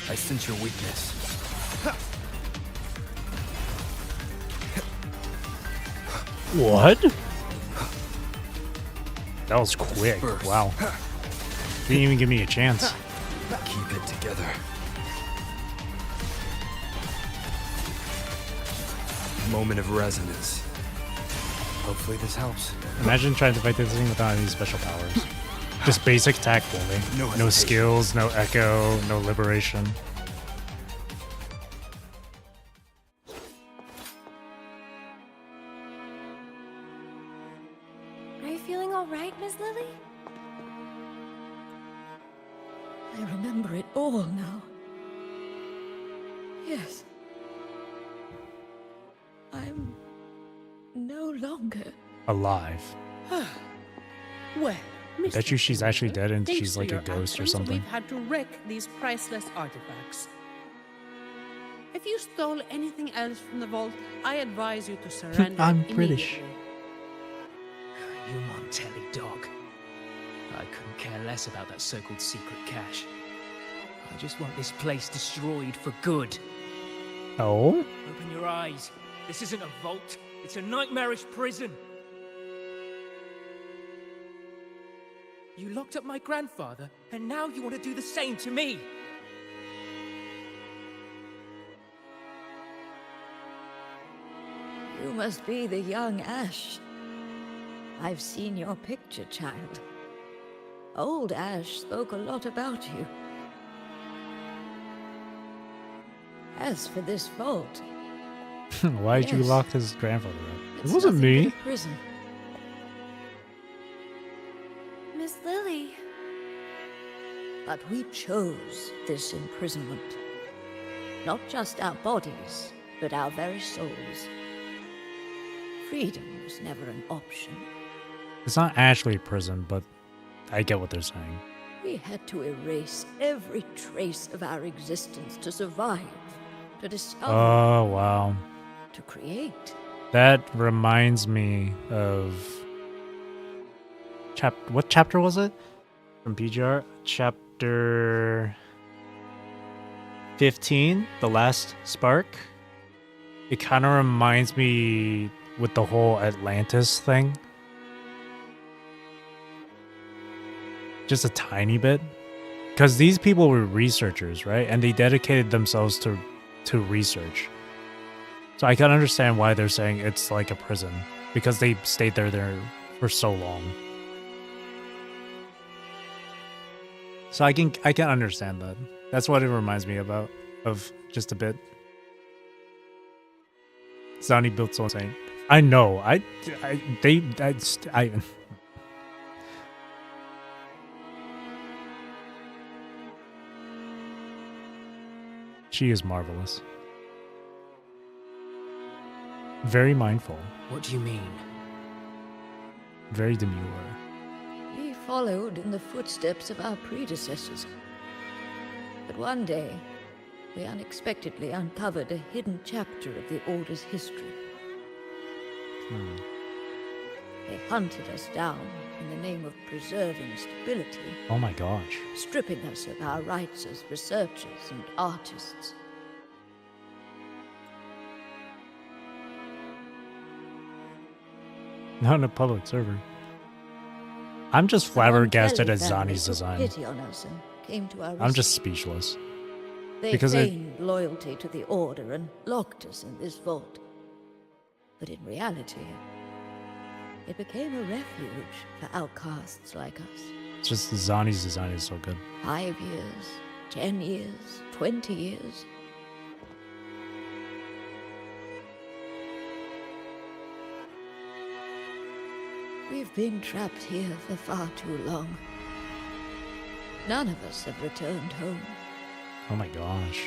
I sense your weakness. What? That was quick. Wow. Didn't even give me a chance. Keep it together. Moment of resonance. Hopefully this helps. Imagine trying to fight this thing without any special powers. Just basic attack only. No No hesitation. skills, no echo, no liberation. Are you feeling all right, Miss Lily? I remember it all now. Yes. I'm no longer. Alive. Well, Mr. Bet you she's actually dead and thanks she's to like a your ghost or actions, something. We've had to wreck these priceless artifacts. If you stole anything else from the vault, I advise you to surrender. I'm British. immediately. You Montelli dog. I couldn't care less about that so-called secret cache. I just want this place destroyed for good. Oh? Open your eyes. This isn't a vault. It's a nightmarish prison. You locked up my grandfather, and now you want to do the same to me. You must be the young Ash. I've seen your picture, child. Old Ash spoke a lot about you. As for this vault, Why'd you Yes. lock his grandfather up? it's It wasn't nothing me. but a prison. Miss Lily. But we chose this imprisonment. Not just our bodies, but our very souls. Freedom was never an option. It's not actually prison, but I get what they're saying. We had to erase every trace of our existence to survive, to discover, Oh, wow. to create. That reminds me of what chapter was it from PGR? Chapter 15, The Last Spark. It kind of reminds me with the whole Atlantis thing. Just a tiny bit. Because these people were researchers, right? And they dedicated themselves to research. So I can understand why they're saying it's like a prison. Because they stayed there for so long. So I can understand that. That's what it reminds me of just a bit. Zani built so insane. I know. She is marvelous. Very mindful. What do you mean? Very demure. We followed in the footsteps of our predecessors. But one day, we unexpectedly uncovered a hidden chapter of the Order's history. They hunted us down in the name of preserving stability, Oh my gosh. stripping us of our rights as researchers and artists. Not in a public server. I'm just The flabbergasted Montelli at family Zani's took design. pity on us and came to our I'm just rescue. speechless. They because it- feigned loyalty to the Order and locked us in this vault. But in reality, it became a refuge for outcasts like us. It's just Zani's design is so good. 5 years, 10 years, 20 years. We've been trapped here for far too long. None of us have returned home. Oh my gosh.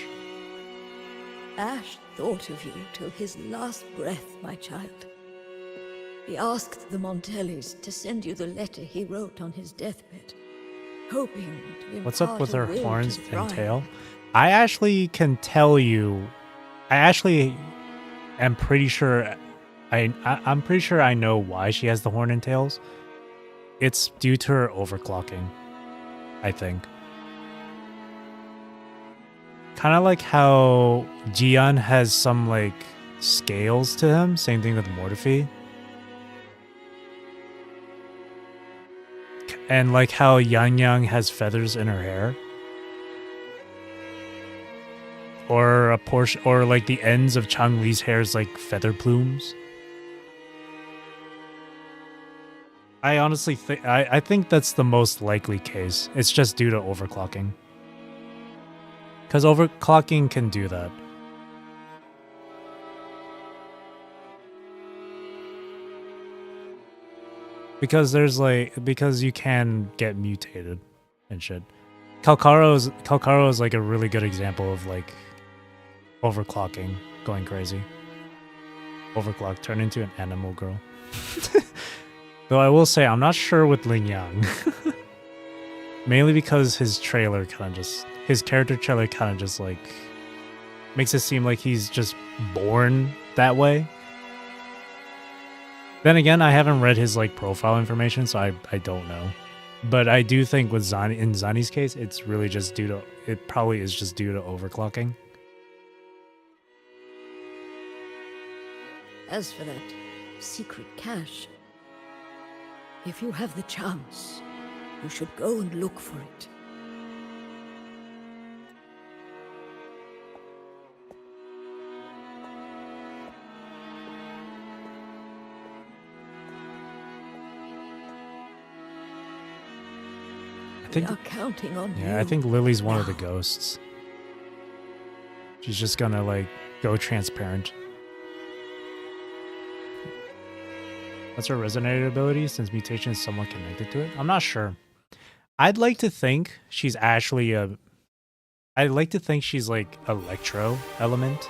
Ash thought of you till his last breath, my child. He asked the Montellis to send you the letter he wrote on his deathbed, hoping to impart What's up with a her will horns to and thrive. tail? I actually can tell you. I actually am pretty sure. I'm pretty sure I know why she has the horn and tails. It's due to her overclocking, I think. Kind of like how Jian has some like scales to him. Same thing with Mortifi. And like how Yang Yang has feathers in her hair. Or a portion, or like the ends of Chang Li's hair is like feather plumes. I honestly think I think that's the most likely case. It's just due to overclocking. Because overclocking can do that. Because because you can get mutated and shit. Kalkaro is like a really good example of like overclocking, going crazy. Overclock, turn into an animal girl. Though I will say, I'm not sure with Ling Yang. Mainly because his character trailer kind of just like makes it seem like he's just born that way. Then again, I haven't read his like profile information, so I don't know. But I do think with in Zani's case, it probably is just due to overclocking. As for that secret cache, if you have the chance, you should go and look for it. We are counting on you. Yeah, I think Lily's one of the ghosts. She's just gonna like go transparent. What's her resonator ability since mutation is somewhat connected to it? I'm not sure. I'd like to think she's actually I'd like to think she's like electro element.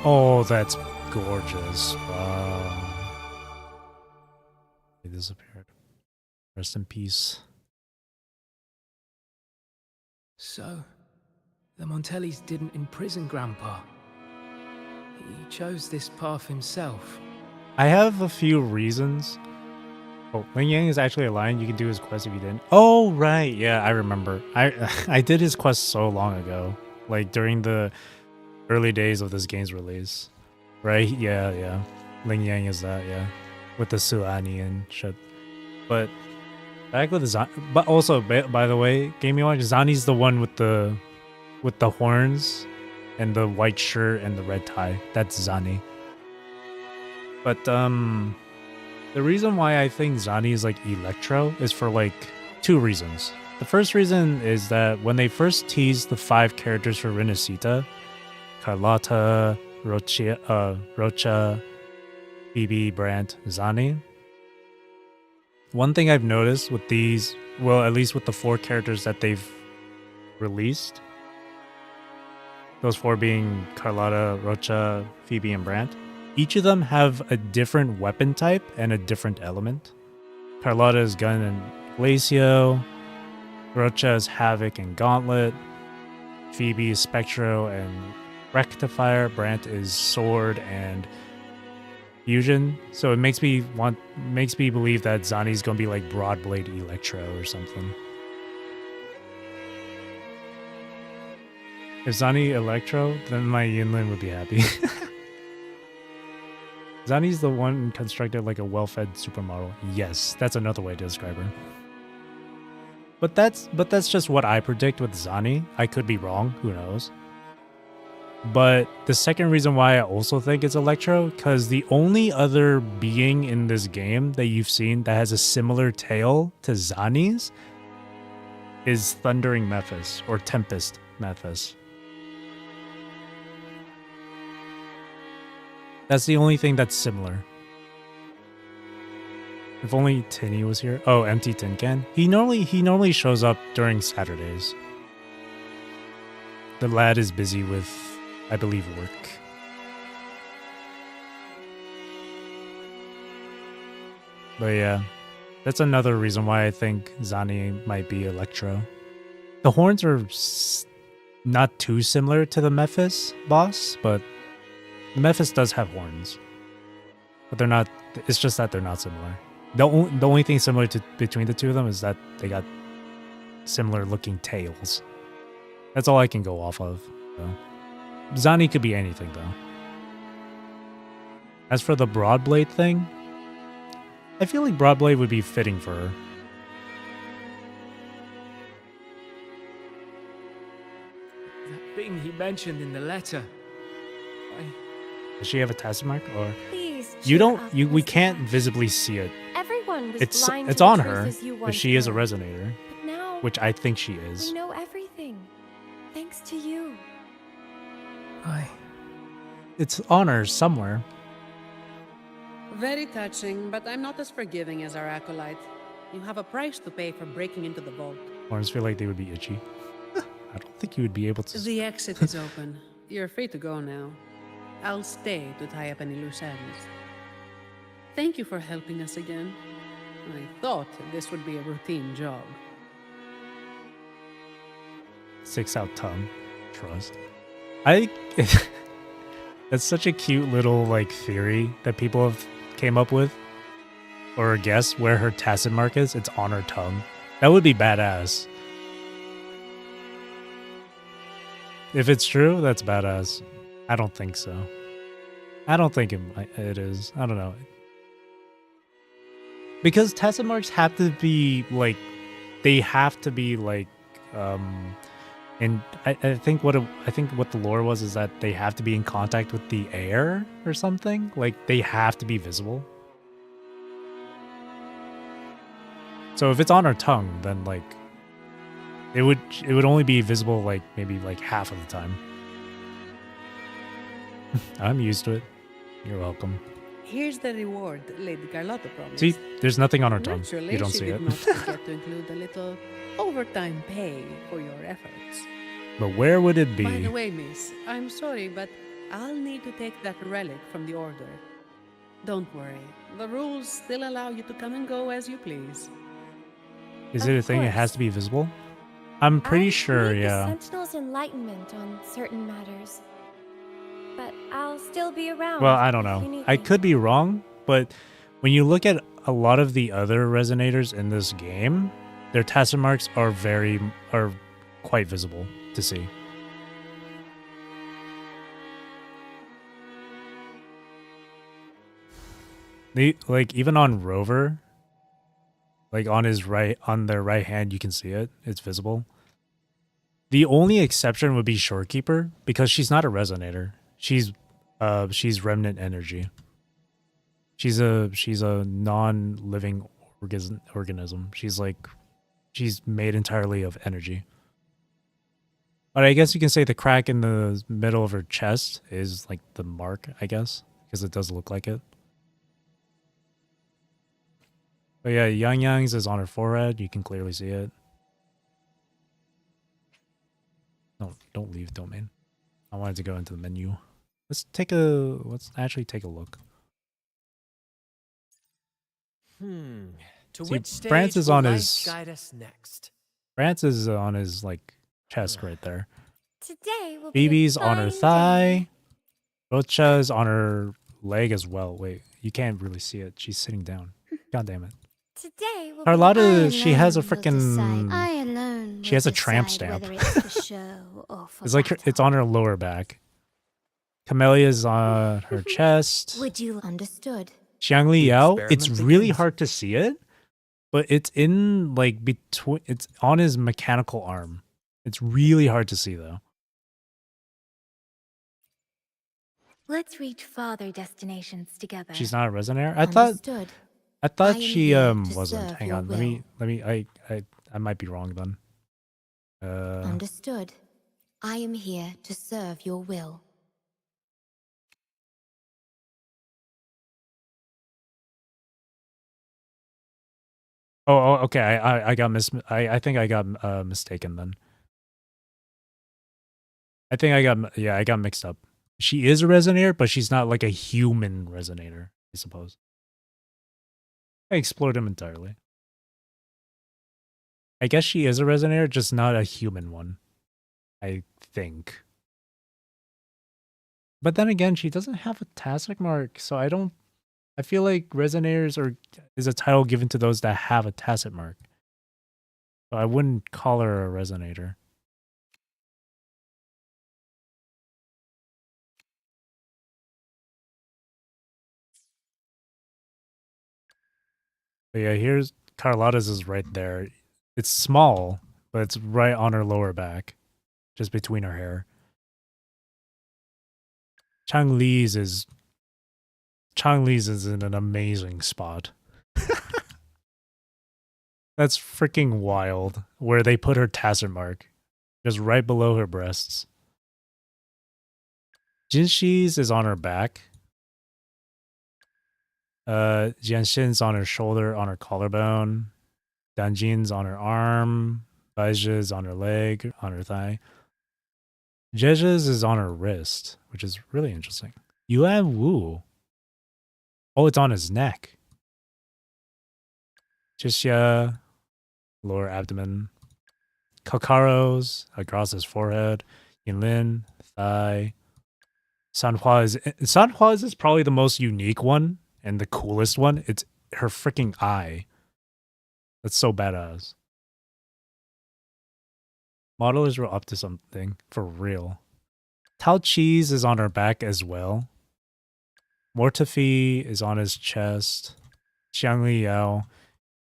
Oh, that's gorgeous. Wow. He disappeared. Rest in peace. So, the Montellis didn't imprison Grandpa. He chose this path himself. I have a few reasons. Oh, Ling Yang is actually a lion. You can do his quest if you didn't. Oh, right. Yeah, I remember. I did his quest so long ago. Like, during the early days of this game's release. Right? Yeah. Ling Yang is that, yeah. With the Suani and shit. But back with the Zani. But also, by the way, Gaming Watch, Zani's the one with the horns and the white shirt and the red tie. That's Zani. But the reason why I think Zani is like Electro is for like 2 reasons. The first reason is that when they first teased the 5 characters for Renacita, Carlotta, Rocha, Phoebe, Brandt, Zani. One thing I've noticed with these, well, at least with the 4 characters that they've released, those 4 being Carlotta, Rocha, Phoebe, and Brandt, each of them have a different weapon type and a different element. Carlotta is gun and glacio, Rocha is havoc and gauntlet, Phoebe is spectro and rectifier, Brandt is sword and fusion. So it makes me believe that Zani's gonna be like Broadblade Electro or something. If Zani Electro, then my Yinlin would be happy. Zani's the one constructed like a well-fed supermodel. Yes, that's another way to describe her. But that's just what I predict with Zani. I could be wrong, who knows. But the second reason why I also think it's Electro, because the only other being in this game that you've seen that has a similar tail to Zani's is Thundering Mephis or Tempest Mephis. That's the only thing that's similar. If only Tinny was here. Oh, Empty Tin Can. He normally shows up during Saturdays. The lad is busy with, I believe, work. But yeah, that's another reason why I think Zani might be Electro. The horns are not too similar to the Mephis boss, but Mephis does have horns. But they're not, it's just that they're not similar. The only thing similar between the two of them is that they got similar looking tails. That's all I can go off of. So. Zani could be anything though. As for the Broadblade thing, I feel like Broadblade would be fitting for her. That thing he mentioned in the letter. Does she have a tattoo mark or? Please, You don't. cheer up, We Mr. can't Ash. visibly see it. Everyone was blind It's to the on truth her as you if once she is a were. resonator, But now which I think she is. we know everything, thanks to you. It's on her somewhere. Very touching, but I'm not as forgiving as our acolyte. You have a price to pay for breaking into the vault. Horns feel like they would be itchy. I don't think you would be able to. The exit is open. You're free to go now. I'll stay to tie up any loose ends. Thank you for helping us again. I thought this would be a routine job. Sticks out tongue. Trust. That's such a cute little like theory that people have came up with. Or guess where her tacit mark is. It's on her tongue. That would be badass. If it's true, that's badass. I don't think so. I don't think it is. I don't know. Because tacit marks have to be like, they have to be like, and I think what the lore was is that they have to be in contact with the air or something. Like they have to be visible. So if it's on her tongue, then like it would only be visible like maybe like half of the time. I'm used to it. You're welcome. Here's the reward Lady Carlotta promised. See, there's nothing on her tongue. Naturally, You don't she see did it. not forget to include a little overtime pay for your efforts. But where would it be? By the way, miss, I'm sorry, but I'll need to take that relic from the Order. Don't worry, the rules still allow you to come and go as you please. Is it a thing? It has to be visible? I'm pretty sure, need yeah. the Sentinel's enlightenment on certain matters. But I'll still be around. Well, I don't if you know. need I me. could be wrong, but when you look at a lot of the other resonators in this game, their tacit marks are quite visible to see. Like even on Rover, like on their right hand, you can see it. It's visible. The only exception would be Shorekeeper because she's not a resonator. She's remnant energy. She's a non-living organism. She's made entirely of energy. But I guess you can say the crack in the middle of her chest is like the mark, I guess, because it does look like it. But yeah, Yang Yang's is on her forehead. You can clearly see it. No, don't leave domain. I wanted to go into the menu. Let's actually take a look. To See, which stage France is will on life his guide us next? France is on his like chest right there. Today will Phoebe's be a on her fine thigh. Rocha's on her leg as well. Wait, you can't really see it. She's sitting down. God damn it. Today will Carlotta, she has a I freaking. alone She will has a tramp decide stamp. whether it's for show or for It's like it's on her lower back. Camellia's on her chest. Would you understood? Xiangli Yao, it's experiment really begins. hard to see it, but it's in like between. It's on his mechanical arm. It's really hard to see though. Let's reach farther destinations together. She's not a resonator. Understood. I I thought am she here to wasn't. serve Hang your on. will. Let me. I might be wrong then. Understood. I am here to serve your will. Okay. I got I think I got mistaken then. I think I got mixed up. She is a resonator, but she's not like a human resonator, I suppose. I explored him entirely. I guess she is a resonator, just not a human one. I think. But then again, she doesn't have a tacit mark, so I feel like resonators is a title given to those that have a tacit mark. So I wouldn't call her a resonator. But yeah, here's Carlotta's is right there. It's small, but it's right on her lower back, just between her hair. Changli's is in an amazing spot. That's freaking wild. Where they put her tacit mark, just right below her breasts. Jinshi's is on her back. Jianshin's on her shoulder, on her collarbone. Danjin's on her arm. Baiji's on her leg, on her thigh. Jeja's is on her wrist, which is really interesting. Yuan Wu. Oh, it's on his neck. Jixia, lower abdomen. Kakaro's across his forehead. Yinlin, thigh. Sanhua's is probably the most unique one and the coolest one. It's her freaking eye. That's so badass. Modelers were up to something, for real. Tao Chi's is on her back as well. Mortefi is on his chest. Xiangli Yao,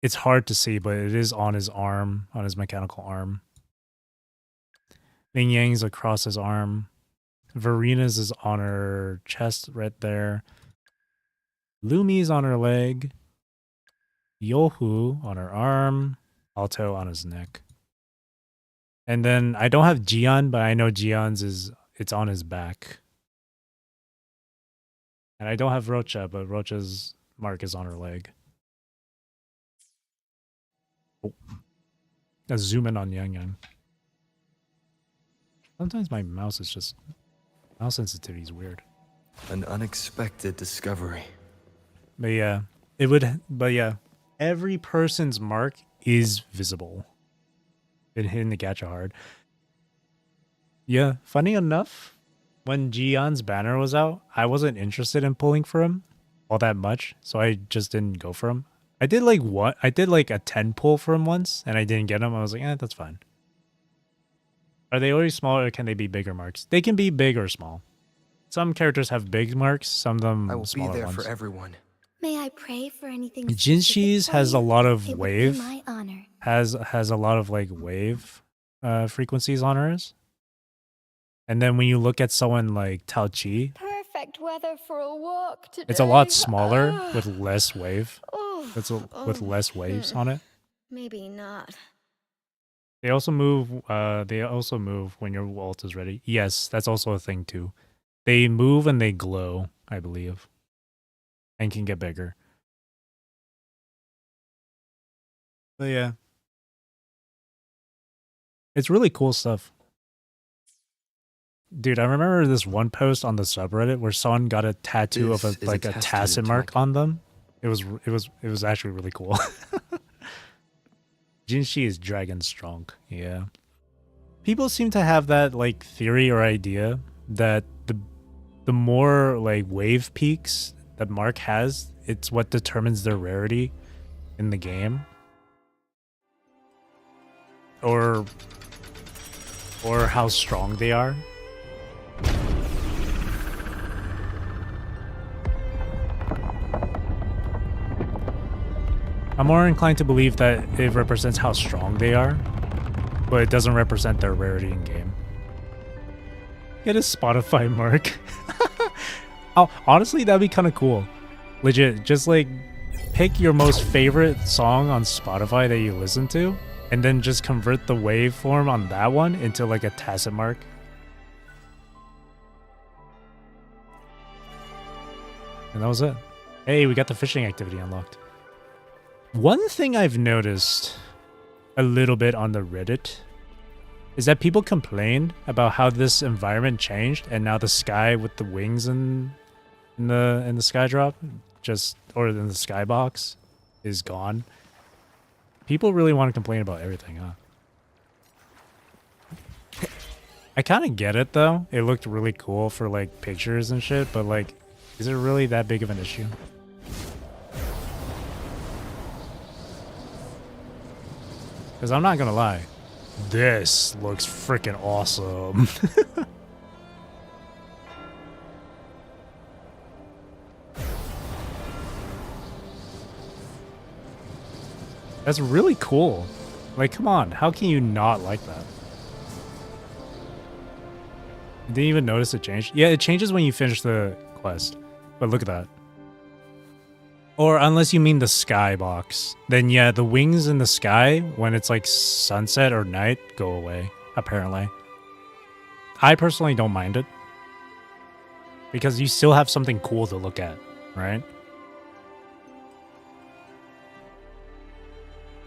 it's hard to see, but it is on his arm, on his mechanical arm. Ming Yang's across his arm. Verina's is on her chest right there. Lumi's on her leg. Yohu on her arm. Alto on his neck. And then I don't have Jian, but I know Jian's it's on his back. And I don't have Rocha, but Rocha's mark is on her leg. Oh. Let's zoom in on Yang Yang. Sometimes my mouse sensitivity is weird. An unexpected discovery. But yeah, every person's mark is visible. Been hitting the gacha hard. Yeah, funny enough, when Jian's banner was out, I wasn't interested in pulling for him all that much, so I just didn't go for him. I did like a 10 pull for him once, and I didn't get him. I was like, that's fine. Are they always small, or can they be bigger marks? They can be big or small. Some characters have big marks, some of them I will smaller be there ones. for everyone. May I pray for anything? Jinshi's has a lot of wave. My honor. Has a lot of like wave frequencies on hers. And then when you look at someone like Tao Chi, Perfect weather for a walk today. it's a lot smaller with less wave. Oh, With less waves on it. maybe not. They also move when your ult is ready. Yes, that's also a thing too. They move and they glow, I believe. And can get bigger. But yeah. It's really cool stuff. Dude, I remember this one post on the subreddit where someone got a tattoo of a tacit mark on them. It was actually really cool. Jinshi is dragon strong. Yeah. People seem to have that like theory or idea that the more like wave peaks that Mark has, it's what determines their rarity. in the game. Or how strong they are. I'm more inclined to believe that it represents how strong they are, but it doesn't represent their rarity in game. Get a Spotify mark. Oh, honestly, that'd be kind of cool. Legit, just like pick your most favorite song on Spotify that you listen to, and then just convert the waveform on that one into like a tacit mark. And that was it. Hey, we got the fishing activity unlocked. One thing I've noticed a little bit on the Reddit is that people complained about how this environment changed, and now the sky with the wings in the sky drop, or in the skybox, is gone. People really want to complain about everything, huh? I kind of get it though. It looked really cool for like pictures and shit, but like, is it really that big of an issue? Because I'm not gonna lie, this looks freaking awesome. That's really cool. Like, come on, how can you not like that? You didn't even notice it changed? Yeah, it changes when you finish the quest. But look at that. Or unless you mean the sky box, then yeah, the wings in the sky, when it's like sunset or night, go away, apparently. I personally don't mind it. Because you still have something cool to look at, right?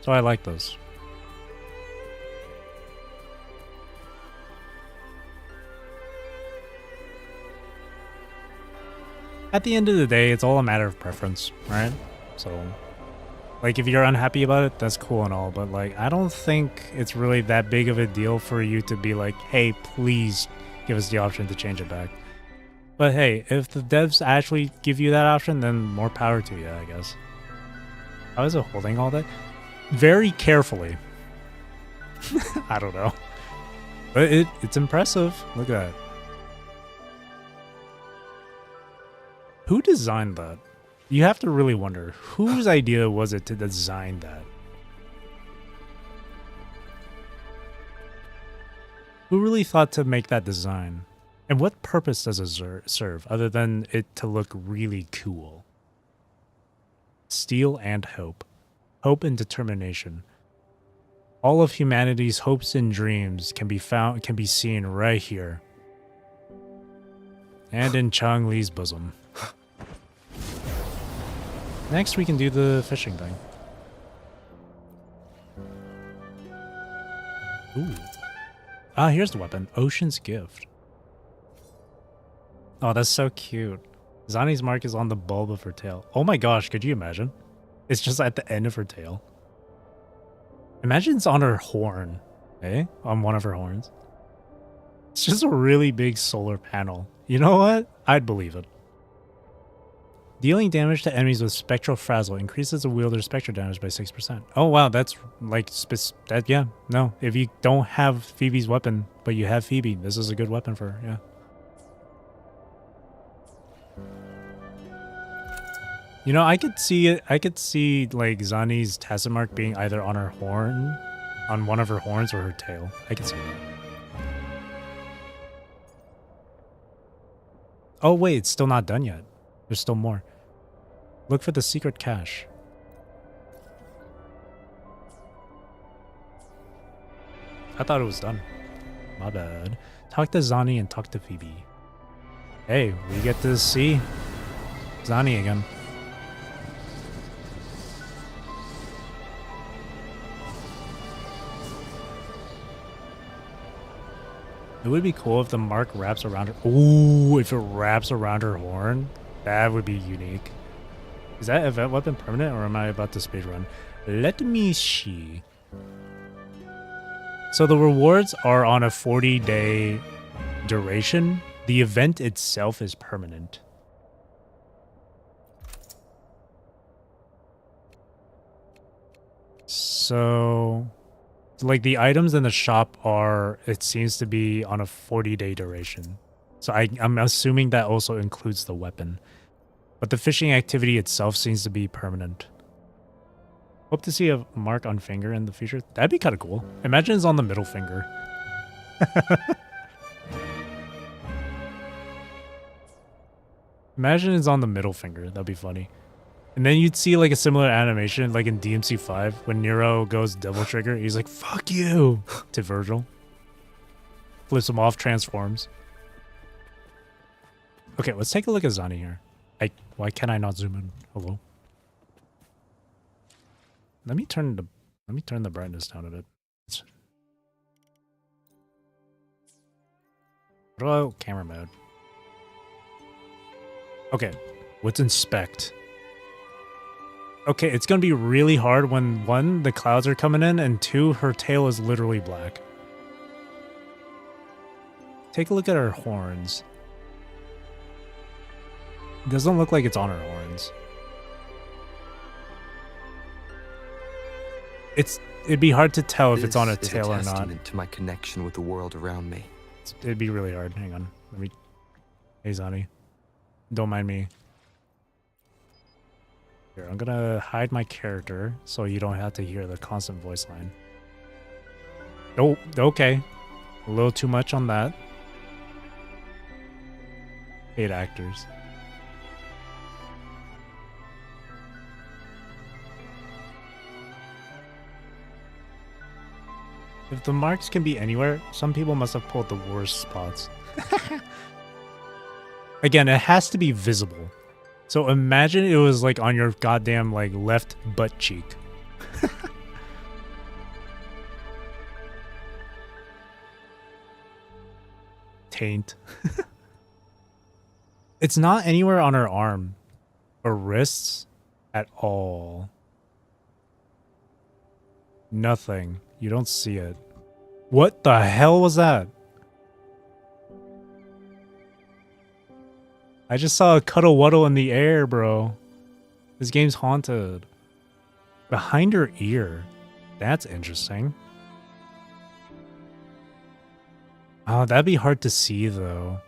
So I like those. At the end of the day, it's all a matter of preference, right? So, like, if you're unhappy about it, that's cool and all, but, like, I don't think it's really that big of a deal for you to be like, hey, please give us the option to change it back. But hey, if the devs actually give you that option, then more power to you, I guess. How is it holding all that? Very carefully. I don't know. But it's impressive. Look at that. Who designed that? You have to really wonder, whose idea was it to design that? Who really thought to make that design? And what purpose does it serve other than it to look really cool? Steel and hope. Hope and determination. All of humanity's hopes and dreams can be seen right here. And in Chang Li's bosom. Next, we can do the fishing thing. Ooh. Ah, here's the weapon. Ocean's Gift. Oh, that's so cute. Zani's mark is on the bulb of her tail. Oh my gosh, could you imagine? It's just at the end of her tail. Imagine it's on her horn. Eh? On one of her horns. It's just a really big solar panel. You know what? I'd believe it. Dealing damage to enemies with Spectral Frazzle increases the wielder's spectral damage by 6%. Oh wow, that's like yeah, no. If you don't have Phoebe's weapon, but you have Phoebe, this is a good weapon for her, yeah. You know, I could see like Zani's tacit mark being either on her horn, on one of her horns, or her tail. I could see that. Oh wait, it's still not done yet. There's still more. Look for the secret cache. I thought it was done. My bad. Talk to Zani and talk to Phoebe. Hey, we get to see Zani again. It would be cool if the mark wraps around her. Ooh, if it wraps around her horn, that would be unique. Is that event weapon permanent, or am I about to speedrun? Let me see. So the rewards are on a 40-day duration. The event itself is permanent. So, like, the items in the shop are, it seems to be on a 40-day duration. So I'm assuming that also includes the weapon. But the fishing activity itself seems to be permanent. Hope to see a mark on finger in the future. That'd be kind of cool. Imagine it's on the middle finger. Imagine it's on the middle finger. That'd be funny. And then you'd see like a similar animation like in DMC5 when Nero goes Devil Trigger. He's like, fuck you to Virgil. Flips him off, transforms. Okay, let's take a look at Zani here. Why can I not zoom in? Hello? Let me turn the brightness down a bit. Oh, camera mode. Okay, let's inspect. Okay, it's gonna be really hard when 1, the clouds are coming in, and 2, her tail is literally black. Take a look at her horns. It doesn't look like it's on her horns. It'd be hard to tell if it's on a tail or not. This is a testament to my connection with the world around me. It'd be really hard. Hang on. Hey, Zani. Don't mind me. Here, I'm gonna hide my character so you don't have to hear the constant voice line. Oh, okay. A little too much on that. Paid actors. If the marks can be anywhere, some people must have pulled the worst spots. Again, it has to be visible. So imagine it was like on your goddamn like left butt cheek. Taint. It's not anywhere on her arm or wrists at all. Nothing. You don't see it. What the hell was that? I just saw a cuddle waddle in the air, bro. This game's haunted. Behind her ear. That's interesting. Oh, that'd be hard to see, though.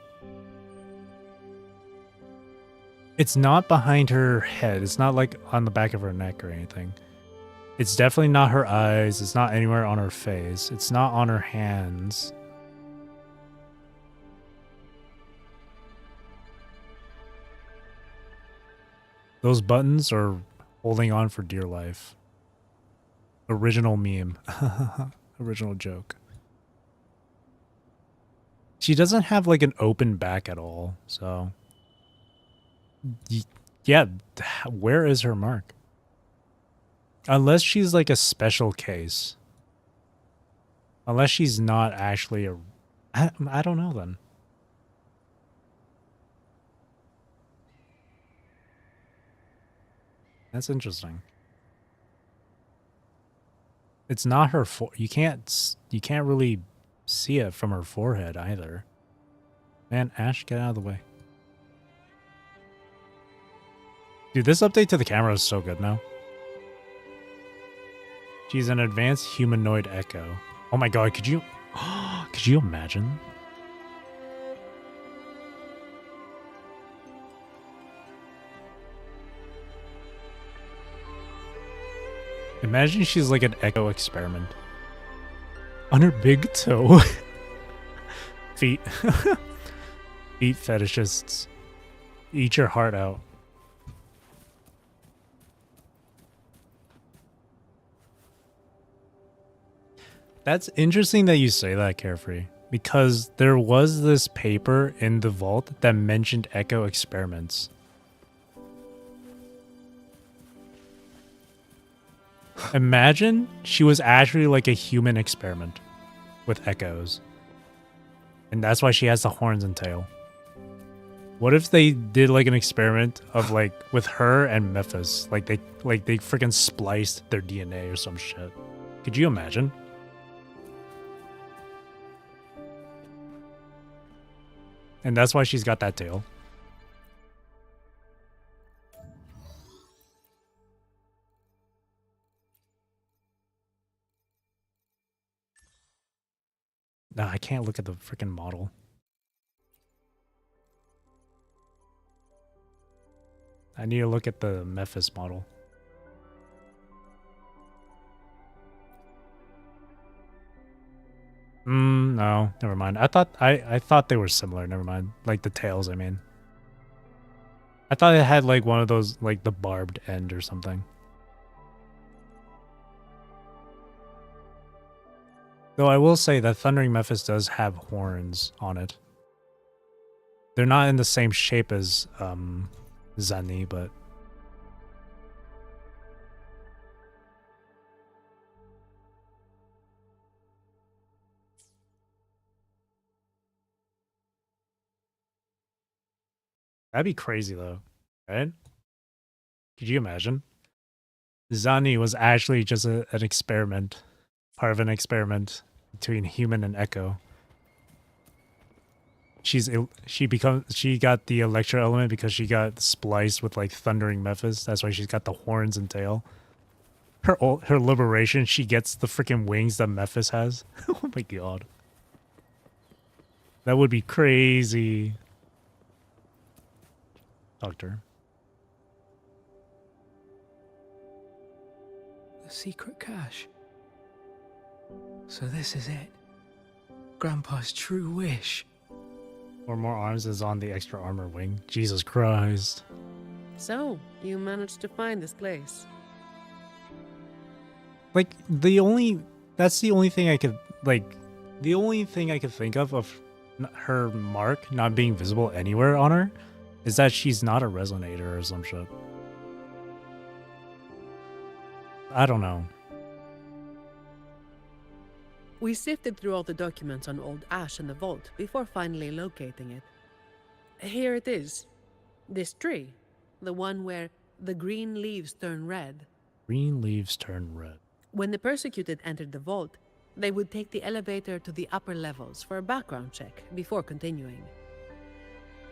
It's not behind her head. It's not like on the back of her neck or anything. It's definitely not her eyes. It's not anywhere on her face. It's not on her hands. Those buttons are holding on for dear life. Original meme. Original joke. She doesn't have like an open back at all, so... Yeah, where is her mark? Unless she's like a special case. Unless she's not actually a... I don't know then. That's interesting. It's not her you can't really see it from her forehead either. Man, Ash, get out of the way. Dude, this update to the camera is so good now. She's an advanced humanoid echo. Oh my god, could you imagine? Imagine she's like an echo experiment. On her big toe. Feet. Feet fetishists. Eat your heart out. That's interesting that you say that, Carefree, because there was this paper in the vault that mentioned echo experiments. Imagine she was actually like a human experiment with echoes. And that's why she has the horns and tail. What if they did like an experiment of like with her and Memphis? Like they freaking spliced their DNA or some shit. Could you imagine? And that's why she's got that tail. Nah, I can't look at the freaking model. I need to look at the Memphis model. No, never mind. I thought they were similar. Never mind. Like the tails, I mean. I thought it had like one of those, like the barbed end or something. Though I will say that Thundering Memphis does have horns on it. They're not in the same shape as Zani, but that'd be crazy though, right? Could you imagine? Zani was actually just an experiment, part of an experiment between human and Echo. She got the electro element because she got spliced with like Thundering Memphis. That's why she's got the horns and tail. Her liberation, she gets the freaking wings that Memphis has. Oh my god. That would be crazy. Doctor. The secret cache. So this is it. Grandpa's true wish. 4 more arms is on the extra armor wing. Jesus Christ. So, you managed to find this place. Like, that's the only thing I could, the only thing I could think of her mark not being visible anywhere on her is that she's not a resonator or some shit. I don't know. We sifted through all the documents on old Ash in the vault before finally locating it. Here it is. This tree. The one where the green leaves turn red. Green leaves turn red. When the persecuted entered the vault, they would take the elevator to the upper levels for a background check before continuing.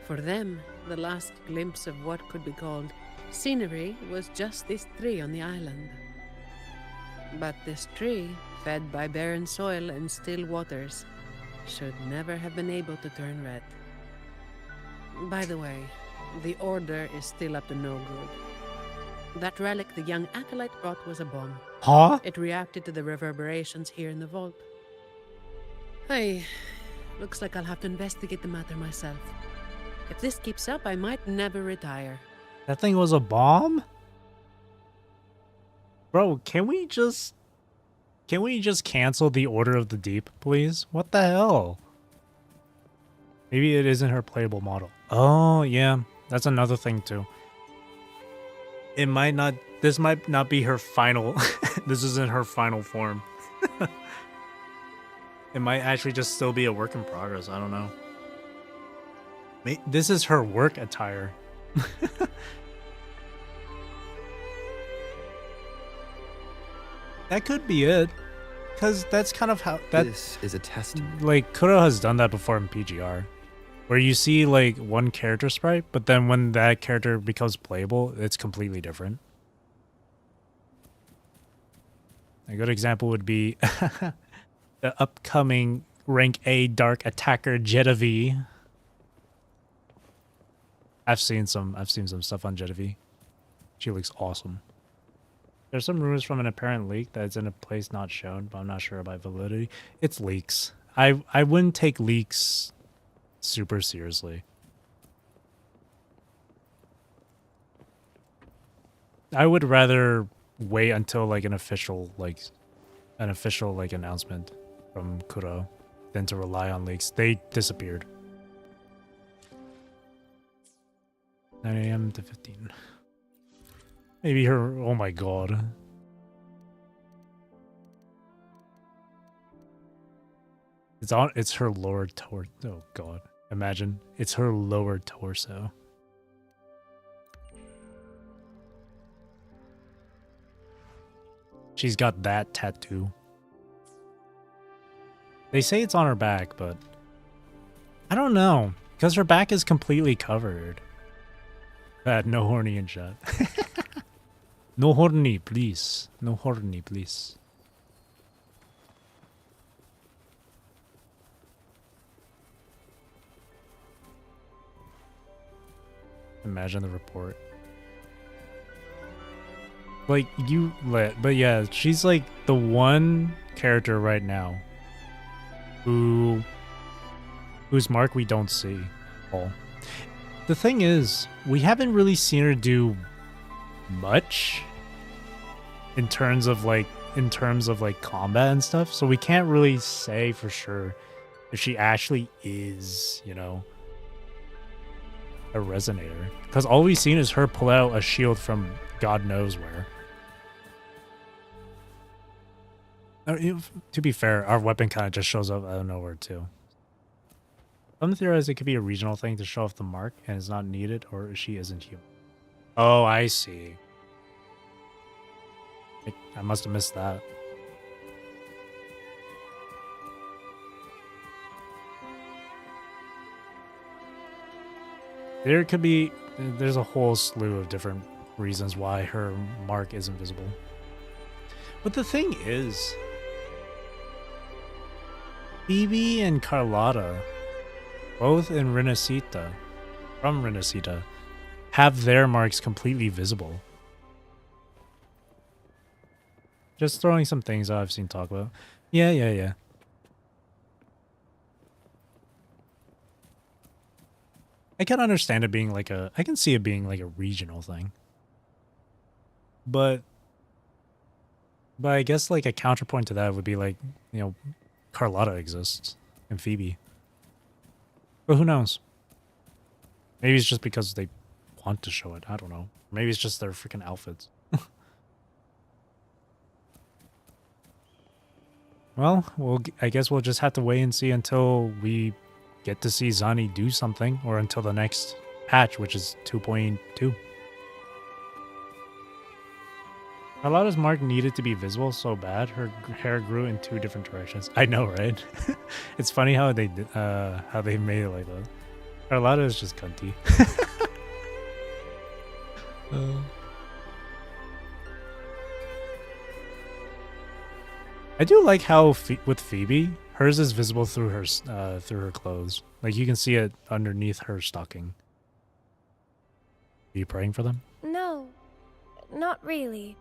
For them, the last glimpse of what could be called scenery was just this tree on the island. But this tree, fed by barren soil and still waters, should never have been able to turn red. By the way, the Order is still up to no good. That relic the young acolyte brought was a bomb. Huh? It reacted to the reverberations here in the vault. Hey, looks like I'll have to investigate the matter myself. If this keeps up, I might never retire. That thing was a bomb? Bro, can we just cancel the Order of the Deep, please? What the hell? Maybe it isn't her playable model. Oh, yeah. That's another thing, too. This might not be her final... This isn't her final form. It might actually just still be a work in progress. I don't know. This is her work attire. That could be it. Because that's kind of how... This is a testament. Like, Kuro has done that before in PGR. Where you see, like, one character sprite, but then when that character becomes playable, it's completely different. A good example would be the upcoming rank A dark attacker Genevieve. I've seen some stuff on Genevieve. She looks awesome. There's some rumors from an apparent leak that it's in a place not shown, but I'm not sure about validity. It's leaks. I wouldn't take leaks super seriously. I would rather wait until like an official announcement from Kuro than to rely on leaks. They disappeared. 9 a.m. to 15. Maybe her... Oh my god. It's her lower torso. Oh god. Imagine. It's her lower torso. She's got that tattoo. They say it's on her back, but... I don't know. Because her back is completely covered. No horny in chat. No horny, please. No horny, please. Imagine the report. Like, but yeah, she's like the one character right now whose mark we don't see. All. The thing is, we haven't really seen her do much in terms of like combat and stuff, so we can't really say for sure if she actually is, you know, a resonator. Because all we've seen is her pull out a shield from God knows where. To be fair, our weapon kind of just shows up out of nowhere too. Some theorize it could be a regional thing to show off the mark and is not needed, or she isn't human. Oh, I see. I must have missed that. There's a whole slew of different reasons why her mark isn't visible. But the thing is, Phoebe and Carlotta, both in Renacita, from Renacita, have their marks completely visible. Just throwing some things I've seen talk about. Yeah. I can understand it being like I can see it being like a regional thing. But I guess like a counterpoint to that would be like, you know, Carlotta exists and Phoebe. But who knows? Maybe it's just because they want to show it. I don't know. Maybe it's just their freaking outfits. Well, I guess we'll just have to wait and see until we get to see Zani do something, or until the next patch, which is 2.2. Carlotta's mark needed to be visible so bad, her hair grew in 2 different directions. I know, right? It's funny how they made it like that. Carlotta is just cunty. I do like how with Phoebe, hers is visible through her clothes. Like you can see it underneath her stocking. Are you praying for them? No, not really.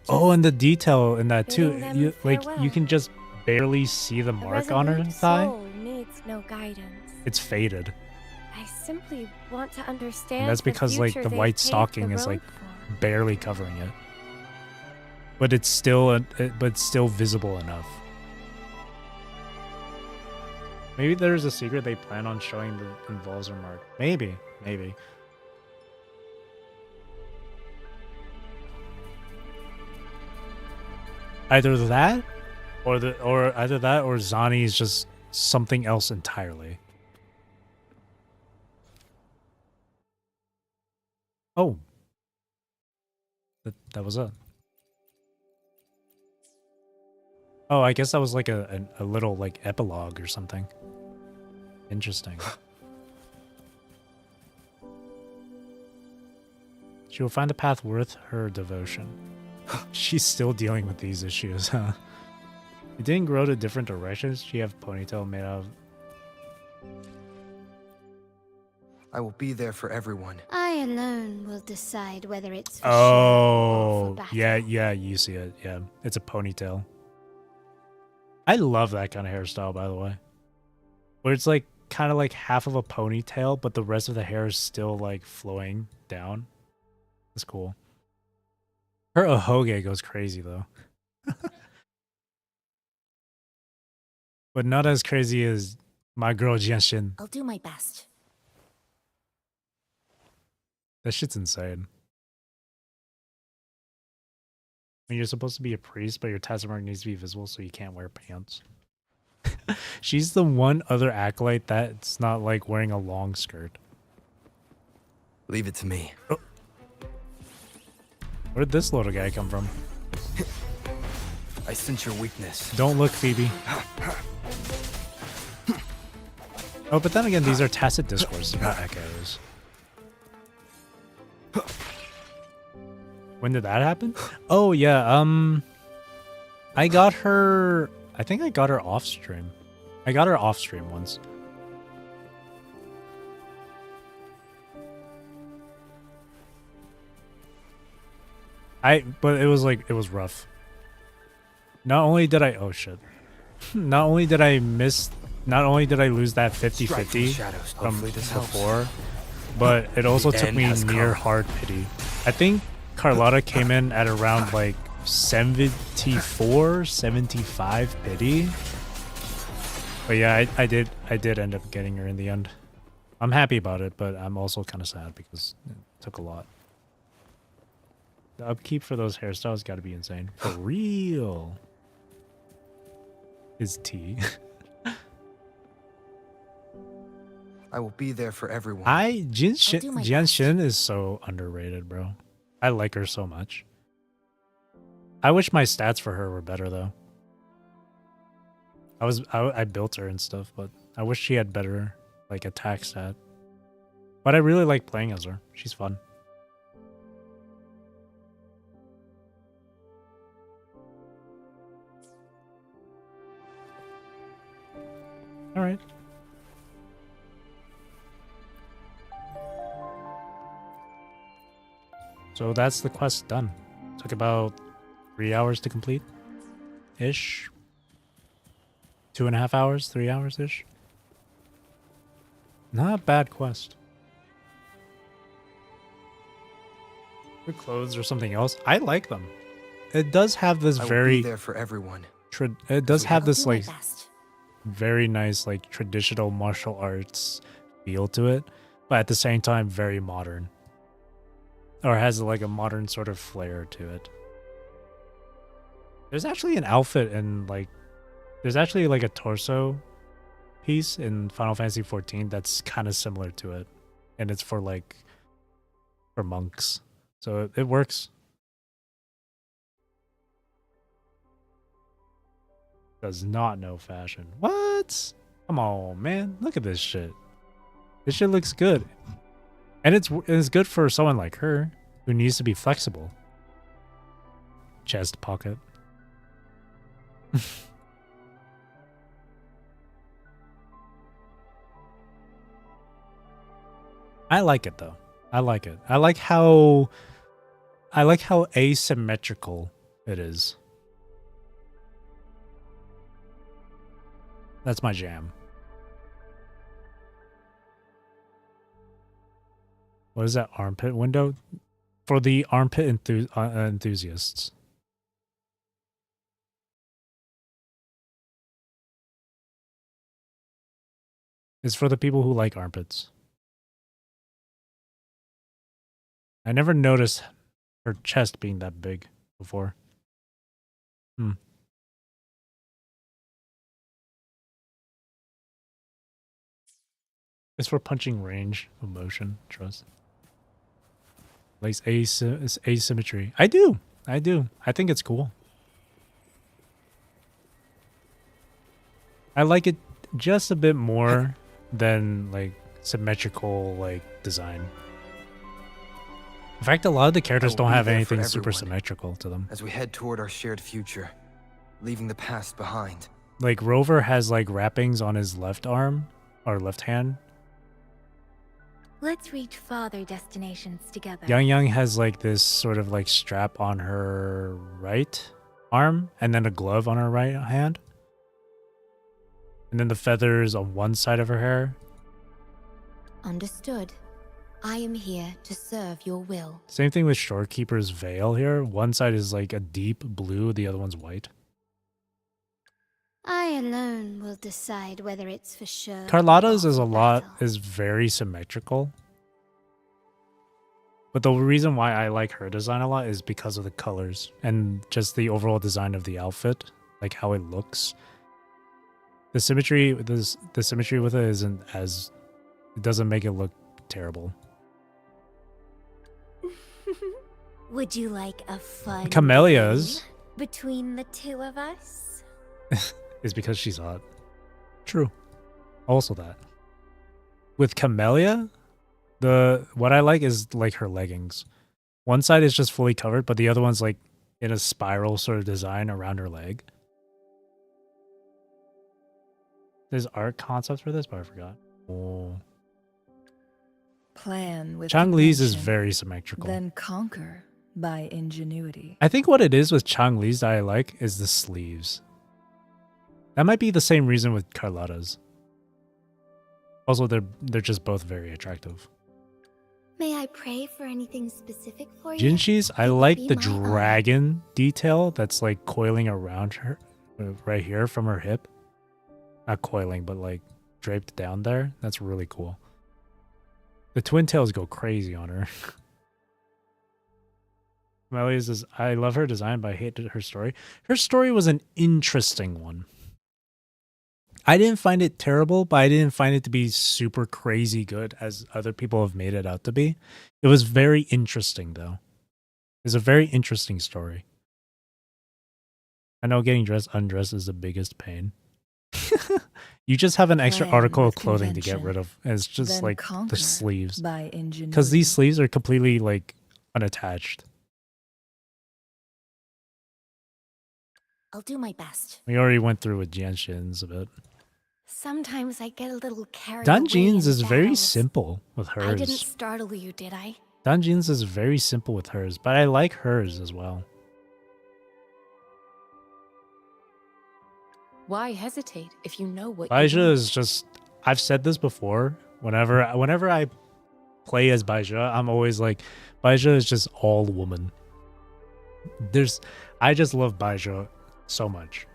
Oh, and the detail in that too. bidding them You can just barely see the mark on her resolute thigh. soul needs no guidance. It's faded. I simply want to understand. And that's because like future the they've white paved stocking the is like road for. barely covering it. But it's still visible enough. Maybe there's a secret they plan on showing that involves her mark. Maybe. Either that, or Zani is just something else entirely. Oh, that was it. Oh, I guess that was like a little like epilogue or something. Interesting. She will find a path worth her devotion. She's still dealing with these issues, huh? It didn't grow to different directions. She have ponytail made out of... I will be there for everyone. I alone will decide whether it's for show or for battle. Yeah, you see it. Yeah, it's a ponytail. I love that kind of hairstyle, by the way. Where it's like kind of like half of a ponytail, but the rest of the hair is still like flowing down. That's cool. Her ahoge goes crazy though. But not as crazy as my girl Jianshin. I'll do my best. That shit's insane. I mean, you're supposed to be a priest, but your tattoo mark needs to be visible so you can't wear pants. She's the one other acolyte that's not like wearing a long skirt. Leave it to me. Oh. Where did this little guy come from? I sense your weakness. Don't look, Phoebe. Oh, but then again, these are tacit discourses, not echoes. When did that happen? Oh, yeah, I got her... I think I got her off stream. I got her off stream once. But it was like, it was rough. Not only did I, oh shit. Not only did I lose that 50-50 from before, but it also took me near hard pity. I think Carlotta came in at around like 74, 75 pity. But yeah, I did end up getting her in the end. I'm happy about it, but I'm also kind of sad because it took a lot. The upkeep for those hairstyles got to be insane. For real. Is tea. I will be there for everyone. Jian is so underrated, bro. I like her so much. I wish my stats for her were better though. I built her and stuff, but I wish she had better like attack stat. But I really like playing as her. She's fun. All right. So that's the quest done. Took about 3 hours to complete. Ish. 2.5 hours, 3 hours ish. Not a bad quest. For clothes or something else, I like them. It does have this very there for everyone. It does have this like very nice like traditional martial arts feel to it, but at the same time very modern. Or has like a modern sort of flair to it. There's actually an outfit in like there's actually like a torso piece in Final Fantasy XIV that's kind of similar to it, and it's for like for monks, so it works. Does not know fashion. What? Come on, man. Look at this shit. This shit looks good. And it's good for someone like her who needs to be flexible. Chest pocket. I like it though. I like it. I like how asymmetrical it is. That's my jam. What is that armpit window? For the armpit enthusiasts. It's for the people who like armpits. I never noticed her chest being that big before. It's for punching range of motion, trust. Likes asymmetry. I do. I think it's cool. I like it just a bit more than like symmetrical like design. In fact, a lot of the characters don't have anything super symmetrical to them. As we head toward our shared future, leaving the past behind. Like Rover has like wrappings on his left arm or left hand. Let's reach farther destinations together. Yang has like this sort of like strap on her right arm and then a glove on her right hand. And then the feathers on one side of her hair. Understood. I am here to serve your will. Same thing with Shorekeeper's veil here. One side is like a deep blue, the other one's white. I alone will decide whether it's for sure. Carlotta's is very symmetrical. But the reason why I like her design a lot is because of the colors and just the overall design of the outfit, like how it looks. The symmetry with it isn't as, it doesn't make it look terrible. Would you like a fun Camellia's between the two of us? is because she's hot. True. Also that. With Camellia, what I like is like her leggings. One side is just fully covered, but the other one's like in a spiral sort of design around her leg. There's art concepts for this, but I forgot. Oh. Plan with Changli's is very symmetrical. Then conquer by ingenuity. I think what it is with Changli's that I like is the sleeves. That might be the same reason with Carlotta's. Also, they're just both very attractive. May I pray for anything specific for you? Jinshi's, I It would like be the my honor. dragon detail that's like coiling around her, right here from her hip. Not coiling, but like draped down there. That's really cool. The twin tails go crazy on her. Melia's is, I love her design, but I hated her story. Her story was an interesting one. I didn't find it terrible, but I didn't find it to be super crazy good as other people have made it out to be. It was very interesting, though. It's a very interesting story. I know getting undressed is the biggest pain. You just have an extra Plan article of with clothing to get convention, rid of. And it's just then like conquer the sleeves. by ingenuity. Because these sleeves are completely like unattached. I'll do my best. We already went through with Jianxin's a bit. Sometimes I get a little carried Danjin's away is in very battles. simple with I didn't hers. startle you, did I? Danjin's is very simple with hers, but I like hers as well. Why hesitate if you know what you Baizha want? is just, I've said this before, whenever I play as Baizha, I'm always like, Baizha is just all woman. I just love Baizha so much.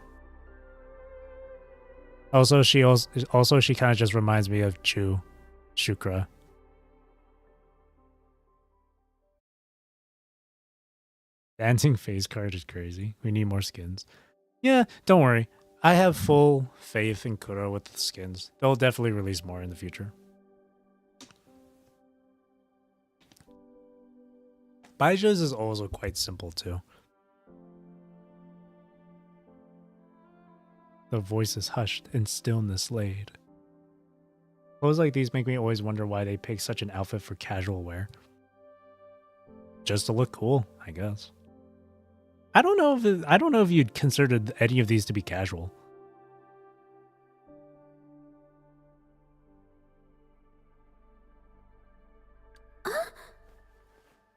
Also, she kind of just reminds me of Shukra. Dancing face card is crazy. We need more skins. Yeah, don't worry. I have full faith in Kuro with the skins. They'll definitely release more in the future. Baija's is also quite simple too. The voice is hushed and stillness laid. Clothes like these make me always wonder why they pick such an outfit for casual wear. Just to look cool, I guess. I don't know if you'd considered any of these to be casual.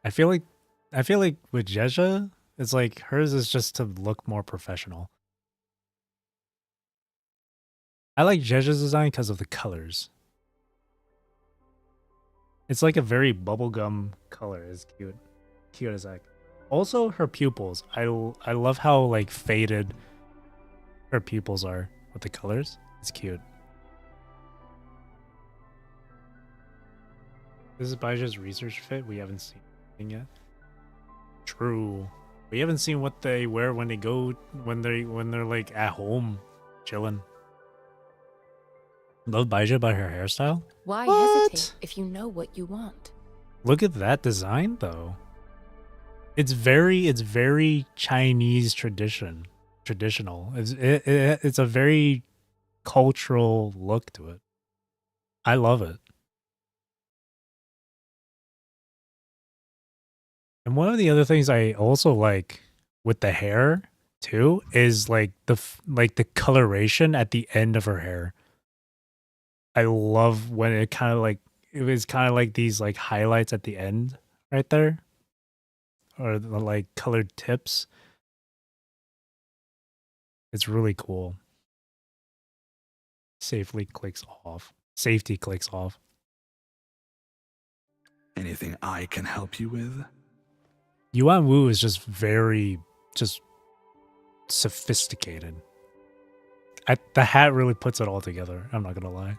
I feel like with Jeja, it's like hers is just to look more professional. I like Jeja's design because of the colors. It's like a very bubblegum color. It's cute. Cute as heck. Also, her pupils. I love how like faded her pupils are with the colors. It's cute. This is Baija's research fit. We haven't seen anything yet. True. We haven't seen what they wear when they're like at home chilling. Love Baija by her hairstyle? Why What? hesitate if you know what you want? Look at that design though. It's very Chinese traditional. It's a very cultural look to it. I love it. And one of the other things I also like with the hair too is like the coloration at the end of her hair. I love when it was kind of like these like highlights at the end right there. Or the like colored tips. It's really cool. Safety clicks off. Anything I can help you with? Yuan Wu is just very sophisticated. The hat really puts it all together. I'm not gonna lie.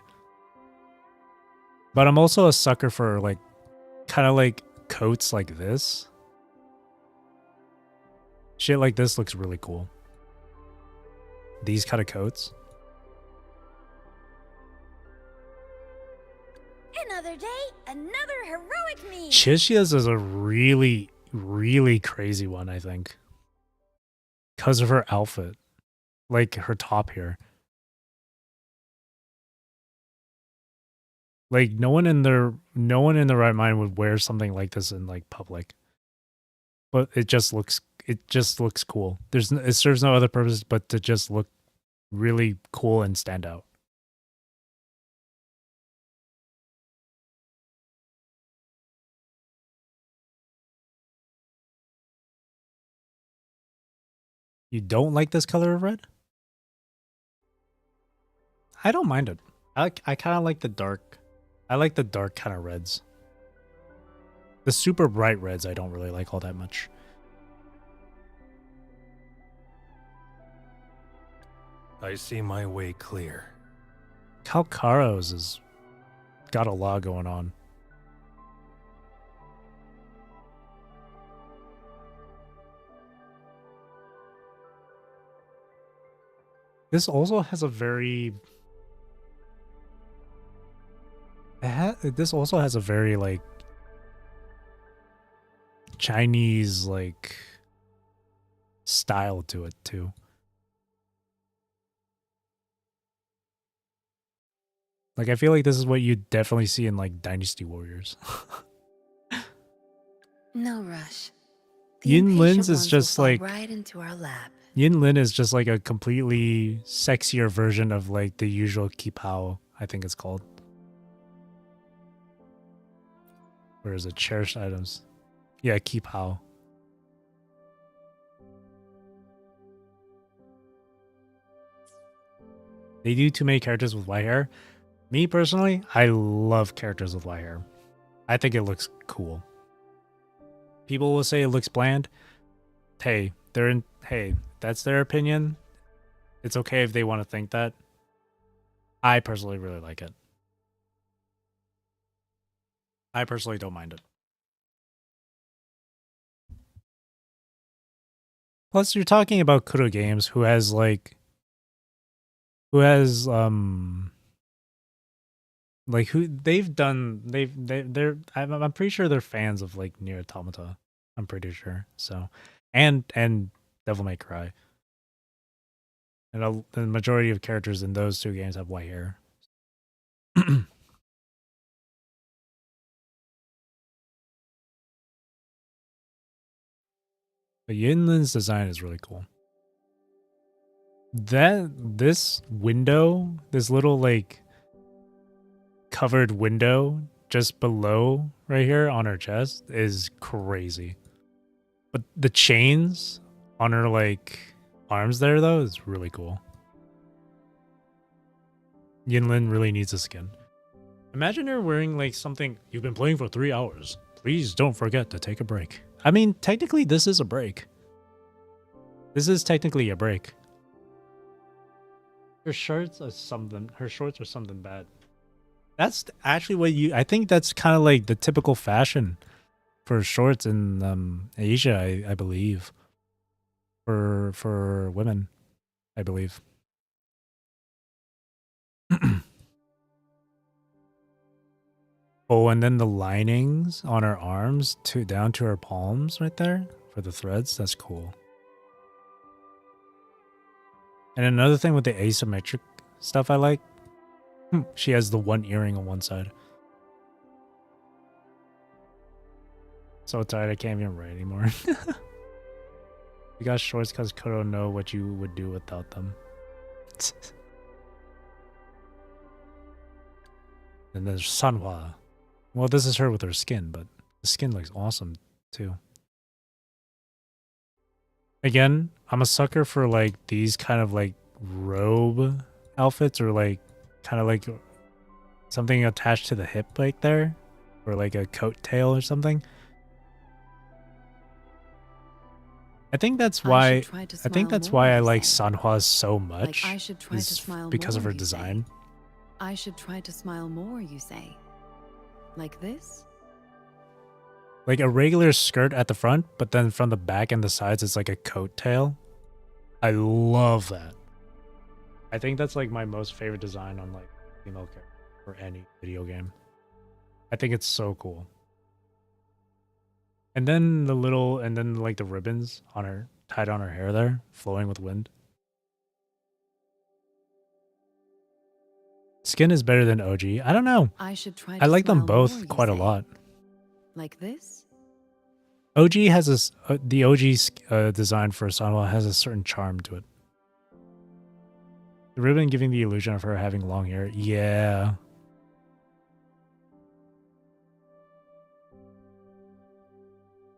But I'm also a sucker for like kind of like coats like this. Shit like this looks really cool. These kind of coats. Another day, another heroic me. Chishia's is a really crazy one, I think. Because of her outfit. Like her top here. Like no one in their right mind would wear something like this in like public. But it just looks cool. It serves no other purpose but to just look really cool and stand out. You don't like this color of red? I don't mind it. I kind of like the dark. I like the dark kind of reds. The super bright reds I don't really like all that much. I see my way clear. Calcaros has got a lot going on. This also has a very... This also has a very, like, Chinese, like, style to it, too. Like, I feel like this is what you definitely see in, like, Dynasty Warriors. No rush. Yin Lin's is Ones will just fall like... right into our lap. Yin Lin is just like a completely sexier version of, like, the usual Kipao, I think it's called. Where is it? Cherished items. Yeah, Kipao. They do too many characters with white hair. Me personally, I love characters with white hair. I think it looks cool. People will say it looks bland. Hey, hey, that's their opinion. It's okay if they want to think that. I personally really like it. I personally don't mind it. Plus, you're talking about Kuro Games, who has like who I'm pretty sure they're fans of like Nier Automata. I'm pretty sure. So, and Devil May Cry. And the majority of characters in those two games have white hair. But Yinlin's design is really cool. This window, this little like covered window just below right here on her chest is crazy. But the chains on her like arms there though is really cool. Yinlin really needs a skin. Imagine her wearing like something, you've been playing for 3 hours. Please don't forget to take a break. I mean, technically this is a break. This is technically a break. Her shorts are something bad. That's actually what I think that's kind of like the typical fashion for shorts in Asia, I believe. For women, I believe. Oh, and then the linings on her arms down to her palms right there for the threads. That's cool. And another thing with the asymmetric stuff I like, she has the one earring on one side. So tired I can't even write anymore. You got shorts because Kuro know what you would do without them. And there's Sanhua. Well, this is her with her skin, but the skin looks awesome too. Again, I'm a sucker for like these kind of like robe outfits or like kind of like something attached to the hip like there or like a coat tail or something. I think that's why I like Sanhua so much. Like I should try to smile because more, of her you design. Say. I should try to smile more, you say. Like this? Like a regular skirt at the front, but then from the back and the sides it's like a coat tail. I love that. I think that's like my most favorite design on like female character for any video game. I think it's so cool. And then like the ribbons on her, tied on her hair there, flowing with wind. Skin is better than OG. I don't know. I like them both quite a lot. Like this? OG has the OG design for Sanhua has a certain charm to it. The ribbon giving the illusion of her having long hair. Yeah.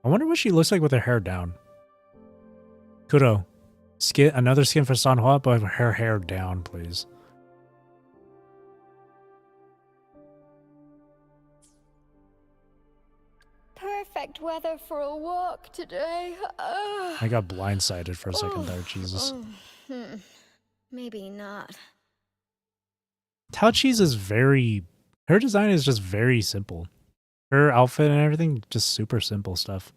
I wonder what she looks like with her hair down. Kuro, Another skin for Sanhua, but her hair down, please. Perfect weather for a walk today. I got blindsided for a second there, Jesus. Maybe not. Tao-Chi's is very... Her design is just very simple. Her outfit and everything, just super simple stuff.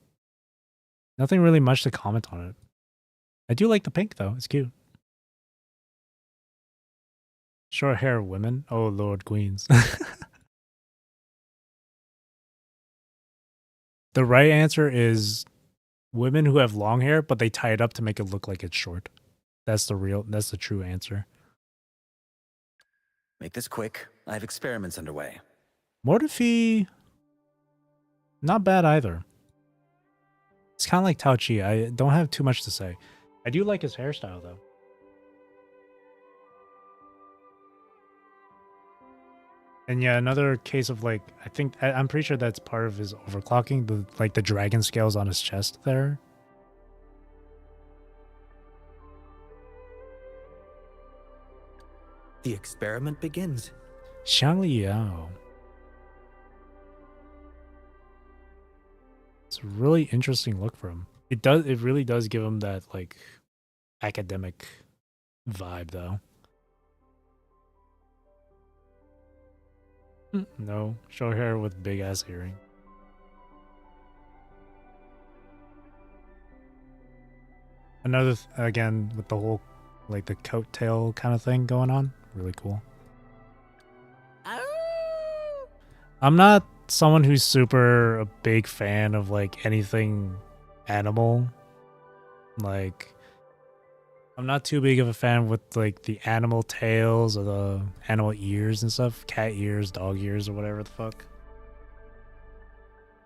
Nothing really much to comment on it. I do like the pink, though. It's cute. Short hair women? Oh, Lord Queens. The right answer is women who have long hair, but they tie it up to make it look like it's short. That's the true answer. Make this quick. I have experiments underway. Mortifi, not bad either. It's kind of like Tao-Chi. I don't have too much to say. I do like his hairstyle, though. And yeah, another case of like, I'm pretty sure that's part of his overclocking, the dragon scales on his chest there. The experiment begins. Xiang Liao. It's a really interesting look for him. It really does give him that like academic vibe though. No, short hair with big ass earring. Another again with the whole like the coattail kind of thing going on. Really cool. I'm not someone who's super a big fan of like anything animal. Like I'm not too big of a fan with like the animal tails or the animal ears and stuff. Cat ears, dog ears, or whatever the fuck.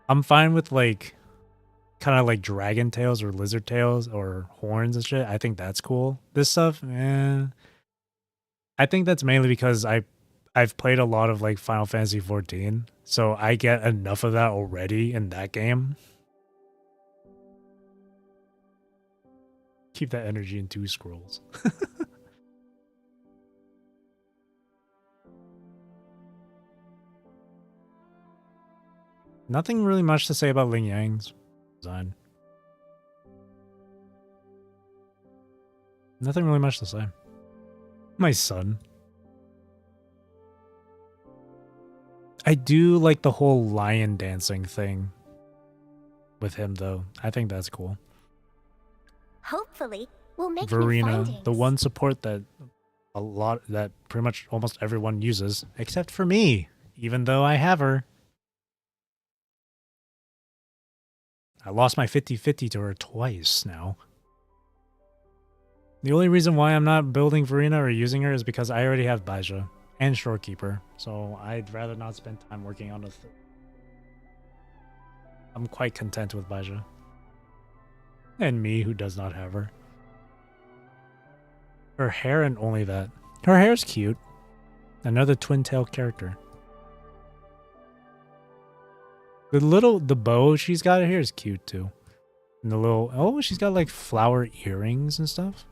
I'm fine with like kind of like dragon tails or lizard tails or horns and shit. I think that's cool. This stuff, I think that's mainly because I've played a lot of like Final Fantasy 14, so I get enough of that already in that game. Keep that energy in 2 scrolls. Nothing really much to say about Ling Yang's design. Nothing really much to say. My son. I do like the whole lion dancing thing with him, though. I think that's cool. Hopefully, we'll make new Verena, findings. the one support that pretty much almost everyone uses, except for me, even though I have her. I lost my 50-50 to her twice now. The only reason why I'm not building Verena or using her is because I already have Baja and Shorekeeper, so I'd rather not spend time working on I'm quite content with Baja. And me, who does not have her. Her hair and only that. Her hair's cute. Another twin tail character. The bow she's got here is cute too. And the little, she's got like flower earrings and stuff.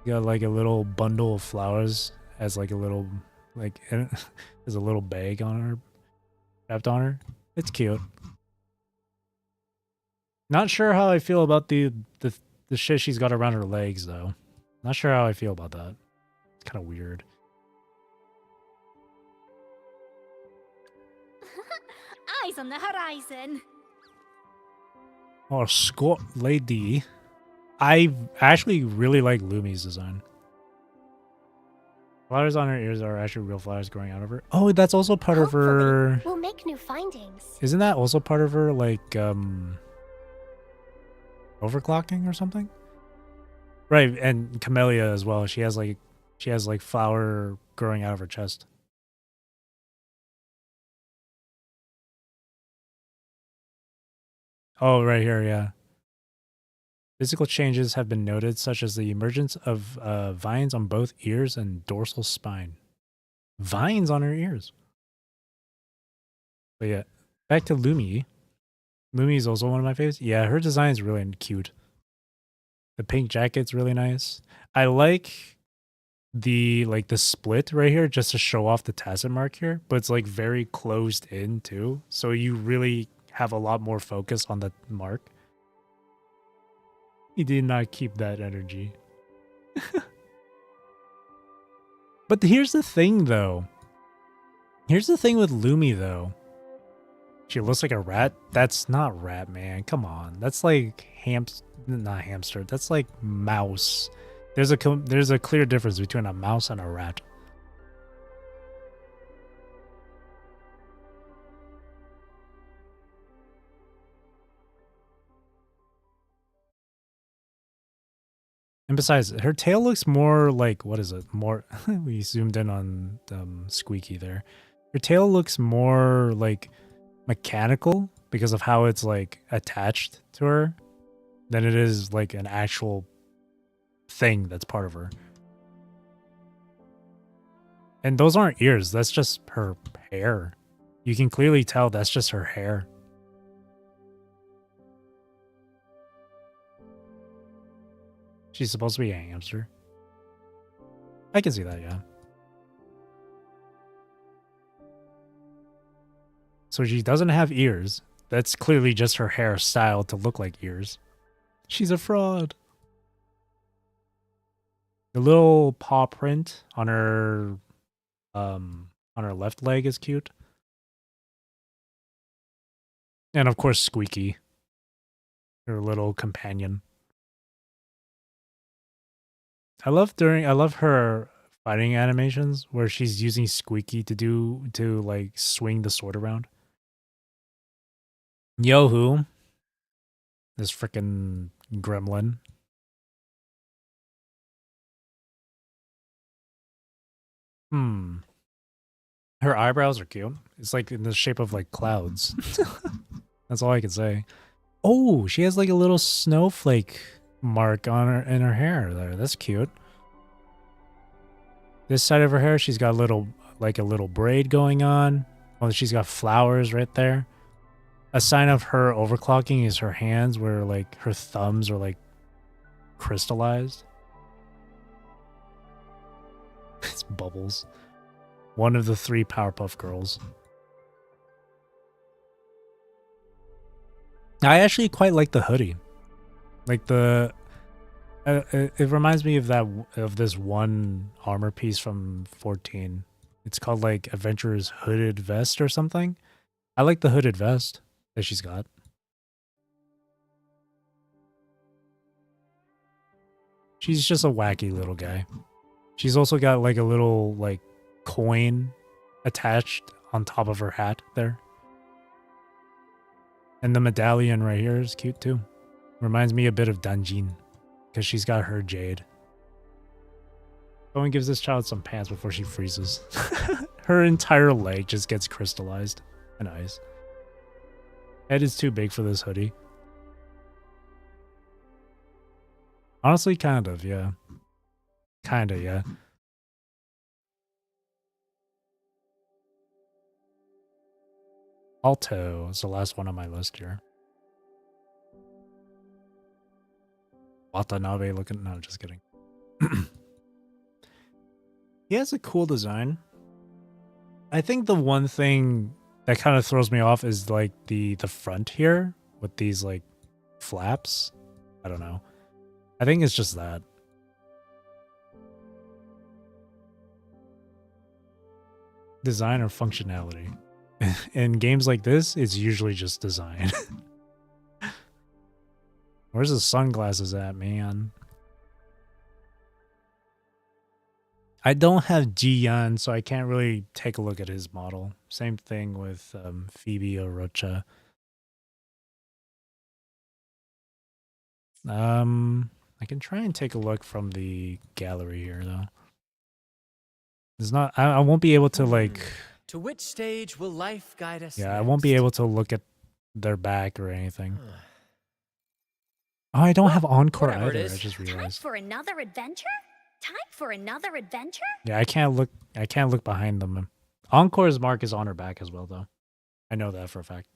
Got like a little bundle of flowers as like a little, like, there's a little bag on her, wrapped on her. It's cute. Not sure how I feel about the shit she's got around her legs though. Not sure how I feel about that. It's kind of weird. Eyes on the horizon. Oh, Scott Lady. I actually really like Lumi's design. Flowers on her ears are actually real flowers growing out of her. Oh, that's also part of her. We'll make new findings. Isn't that also part of her like overclocking or something? Right, and Camellia as well. She has like flower growing out of her chest. Oh, right here, yeah. Physical changes have been noted, such as the emergence of vines on both ears and dorsal spine. Vines on her ears. But yeah, back to Lumi. Lumi is also one of my favorites. Yeah, her design is really cute. The pink jacket's really nice. I like the split right here just to show off the tacit mark here, but it's like very closed in too. So you really have a lot more focus on the mark. He did not keep that energy. But here's the thing though. Here's the thing with Lumi though. She looks like a rat. That's not rat, man. Come on. That's like not hamster. That's like mouse. There's a clear difference between a mouse and a rat. And besides, her tail looks more like, what is it? More, we zoomed in on Squeaky there. Her tail looks more like mechanical because of how it's like attached to her than it is like an actual thing that's part of her. And those aren't ears, that's just her hair. You can clearly tell that's just her hair. She's supposed to be a hamster. I can see that, yeah. So she doesn't have ears. That's clearly just her hair styled to look like ears. She's a fraud. The little paw print on her left leg is cute. And of course Squeaky, her little companion. I love her fighting animations where she's using Squeaky to like swing the sword around. Yo-hoo. This frickin' gremlin. Her eyebrows are cute. It's like in the shape of like clouds. That's all I can say. Oh, she has like a little snowflake mark on her in her hair there. That's cute. This side of her hair, she's got a little braid going on. Oh, she's got flowers right there. A sign of her overclocking is her hands where like her thumbs are like crystallized. It's Bubbles. One of the 3 Powerpuff Girls. I actually quite like the hoodie. Like the it reminds me of this one armor piece from 14. It's called like Adventurer's Hooded Vest or something. I like the hooded vest that she's got. She's just a wacky little guy. She's also got like a little like coin attached on top of her hat there. And the medallion right here is cute too. Reminds me a bit of Danjin because she's got her jade. Someone gives this child some pants before she freezes. Her entire leg just gets crystallized and ice. Head is too big for this hoodie. Honestly, kind of, yeah. Kinda, yeah. Alto is the last one on my list here. Watanabe looking. No, just kidding. He has a cool design. I think the one thing that kind of throws me off is like the front here with these like flaps. I don't know. I think it's just that. Design or functionality. In games like this, it's usually just design. Where's the sunglasses at, man? I don't have Jiyan, so I can't really take a look at his model. Same thing with Phoebe or Rocha. I can try and take a look from the gallery here, though. It's not. I won't be able to like. To which stage will life guide us? Yeah, I won't be able to look at their back or anything. Oh, I don't have Encore either. I just Time realized. for another adventure? Time for another adventure? Yeah, I can't look behind them. Encore's mark is on her back as well, though. I know that for a fact.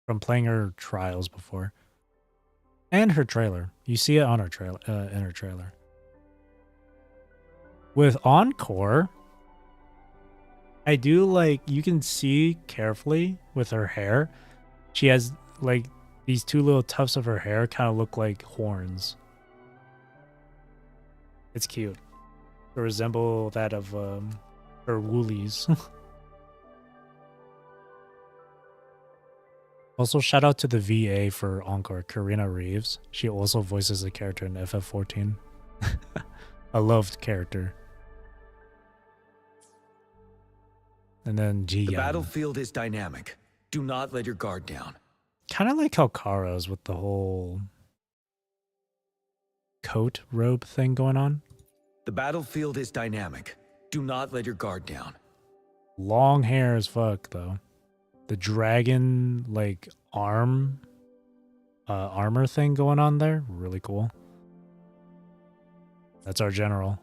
From playing her trials before. And her trailer. You see it on her trailer, in her trailer. With Encore, I do like, you can see carefully with her hair. She has like these two little tufts of her hair kind of look like horns. It's cute. They resemble that of her woolies. Also, shout out to the VA for Encore, Karina Reeves. She also voices the character in FF14. A loved character. And then Ji The Young. battlefield is dynamic. Do not let your guard down. Kind of like how Kara's with the whole coat robe thing going on. The battlefield is dynamic. Do not let your guard down. Long hair as fuck, though. The dragon, like, armor thing going on there. Really cool. That's our general.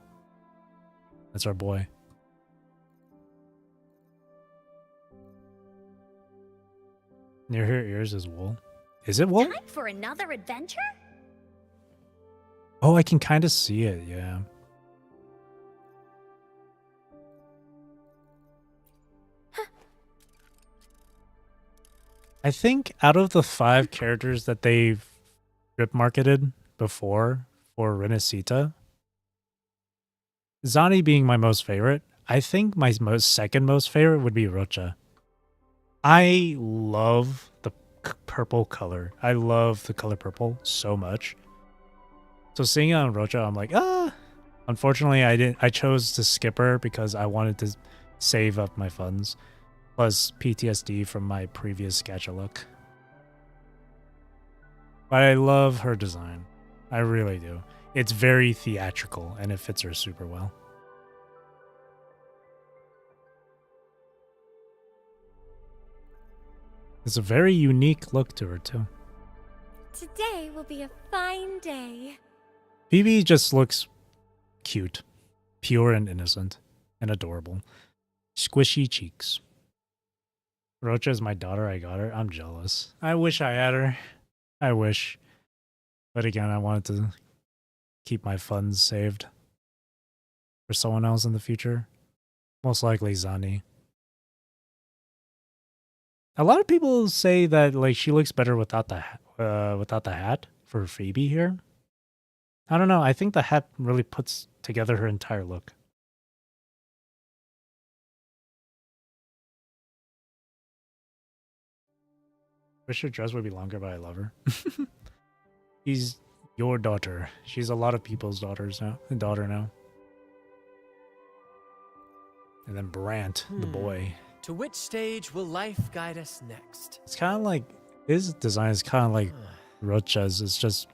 That's our boy. Near her ears is wool. Is it wool? Time for another adventure? Oh, I can kind of see it, yeah. I think out of the 5 characters that they've strip marketed before for Renacita, Zani being my most favorite, I think my second most favorite would be Rocha. I love the purple color. I love the color purple so much. So seeing it on Rocha, I'm like, ah. Unfortunately, I chose to skip her because I wanted to save up my funds. Plus PTSD from my previous Gacha look. But I love her design. I really do. It's very theatrical and it fits her super well. It's a very unique look to her too. Today will be a fine day. Phoebe just looks cute. Pure and innocent. And adorable. Squishy cheeks. Rocha is my daughter. I got her. I'm jealous. I wish I had her. I wish. But again, I wanted to keep my funds saved for someone else in the future. Most likely Zani. A lot of people say that like she looks better without the hat for Phoebe here. I don't know. I think the hat really puts together her entire look. Wish her dress would be longer, but I love her. She's your daughter. She's a lot of people's daughter now. And then Brant, the boy. To which stage will life guide us next? It's kind of like, his design is kind of like Rocha's. It's just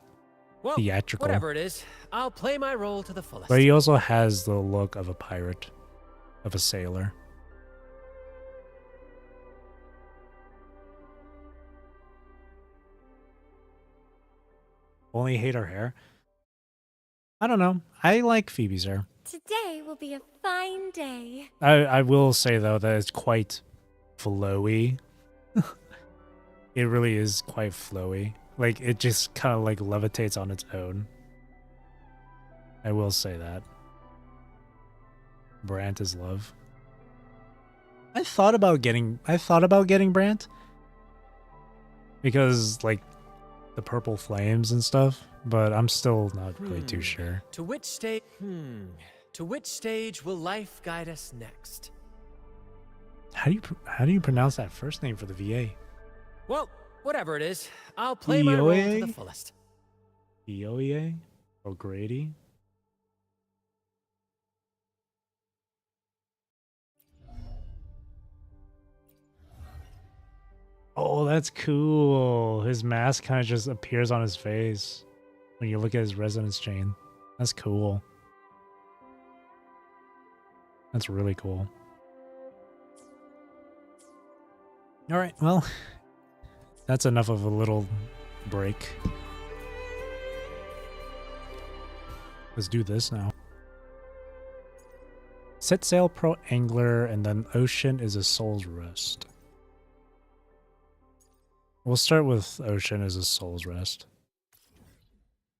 theatrical. Whatever it is, I'll play my role to the fullest. But he also has the look of a pirate, of a sailor. Only hate her hair. I don't know. I like Phoebe's hair. Today will be a fine day. I will say though that it's quite flowy. It really is quite flowy. Like it just kind of like levitates on its own. I will say that. Brant is love. I thought about getting Brant because like the purple flames and stuff, but I'm still not really too sure. To which stage? To which stage will life guide us next? How do you pronounce that first name for the VA? Well, whatever it is, I'll play my role to the fullest. Ioia? O'Grady? Oh, that's cool. His mask kind of just appears on his face when you look at his resonance chain. That's cool. That's really cool. All right, well, that's enough of a little break. Let's do this now. Set sail, pro angler, and then ocean is a soul's rest. We'll start with ocean as a soul's rest.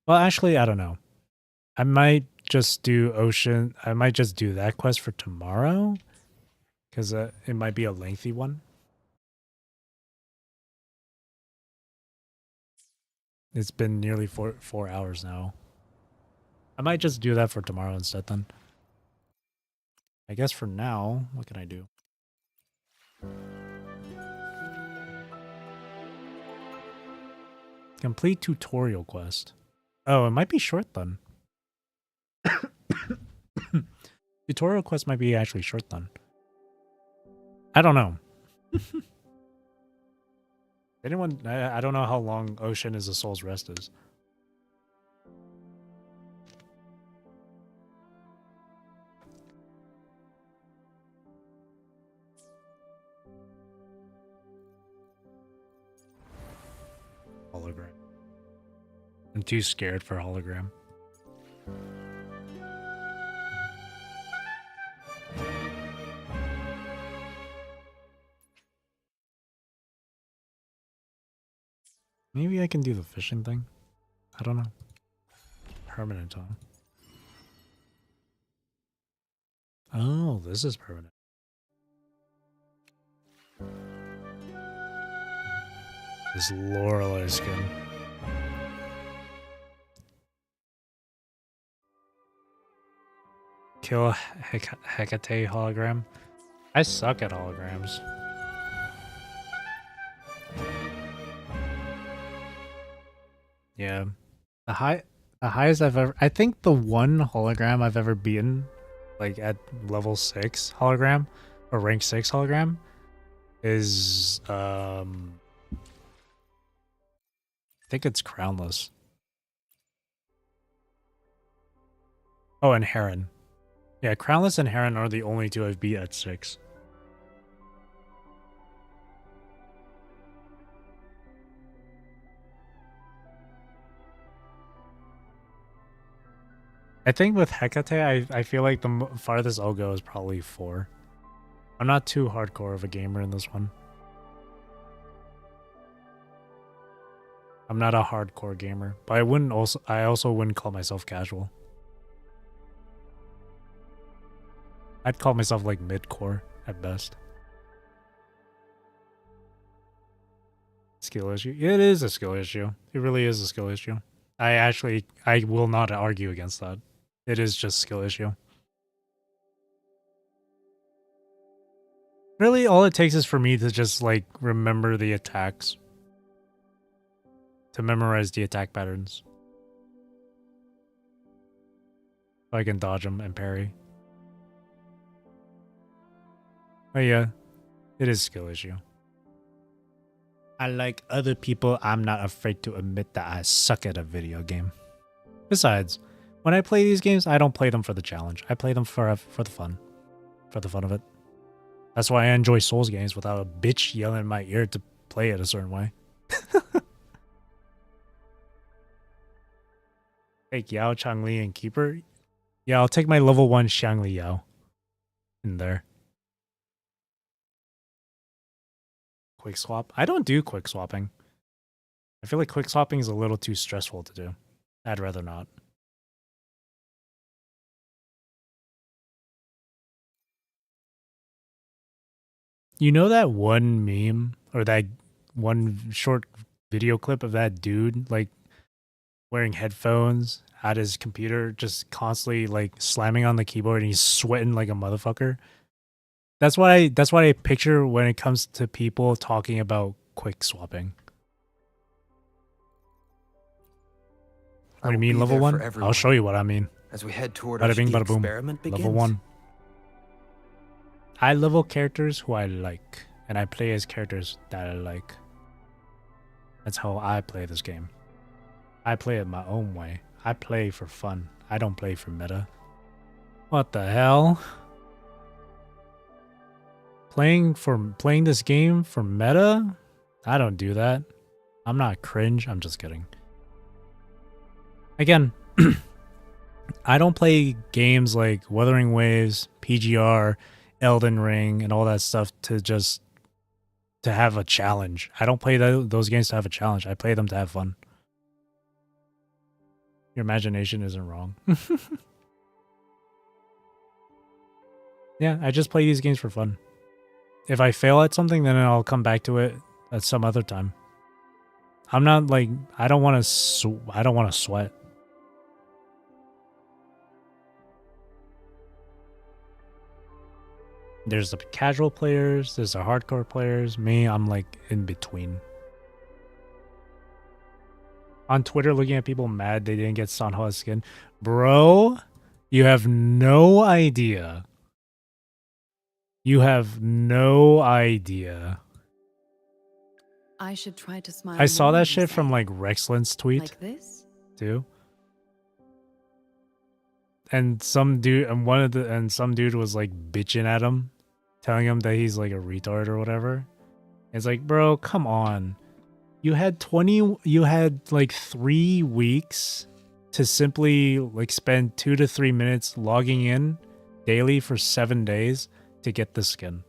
Well, actually, I don't know. I might just do Ocean. I might just do that quest for tomorrow. Because it might be a lengthy one. It's been nearly 4 hours now. I might just do that for tomorrow instead then. I guess for now, what can I do? Complete tutorial quest. Oh, it might be short then. Tutorial quest might be actually short then. I don't know. Anyone? I don't know how long Ocean is a Soul's Rest is. Hologram. I'm too scared for hologram. Maybe I can do the fishing thing. I don't know. Permanent, huh? Oh, this is permanent. This Lorelei skin. Kill Hecate hologram. I suck at holograms. Yeah. The highest I've ever, I think the one hologram I've ever beaten, like at level 6 hologram or rank 6 hologram, is I think it's Crownless. Oh, and Heron. Yeah, Crownless and Heron are the only two I've beat at 6. I think with Hecate, I feel like the farthest I'll go is probably 4. I'm not too hardcore of a gamer in this one. I'm not a hardcore gamer, but I also wouldn't call myself casual. I'd call myself like mid-core at best. Skill issue? It is a skill issue. It really is a skill issue. I will not argue against that. It is just skill issue. Really, all it takes is for me to just, like, remember the attacks. To memorize the attack patterns. So I can dodge them and parry. But yeah, it is skill issue. Unlike other people, I'm not afraid to admit that I suck at a video game. Besides, when I play these games, I don't play them for the challenge. I play them for the fun. For the fun of it. That's why I enjoy Souls games without a bitch yelling in my ear to play it a certain way. Take Yao, Changli, and Keeper. Yeah, I'll take my level 1 Xiangli Yao in there. Quick swap. I don't do quick swapping. I feel like quick swapping is a little too stressful to do. I'd rather not. You know that one meme or that one short video clip of that dude like wearing headphones at his computer, just constantly like slamming on the keyboard and he's sweating like a motherfucker? That's what I picture when it comes to people talking about quick swapping. What do you mean level 1? I'll show you what I mean. As we head toward Bada our bing, bada boom. experiment begins. Level 1. I level characters who I like, and I play as characters that I like. That's how I play this game. I play it my own way. I play for fun. I don't play for meta. What the hell? Playing this game for meta? I don't do that. I'm not cringe. I'm just kidding. Again, I don't play games like Wuthering Waves, PGR, Elden Ring, and all that stuff to have a challenge. I don't play those games to have a challenge. I play them to have fun. Your imagination isn't wrong. Yeah, I just play these games for fun. If I fail at something, then I'll come back to it at some other time. I'm not like I don't want to sweat. There's the casual players, there's the hardcore players. Me, I'm like in between. On Twitter, looking at people mad they didn't get Sanhwa's skin. Bro, you have no idea. You have no idea. I should try to smile. I saw more, that you shit say. from like Rexland's tweet. Like this? Too. And some dude some dude was like bitching at him, telling him that he's like a retard or whatever. It's like, bro, come on. You had like 3 weeks to simply like spend 2 to 3 minutes logging in daily for 7 days to get the skin.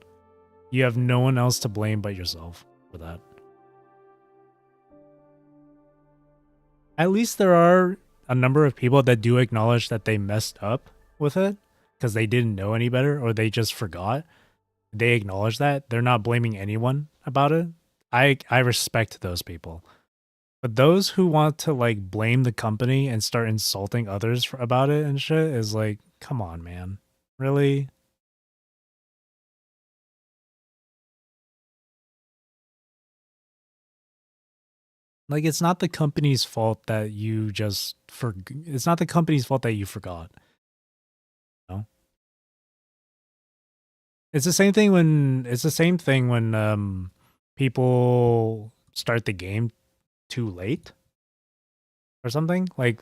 You have no one else to blame but yourself for that. At least there are a number of people that do acknowledge that they messed up with it because they didn't know any better or they just forgot. They acknowledge that. They're not blaming anyone about it. I respect those people. But those who want to like blame the company and start insulting others about it and shit is like, come on, man. Really? Like, it's not the company's fault that you just it's not the company's fault that you forgot. No. It's the same thing when people start the game too late or something. Like,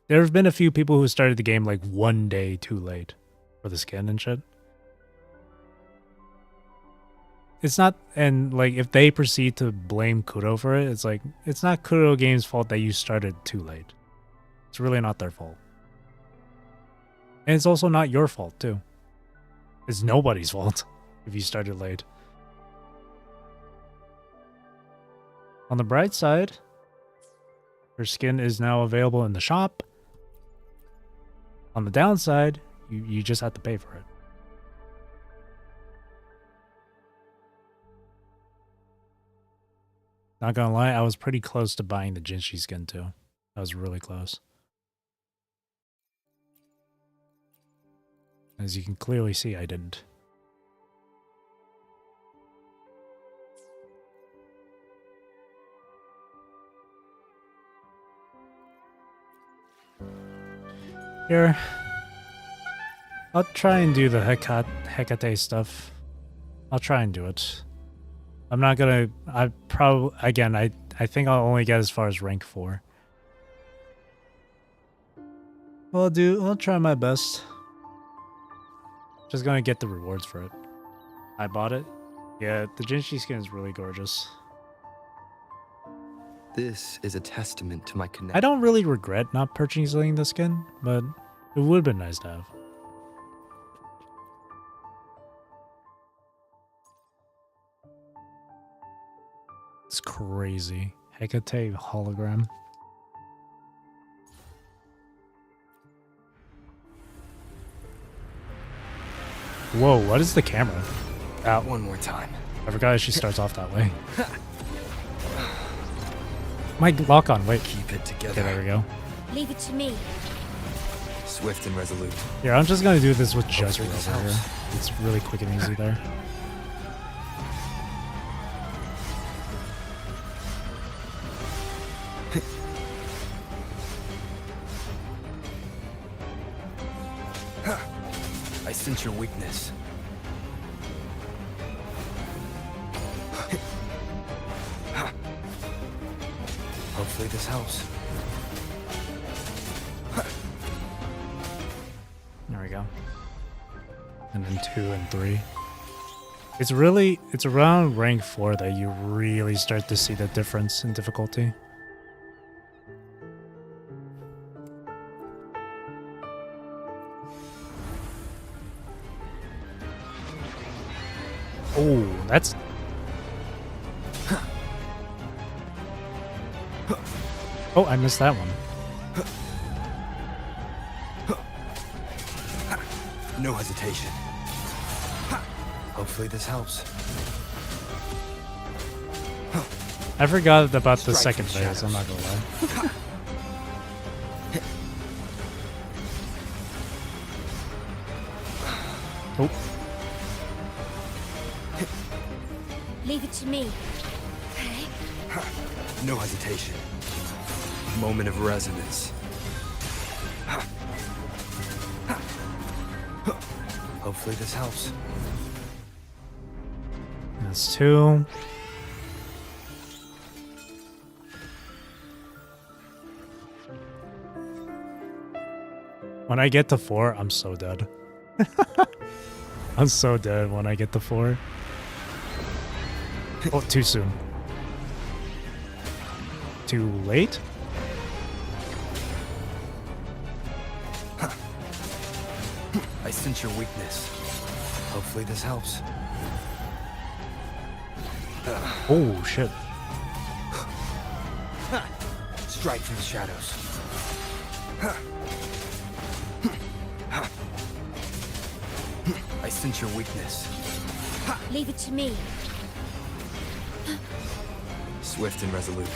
there have been a few people who started the game like 1 day too late for the skin and shit. It's not, and like if they proceed to blame Kuro for it, it's like, it's not Kuro Games' fault that you started too late. It's really not their fault. And it's also not your fault too. It's nobody's fault if you started late. On the bright side, her skin is now available in the shop. On the downside, you just have to pay for it. Not gonna lie, I was pretty close to buying the Jinshi skin too. I was really close. As you can clearly see, I didn't. Here, I'll try and do the Hecate stuff. I'll try and do it. I'm not gonna, I think I'll only get as far as rank 4. Well, I'll try my best. Just gonna get the rewards for it. I bought it. Yeah, the Jinshi skin is really gorgeous. This is a testament to my connection. I don't really regret not purchasing the skin, but it would have been nice to have. It's crazy. Hecate hologram. Whoa, what is the camera? Out one more time. I forgot she starts off that way. My lock on, wait. Keep it together. Okay, there we go. Leave it to me. Swift and resolute. Here, I'm just gonna do this with just over here. It's really quick and easy there. I sense your weakness. Hopefully this helps. There we go. And then 2 and 3. It's around rank 4 that you really start to see the difference in difficulty. Oh, that's... Oh, I missed that one. No hesitation. Hopefully this helps. I forgot about the second phase, I'm not gonna lie. Oh. Leave it to me. Okay. No hesitation. Moment of resonance. Hopefully this helps. That's 2. When I get to 4, I'm so dead. I'm so dead when I get to 4. Oh, too soon. Too late? I sense your weakness. Hopefully this helps. Oh, shit. Strike from the shadows. I sense your weakness. Leave it to me. Swift and resolute.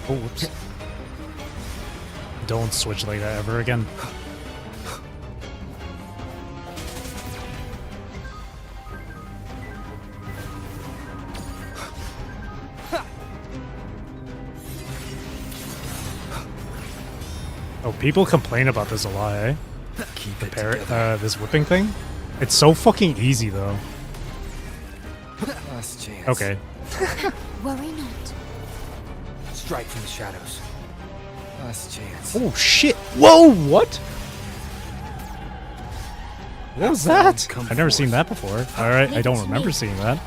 Oh, whoops. Don't switch like that ever again. Oh, people complain about this a lot, eh? This whipping thing? It's so fucking easy, though. Last chance. Okay. Worry not. Strike from the shadows. Last chance. Oh, shit. Whoa, what? What was that? I've never seen that before. Alright, I don't remember seeing that.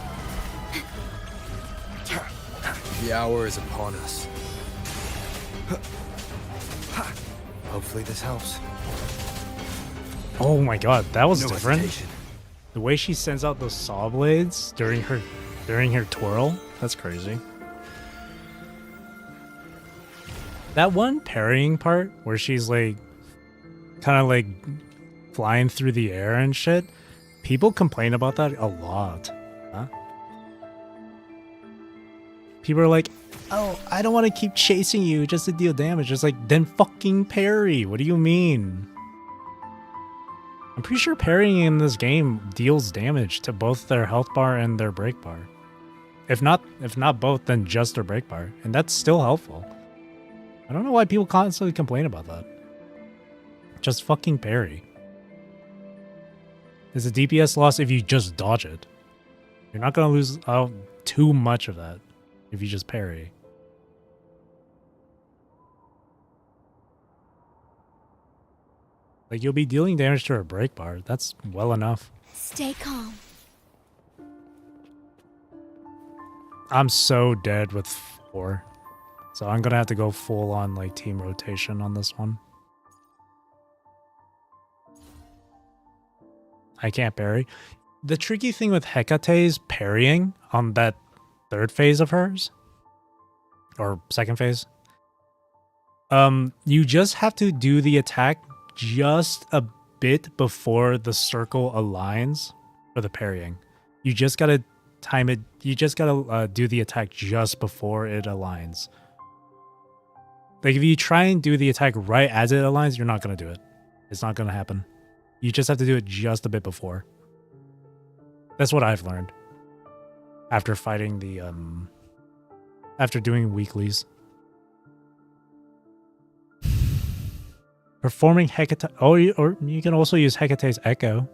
The hour is upon us. Hopefully this helps. Oh my god, that was No different. hesitation. The way she sends out those saw blades during her twirl, that's crazy. That one parrying part where she's like kind of like flying through the air and shit, people complain about that a lot. Huh? People are like, oh, I don't want to keep chasing you just to deal damage. It's like, then fucking parry. What do you mean? I'm pretty sure parrying in this game deals damage to both their health bar and their break bar. If not both, then just their break bar. And that's still helpful. I don't know why people constantly complain about that. Just fucking parry. There's a DPS loss if you just dodge it. You're not going to lose out too much of that if you just parry. Like, you'll be dealing damage to her break bar. That's well enough. Stay calm. I'm so dead with 4. So I'm going to have to go full on, like, team rotation on this one. I can't parry. The tricky thing with Hecate's parrying on that 3rd phase of hers, or 2nd phase, you just have to do the attack just a bit before the circle aligns for the parrying. You just gotta time it. You just gotta do the attack just before it aligns. Like, if you try and do the attack right as it aligns, you're not gonna do it. It's not gonna happen. You just have to do it just a bit before. That's what I've learned after fighting the after doing weeklies. Performing Hecate. Oh, or you can also use Hecate's Echo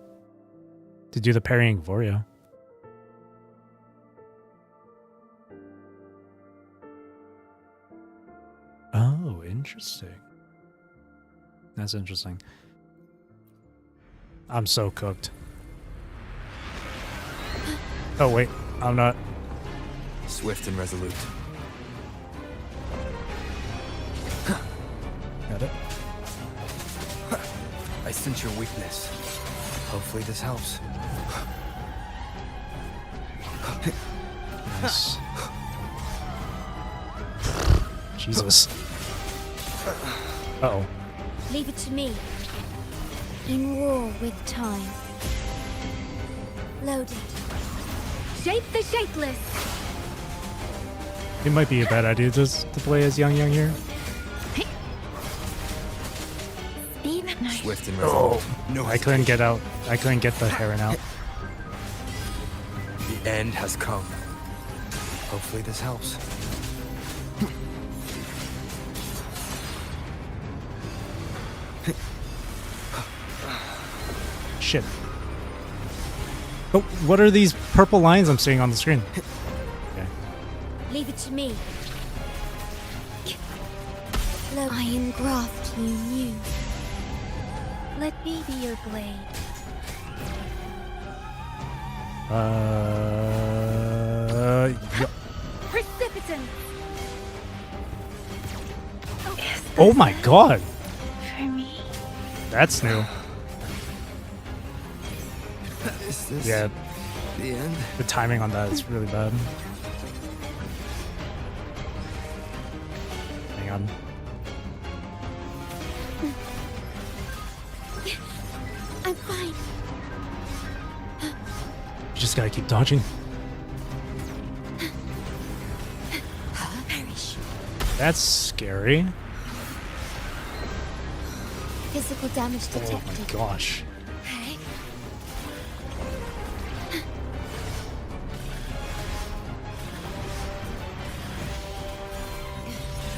to do the parrying for you. Oh, interesting. That's interesting. I'm so cooked. Oh, wait. I'm not. Swift and resolute. Got it. I sense your weakness. Hopefully this helps. Nice. Jesus. Uh-oh. Leave it to me. In war with time. Loaded. Shape the shapeless. It might be a bad idea just to play as Young here. Swift and resolute. No, I couldn't get out. I couldn't get the Heron out. The end has come. Hopefully this helps. Shit. Oh, what are these purple lines I'm seeing on the screen? Okay. Leave it to me. Iron graft you knew. Let me be your blade. Yeah. Precipitant. Oh my god. For me. That's new. Is this Yeah. the end? The timing on that is really bad. Hang on. I'm fine. You just gotta keep dodging. Perish. That's scary. Physical damage Oh detected. my gosh.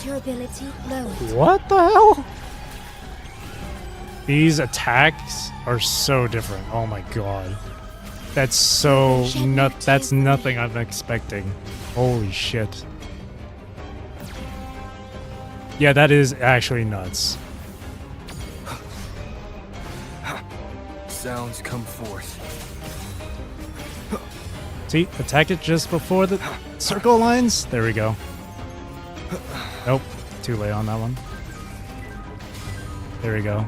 Durability lowered. What the hell? These attacks are so different. Oh my god. That's so that's nothing I'm expecting. Holy shit. Yeah, that is actually nuts. Sounds come forth. See, attack it just before the circle lines. There we go. Nope, too late on that one. There we go.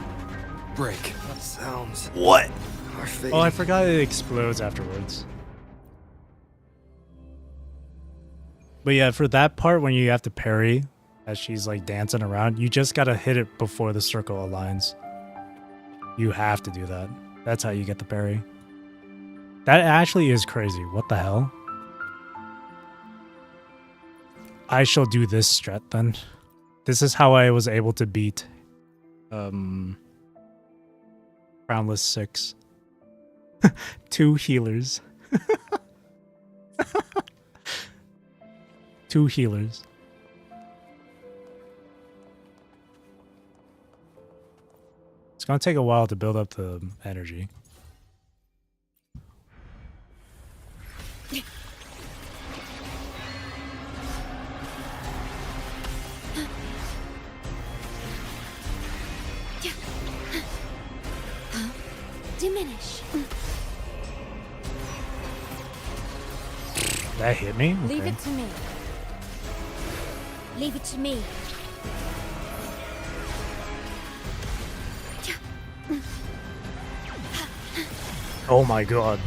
Break. Sounds. What? Are fading. Oh, I forgot it explodes afterwards. But yeah, for that part when you have to parry as she's like dancing around, you just gotta hit it before the circle aligns. You have to do that. That's how you get the parry. That actually is crazy. What the hell? I shall do this strat then. This is how I was able to beat Crownless 6. 2 healers. 2 healers. It's gonna take a while to build up the energy. Diminish. That hit me? Okay. Leave it to me. Leave it to me. Oh my god.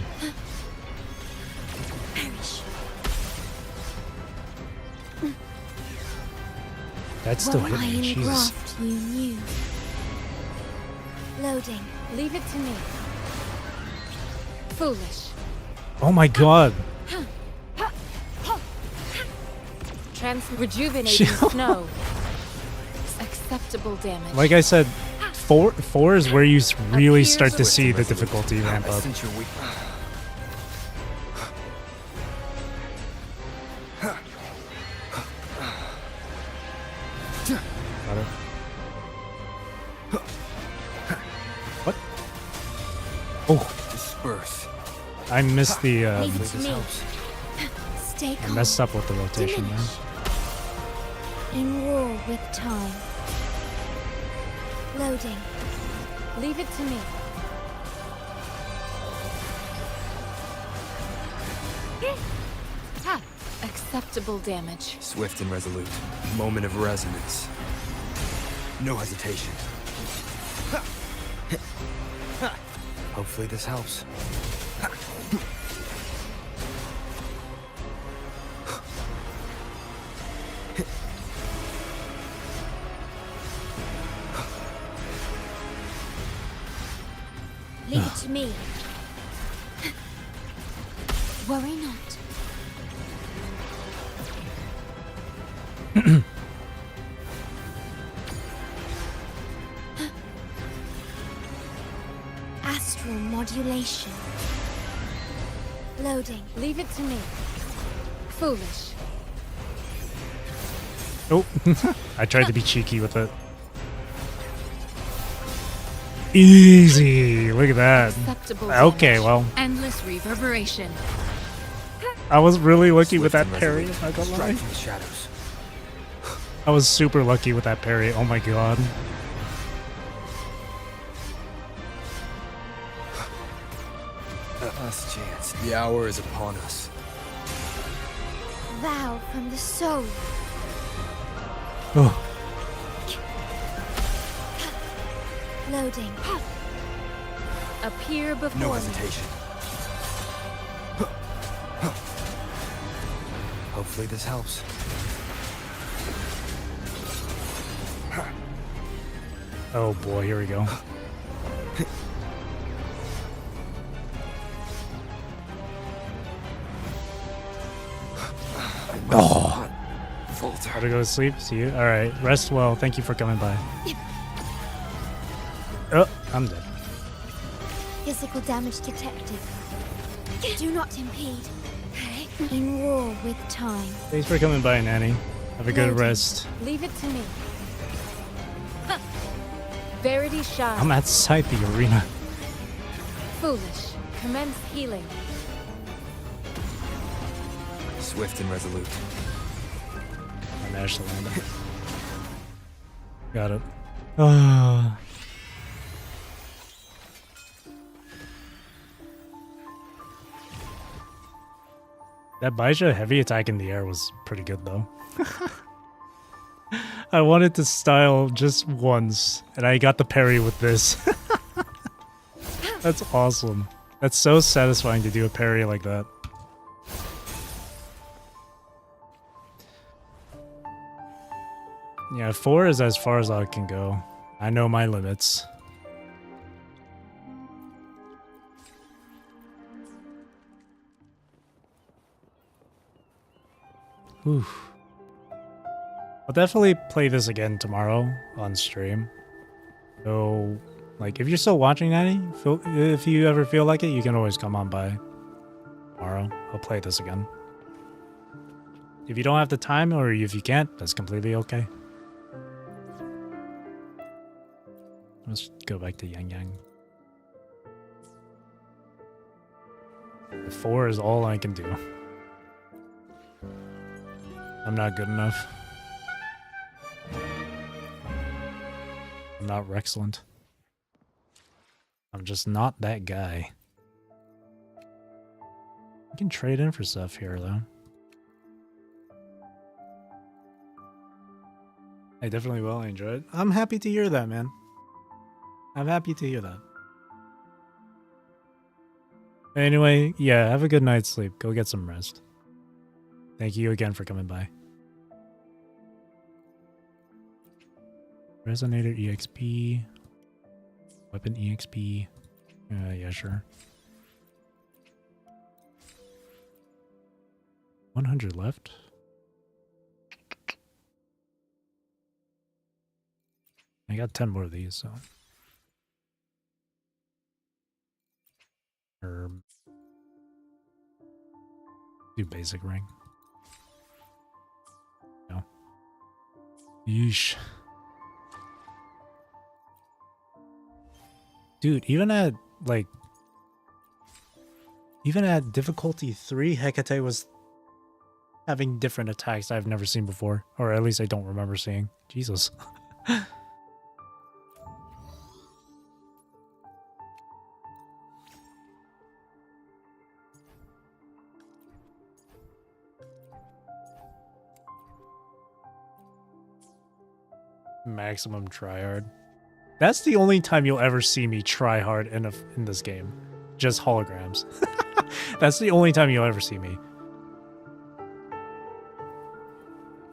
Perish. That's still hitting me. Iron Jesus. graft you knew. Loading. Leave it to me. Foolish. Oh my god. Rejuvenating snow. Acceptable damage. Like I said, 4 is where you really start to see the difficulty ramp up. Got it. What? Oh. Disperse. I missed the Leave it to me. Stay I calm. messed up with the rotation there. In war with time. Loading. Leave it to me. Acceptable damage. Swift and resolute. Moment of resonance. No hesitation. Hopefully this helps. Leave it to me. Worry not. Astral modulation. Loading. Leave it to me. Foolish. Oh, I tried to be cheeky with it. Easy. Look at that. Acceptable Okay, damage. well, Endless reverberation. I was really lucky with that parry. If I don't lie. Strike from the shadows. I was super lucky with that parry. Oh my god. Last chance. The hour is upon us. Vow from the soul. Oh. Loading. Appear before No me. hesitation. Hopefully this helps. Oh boy, here we go. Oh. Gotta go to sleep. See you. All right. Rest well. Thank you for coming by. Oh, I'm dead. Physical damage detected. Do not impede. In war with time. Thanks for coming by, Nanny. Have a good Loading. rest. Leave it to me. Verity shine. I'm outside the arena. Foolish. Commence healing. Swift and resolute. I managed to land it. Got it. Ah. That Baisha heavy attack in the air was pretty good though. I wanted to style just once, and I got the parry with this. That's awesome. That's so satisfying to do a parry like that. Yeah, 4 is as far as I can go. I know my limits. Oof. I'll definitely play this again tomorrow on stream. So, like, if you're still watching, Nanny, if you ever feel like it, you can always come on by tomorrow. I'll play this again. If you don't have the time, or if you can't, that's completely okay. Let's go back to Yang Yang. The 4 is all I can do. I'm not good enough. I'm not Rexcellent. I'm just not that guy. You can trade in for stuff here, though. I definitely will. I enjoy it. I'm happy to hear that, man. I'm happy to hear that. Anyway, yeah, have a good night's sleep. Go get some rest. Thank you again for coming by. Resonator EXP. Weapon EXP. Yeah, sure. 100 left. I got 10 more of these, so. Do basic ring. No. Yeesh. Dude, even at difficulty 3, Hecate was having different attacks I've never seen before. Or at least I don't remember seeing. Jesus. Maximum tryhard. That's the only time you'll ever see me try hard in this game. Just holograms. That's the only time you'll ever see me.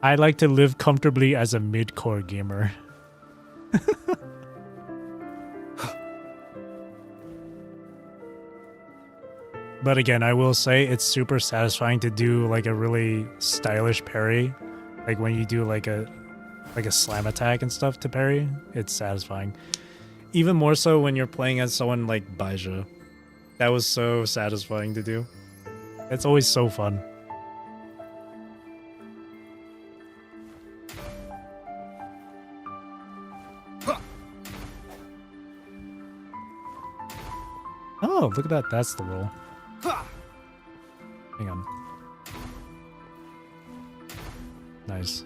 I like to live comfortably as a mid-core gamer. But again, I will say it's super satisfying to do like a really stylish parry. Like when you do like a slam attack and stuff to parry, it's satisfying. Even more so when you're playing as someone like Baija. That was so satisfying to do. It's always so fun. Oh, look at that. That's the roll. Hang on. Nice.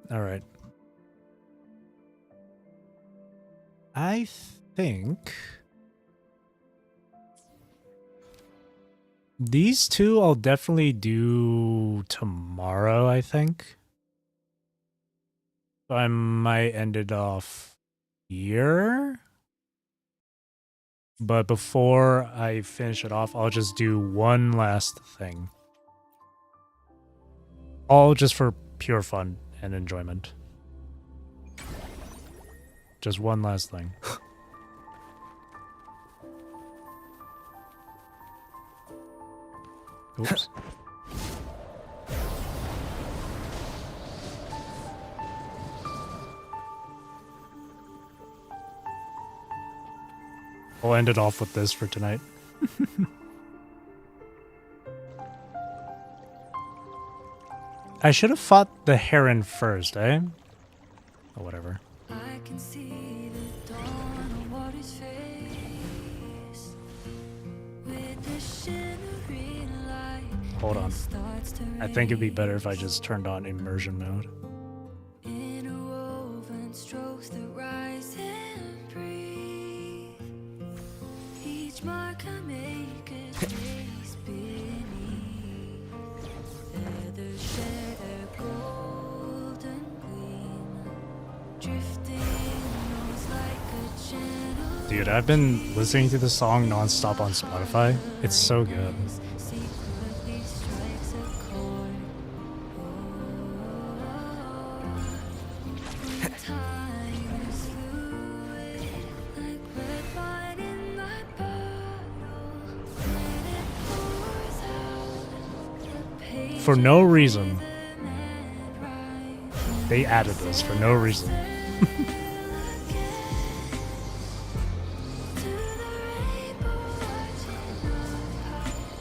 All right. I think these two I'll definitely do tomorrow, I think. I might end it off here. But before I finish it off, I'll just do one last thing. All just for pure fun and enjoyment. Just one last thing. Oops. I'll end it off with this for tonight. I should have fought the heron first, eh? Or whatever. I can see the dawn on water's face with the shimmering light. Hold on. I think it'd be better if I just turned on immersion mode. Interwoven strokes that rise and breathe. Each mark I make a trace beneath. Feathers shed their golden gleam. Drifting nose like a gentle. Dude, I've been listening to this song nonstop on Spotify. It's so good. Secretly strikes a chord. Time is fluid, like red wine in my bottle. When it pours out, the page For no reason. They added this for no reason.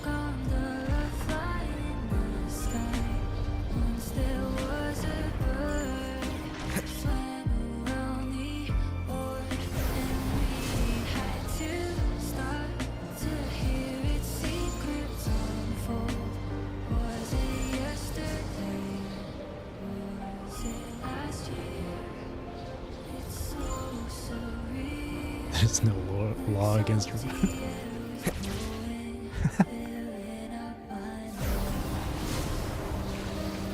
gondola flying in the sky. Once there was a bird swam around the orb, and we had to stop to hear its secrets unfold. Was it yesterday? Was it last year? It's so surreal. There's no law against her.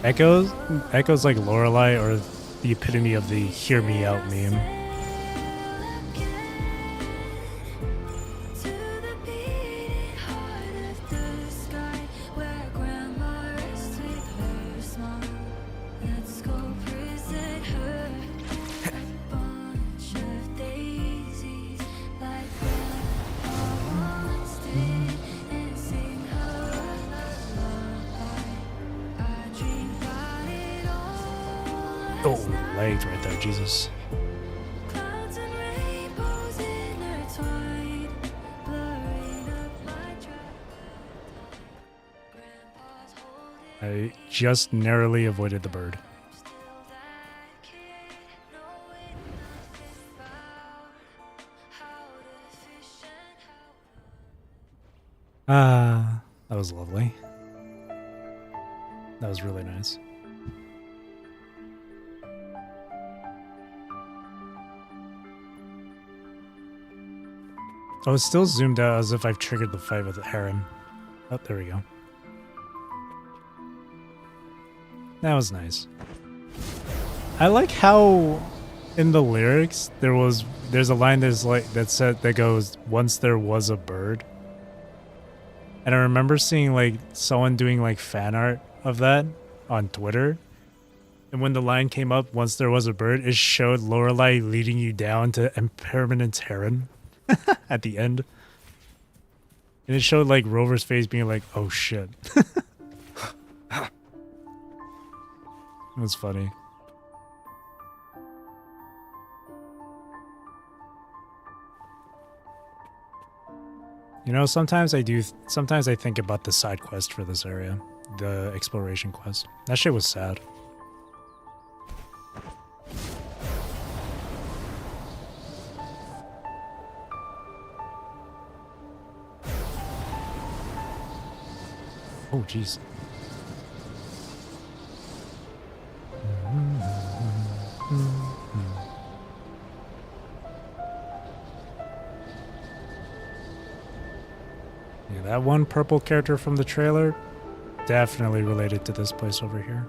Echoes like Lorelei or the epitome of the hear me out meme. To the beating heart of the sky, where grandma rests with her smile. Let's go present her a bunch of daisies, like grandpa once did, and sing her a lullaby. I dream about it all. Oh, legs right there, Jesus. Clouds and rainbows intertwined, blurring up my track. Grandpa's holding I just narrowly avoided the bird. still that kid, knowing nothing about how to fish and how That was lovely. That was really nice. Oh, it's still zoomed out as if I've triggered the fight with the heron. Oh, there we go. That was nice. I like how in the lyrics there's a line that goes, "Once there was a bird." And I remember seeing like someone doing like fan art of that on Twitter. And when the line came up, once there was a bird, it showed Lorelei leading you down to Impermanence Heron at the end. And it showed like Rover's face being like, oh shit. It was funny. You know, sometimes I think about the side quest for this area. The exploration quest. That shit was sad. Oh, jeez. Yeah, that one purple character from the trailer, definitely related to this place over here.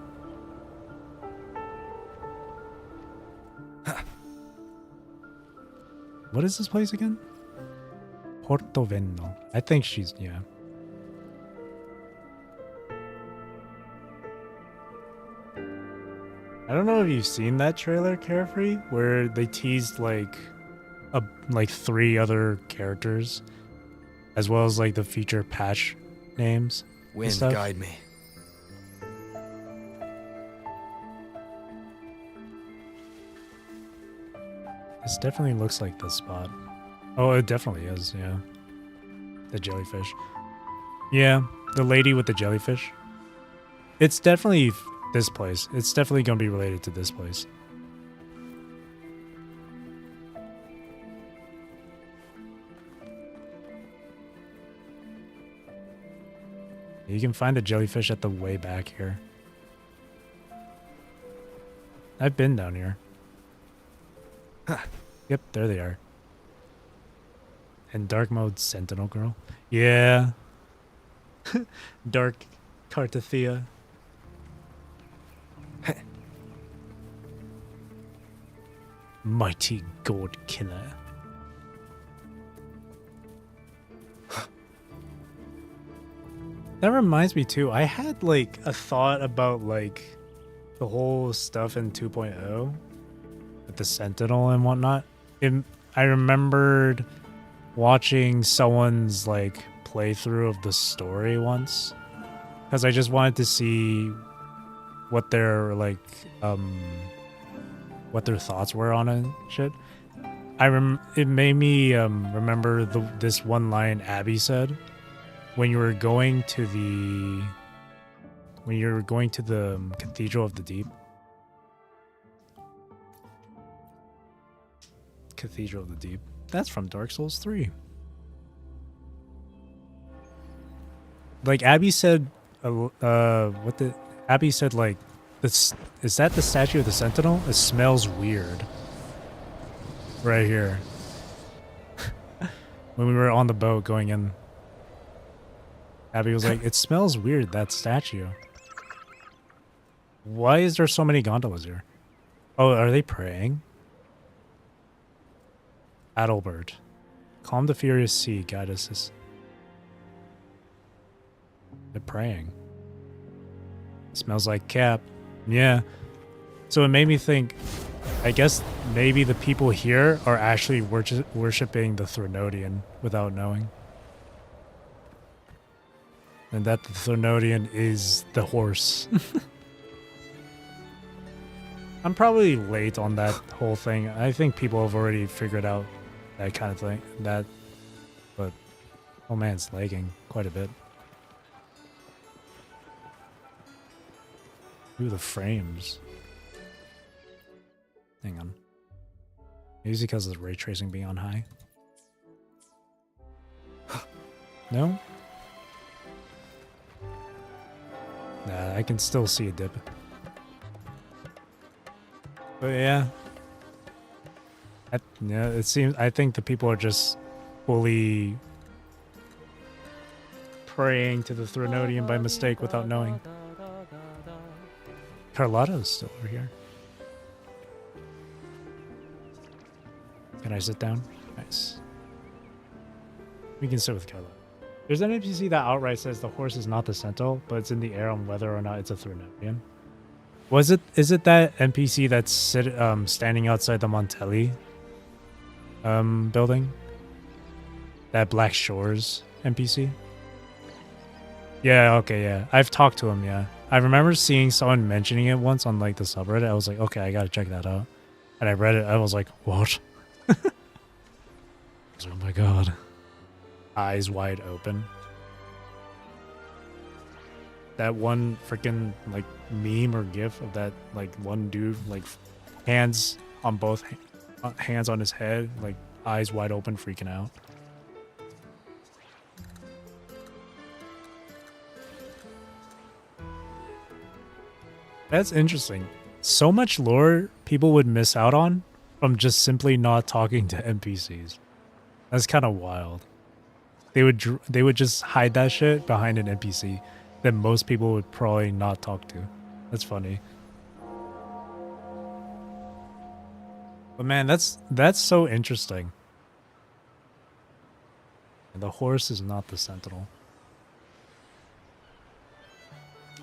What is this place again? Portoveno. I think she's, yeah. I don't know if you've seen that trailer, Carefree, where they teased like 3 other characters, as well as like the future patch names. Wind, guide me. This definitely looks like this spot. Oh, it definitely is, yeah. The jellyfish. Yeah, the lady with the jellyfish. It's definitely this place. It's definitely going to be related to this place. You can find the jellyfish at the way back here. I've been down here. Yep, there they are. And dark mode Sentinel Girl. Yeah. Dark Cartathea. Mighty God Killer. That reminds me too, I had like a thought about like the whole stuff in 2.0 with the Sentinel and whatnot. I remembered watching someone's like playthrough of the story once because I just wanted to see what their like what their thoughts were on it and shit. It made me remember this one line Abby said when you were going to the Cathedral of the Deep. Cathedral of the Deep. That's from Dark Souls 3. Like Abby said, Abby said like, is that the statue of the Sentinel? It smells weird. Right here. When we were on the boat going in. Abby was like, it smells weird, that statue. Why is there so many gondolas here? Oh, are they praying? Adelbert. Calm the furious sea, guide us. They're praying. Smells like Cap. Yeah. So it made me think, I guess maybe the people here are actually worshipping the Threnodian without knowing. And that the Threnodian is the horse. I'm probably late on that whole thing. I think people have already figured out that kind of thing. But oh man, it's lagging quite a bit. Ooh, the frames. Hang on. Maybe it's because of the ray tracing being on high. No? Nah, I can still see a dip. But yeah. Yeah, it seems, I think the people are just fully praying to the Threnodian by mistake without knowing. Carlotta's still over here. Can I sit down? Nice. We can sit with Carlotta. There's an NPC that outright says the horse is not the Sentinel, but it's in the air on whether or not it's a Threnodian. Is it that NPC that's standing outside the Montelli building? That Black Shores NPC? Yeah, okay, yeah. I've talked to him, yeah. I remember seeing someone mentioning it once on like the subreddit. I was like, okay, I gotta check that out. And I read it, I was like, what? I was like, oh my god. Eyes wide open. That one freaking like meme or gif of that like one dude like hands on both hands on his head, like eyes wide open, freaking out. That's interesting. So much lore people would miss out on from just simply not talking to NPCs. That's kind of wild. They would just hide that shit behind an NPC that most people would probably not talk to. That's funny. But man, that's so interesting. And the horse is not the sentinel.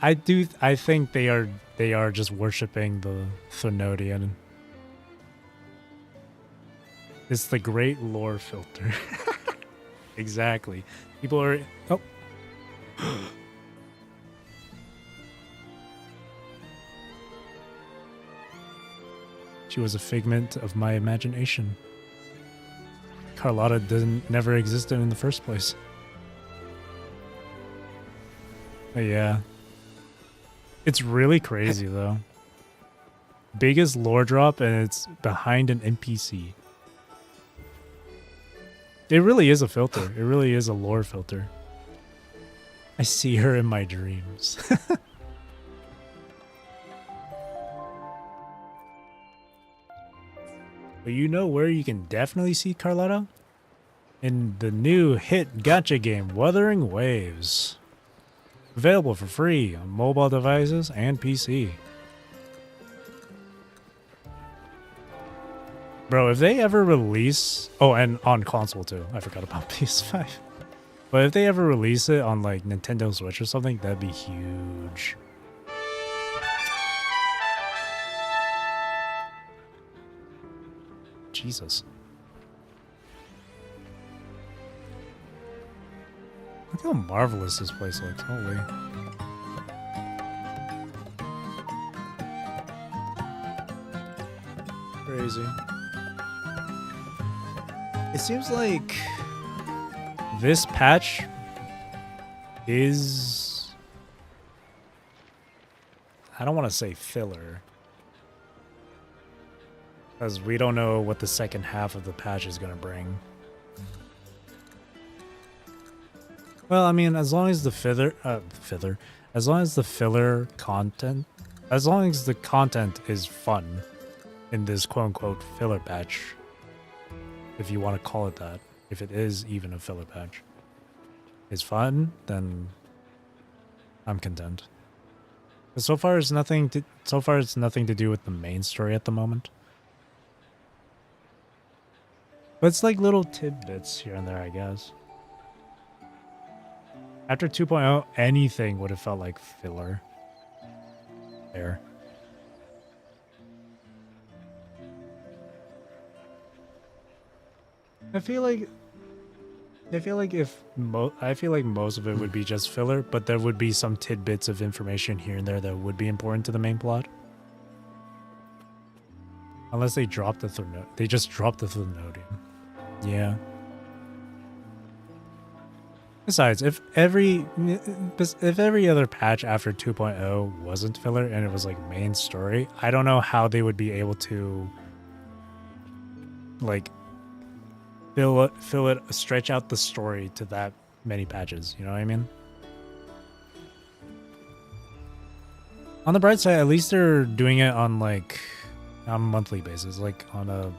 I think they are just worshipping the Thenodian. It's the great lore filter. Exactly. People are oh. She was a figment of my imagination. Carlotta never existed in the first place. But yeah. It's really crazy though. Biggest lore drop and it's behind an NPC. It really is a filter. It really is a lore filter. I see her in my dreams. But you know where you can definitely see Carlotta? In the new hit gacha game, Wuthering Waves. Available for free on mobile devices and PC. Bro, if they ever release... Oh, and on console too. I forgot about PS5. But if they ever release it on like Nintendo Switch or something, that'd be huge. Jesus. Look how marvelous this place looks. Holy. Crazy. It seems like this patch is... I don't want to say filler. Because we don't know what the second half of the patch is going to bring. Well, I mean, as long as the as long as the filler content, as long as the content is fun in this quote-unquote filler patch, if you want to call it that, if it is even a filler patch, is fun, then I'm content. But so far it's nothing to do with the main story at the moment. But it's like little tidbits here and there, I guess. After 2.0, anything would have felt like filler. There. I feel like most of it would be just filler, but there would be some tidbits of information here and there that would be important to the main plot. Unless they dropped they just dropped the Thenodian. Yeah. Besides, if every other patch after 2.0 wasn't filler and it was like main story, I don't know how they would be able to like fill it, stretch out the story to that many patches. You know what I mean? On the bright side, at least they're doing it on like on a monthly basis, like on a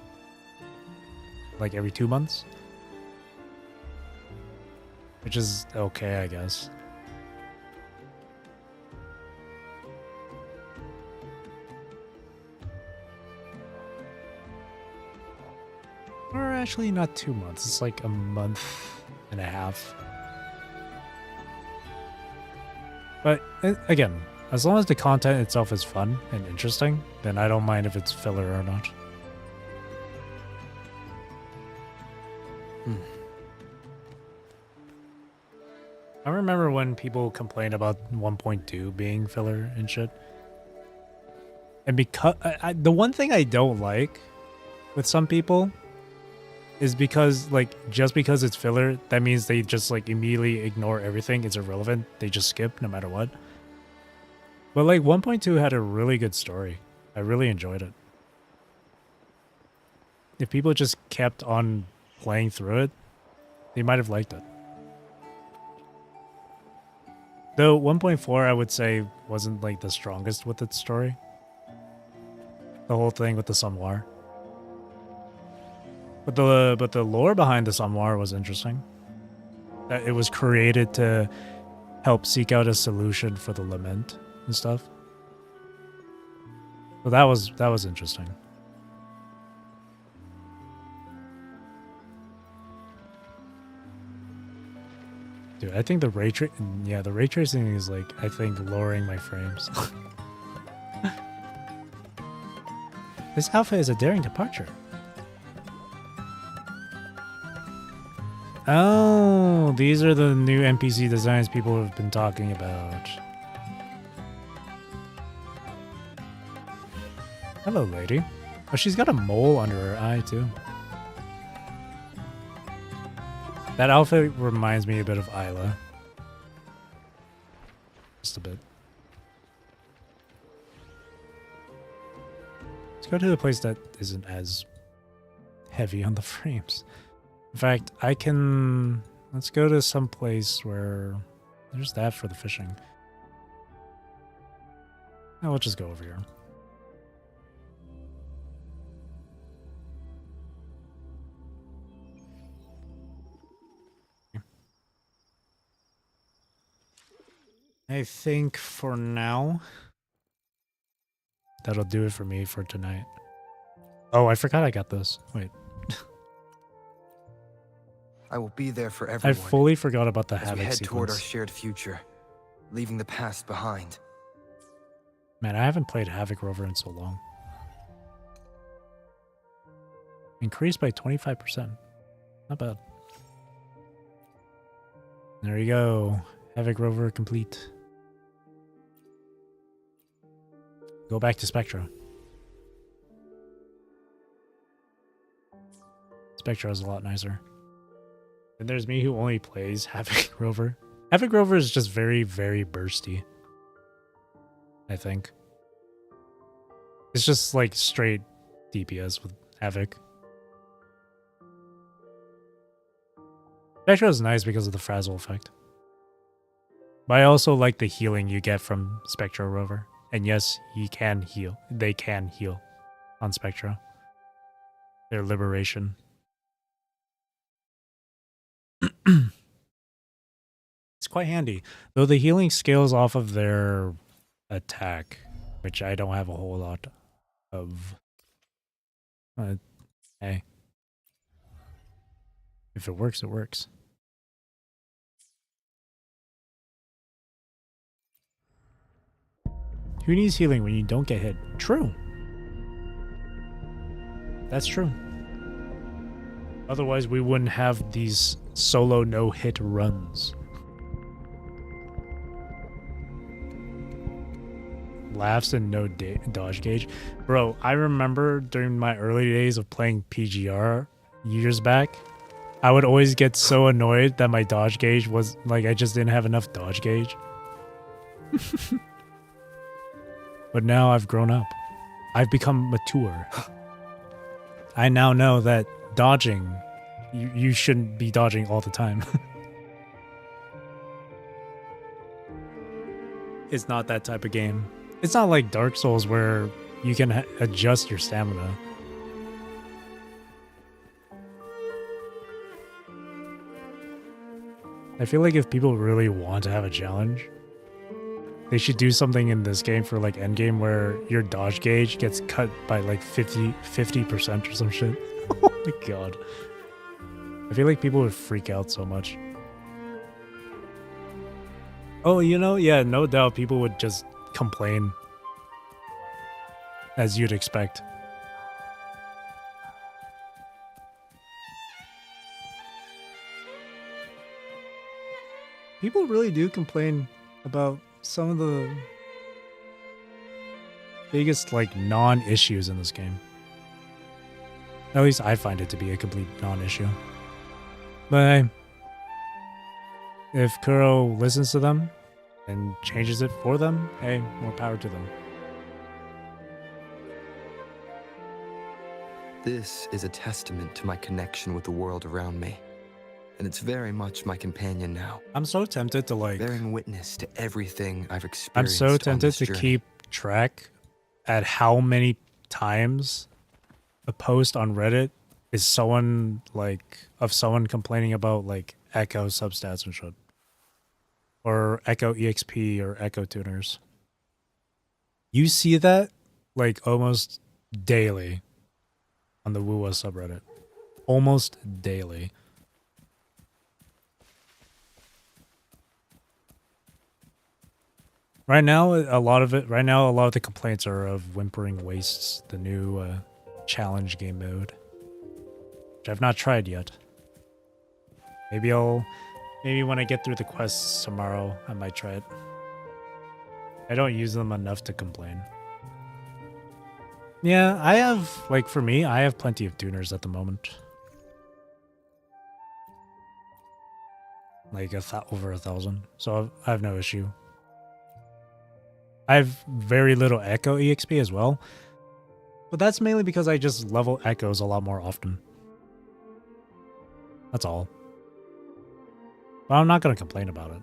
like every 2 months. Which is okay, I guess. Or actually not 2 months. It's like a month and a half. But again, As long as the content itself is fun and interesting, then I don't mind if it's filler or not. I remember when people complained about 1.2 being filler and shit. And because the one thing I don't like with some people is because, like, just because it's filler, that means they just, like, immediately ignore everything. It's irrelevant. They just skip no matter what. But, like, 1.2 had a really good story. I really enjoyed it. If people just kept on playing through it, they might have liked it. Though 1.4, I would say, wasn't, like, the strongest with its story. The whole thing with the Sunwar. But the lore behind the Sunwar was interesting. That it was created to help seek out a solution for the lament and stuff. So that was interesting. Dude, I think the ray tracing is, like, I think lowering my frames. This alpha is a daring departure. Oh, these are the new NPC designs people have been talking about. Hello, lady. Oh, she's got a mole under her eye, too. That outfit reminds me a bit of Isla. Just a bit. Let's go to a place that isn't as heavy on the frames. In fact, let's go to some place where there's that for the fishing. No, we'll just go over here. I think for now, that'll do it for me for tonight. Oh, I forgot I got this. Wait. I will be there for everyone. I fully forgot about the as Havoc we head sequence. toward our shared future, leaving the past behind. Man, I haven't played Havoc Rover in so long. Increased by 25%. Not bad. There you go. Havoc Rover complete. Go back to Spectra. Spectra is a lot nicer. And there's me who only plays Havoc Rover. Havoc Rover is just very, very bursty. I think. It's just like straight DPS with Havoc. Spectra is nice because of the Frazzle effect. But I also like the healing you get from Spectra Rover. And yes, he can heal. They can heal on Spectra. Their liberation. It's quite handy. Though the healing scales off of their attack, which I don't have a whole lot of. Hey. If it works, it works. Who needs healing when you don't get hit? True. That's true. Otherwise, we wouldn't have these solo no-hit runs. Laughs and no dodge gauge. Bro, I remember during my early days of playing PGR years back, I would always get so annoyed that my dodge gauge was like I just didn't have enough dodge gauge. But now I've grown up. I've become mature. I now know that dodging, you shouldn't be dodging all the time. It's not that type of game. It's not like Dark Souls where you can adjust your stamina. I feel like if people really want to have a challenge, they should do something in this game for like endgame where your dodge gauge gets cut by like 50% or some shit. Oh my god. I feel like people would freak out so much. Oh, you know, yeah, no doubt people would just complain as you'd expect. People really do complain about some of the biggest, like, non-issues in this game. At least I find it to be a complete non-issue. But hey, if Kuro listens to them and changes it for them, hey, more power to them. This is a testament to my connection with the world around me. And it's very much my companion now. I'm so tempted to, like, bearing witness to everything I've experienced. I'm so tempted to keep track at how many times a post on Reddit is someone, like, of someone complaining about, like, Echo substats and shit. Or Echo EXP or Echo tuners. You see that, like, almost daily on the Wuwa subreddit. Almost daily. Right now, a lot of the complaints are of Whimpering Wastes, the new challenge game mode, which I've not tried yet. Maybe when I get through the quests tomorrow, I might try it. I don't use them enough to complain. Yeah, I have, like, for me, I have plenty of tuners at the moment. Like, over 1,000, so I have no issue. I have very little Echo EXP as well, but that's mainly because I just level Echoes a lot more often. That's all. But I'm not going to complain about it.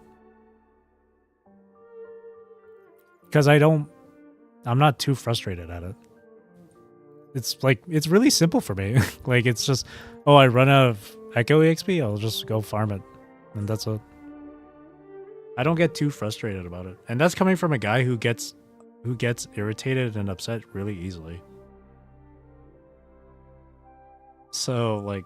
Because I'm not too frustrated at it. It's like, it's really simple for me. Like, it's just, oh, I run out of Echo EXP, I'll just go farm it. And that's it. I don't get too frustrated about it. And that's coming from a guy who gets irritated and upset really easily. So, like,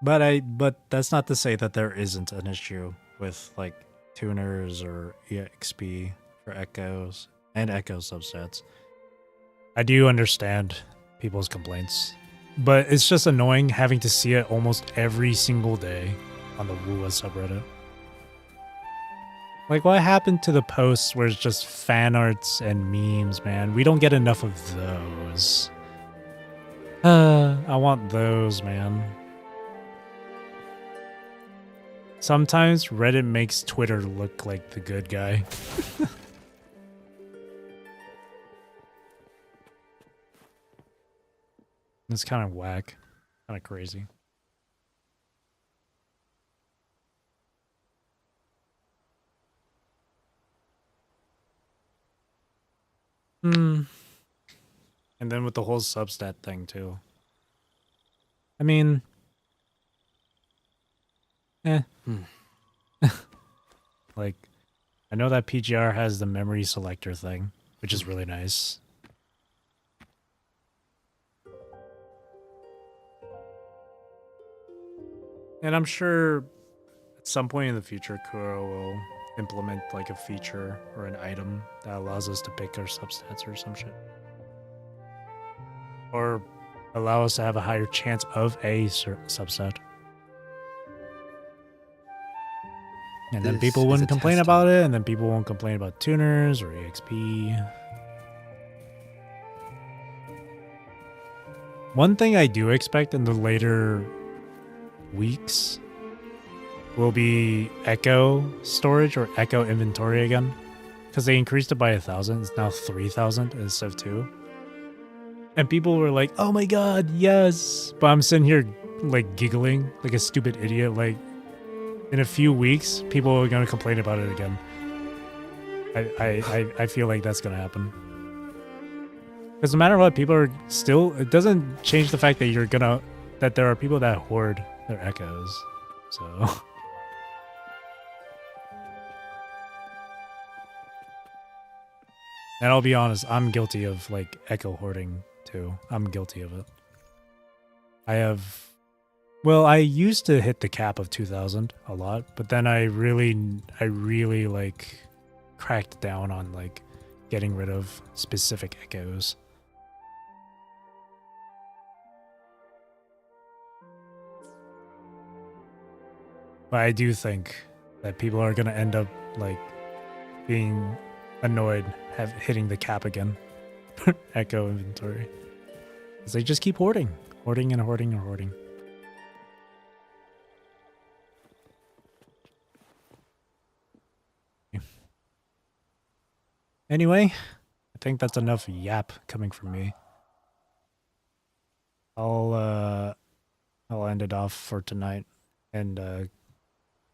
but that's not to say that there isn't an issue with, like, tuners or EXP for Echoes and Echo substats. I do understand people's complaints. But it's just annoying having to see it almost every single day on the Wuwa subreddit. Like, what happened to the posts where it's just fan arts and memes, man? We don't get enough of those. I want those, man. Sometimes Reddit makes Twitter look like the good guy. It's kind of whack. Kind of crazy. And then with the whole substat thing, too. I mean... Like, I know that PGR has the memory selector thing, which is really nice. And I'm sure at some point in the future, Kuro will implement, like, a feature or an item that allows us to pick our substats or some shit. Or allow us to have a higher chance of a subset. And then people wouldn't complain about it, and then people won't complain about tuners or EXP. One thing I do expect in the later weeks will be Echo storage or Echo inventory again, because they increased it by 1,000. It's now 3,000 instead of 2. And people were like, "Oh my god, yes!" But I'm sitting here, like, giggling like a stupid idiot. Like, in a few weeks, people are gonna complain about it again. I feel like that's gonna happen. Because no matter what, people are still. It doesn't change the fact that that there are people that hoard their Echoes. So. And I'll be honest, I'm guilty of, like, Echo hoarding too. I'm guilty of it. I have Well, I used to hit the cap of 2,000 a lot, but then I really like cracked down on like getting rid of specific echoes. But I do think that people are gonna end up like being annoyed hitting the cap again. Echo inventory. Because they just keep hoarding and hoarding and hoarding. Anyway, I think that's enough yap coming from me. I'll end it off for tonight and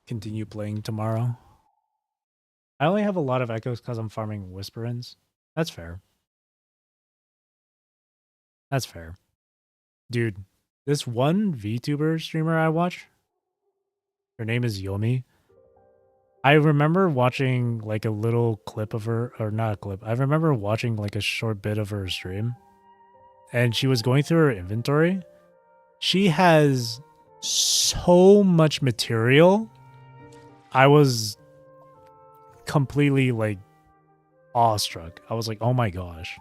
continue playing tomorrow. I only have a lot of echoes because I'm farming Whisperins. That's fair. That's fair. Dude, this one VTuber streamer I watch, her name is Yomi. I remember watching like a little clip of her, or not a clip. I remember watching like a short bit of her stream. And she was going through her inventory. She has so much material. I was completely like awestruck. I was like, oh my gosh.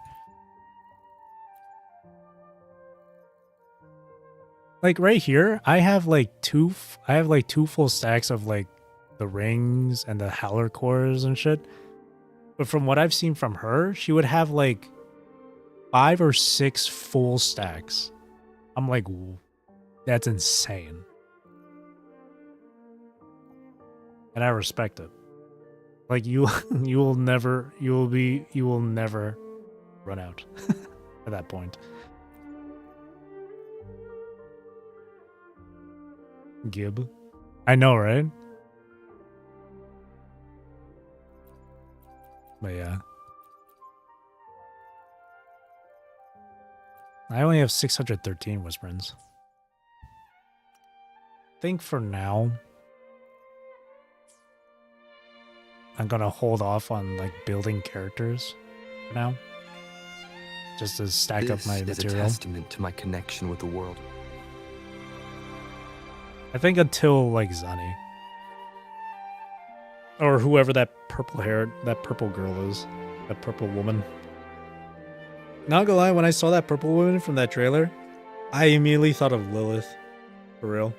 Like right here, I have like two full stacks of like the rings and the howler cores and shit. But from what I've seen from her, she would have like 5 or 6 full stacks. I'm like, that's insane. And I respect it. Like you will never run out at that point. Gib. I know, right? But yeah. I only have 613 Whisperins. I think for now, I'm gonna hold off on like building characters for now. Just to stack up my material. This is a testament to my connection with the world. I think until like Zani. Or whoever that purple girl is. That purple woman. Not gonna lie, when I saw that purple woman from that trailer, I immediately thought of Lilith. For real.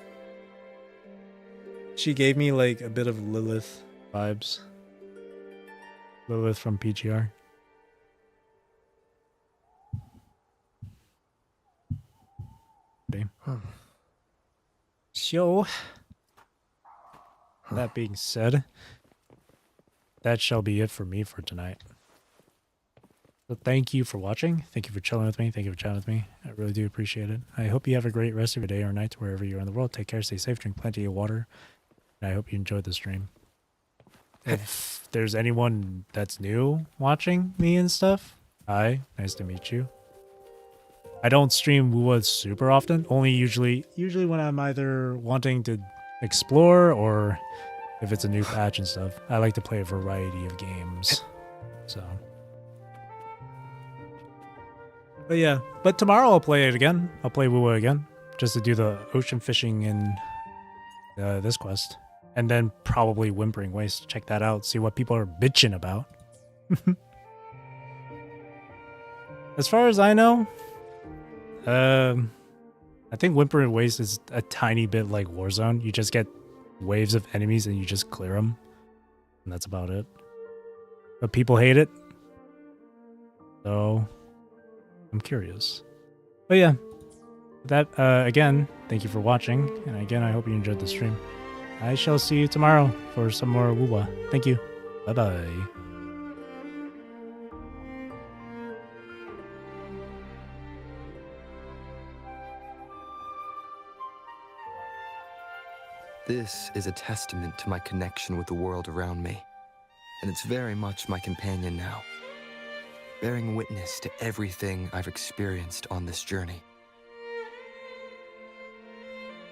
She gave me like a bit of Lilith vibes. Lilith from PGR. So, that being said, that shall be it for me for tonight. So thank you for watching. Thank you for chilling with me. Thank you for chatting with me. I really do appreciate it. I hope you have a great rest of your day or night wherever you are in the world. Take care, stay safe, drink plenty of water. And I hope you enjoyed the stream. If there's anyone that's new watching me and stuff, hi, nice to meet you. I don't stream WUWA super often, only usually when I'm either wanting to explore or if it's a new patch and stuff. I like to play a variety of games. So. But yeah, but tomorrow I'll play it again. I'll play WUWA again, just to do the ocean fishing in this quest. And then probably Whimpering Waste. Check that out, see what people are bitching about. As far as I know, I think Whimpering Waste is a tiny bit like Warzone. You just get waves of enemies and you just clear them. And that's about it. But people hate it. So, I'm curious. But yeah, that again, thank you for watching. And again, I hope you enjoyed the stream. I shall see you tomorrow for some more WUWA. Thank you. Bye-bye. This is a testament to my connection with the world around me, and it's very much my companion now, bearing witness to everything I've experienced on this journey.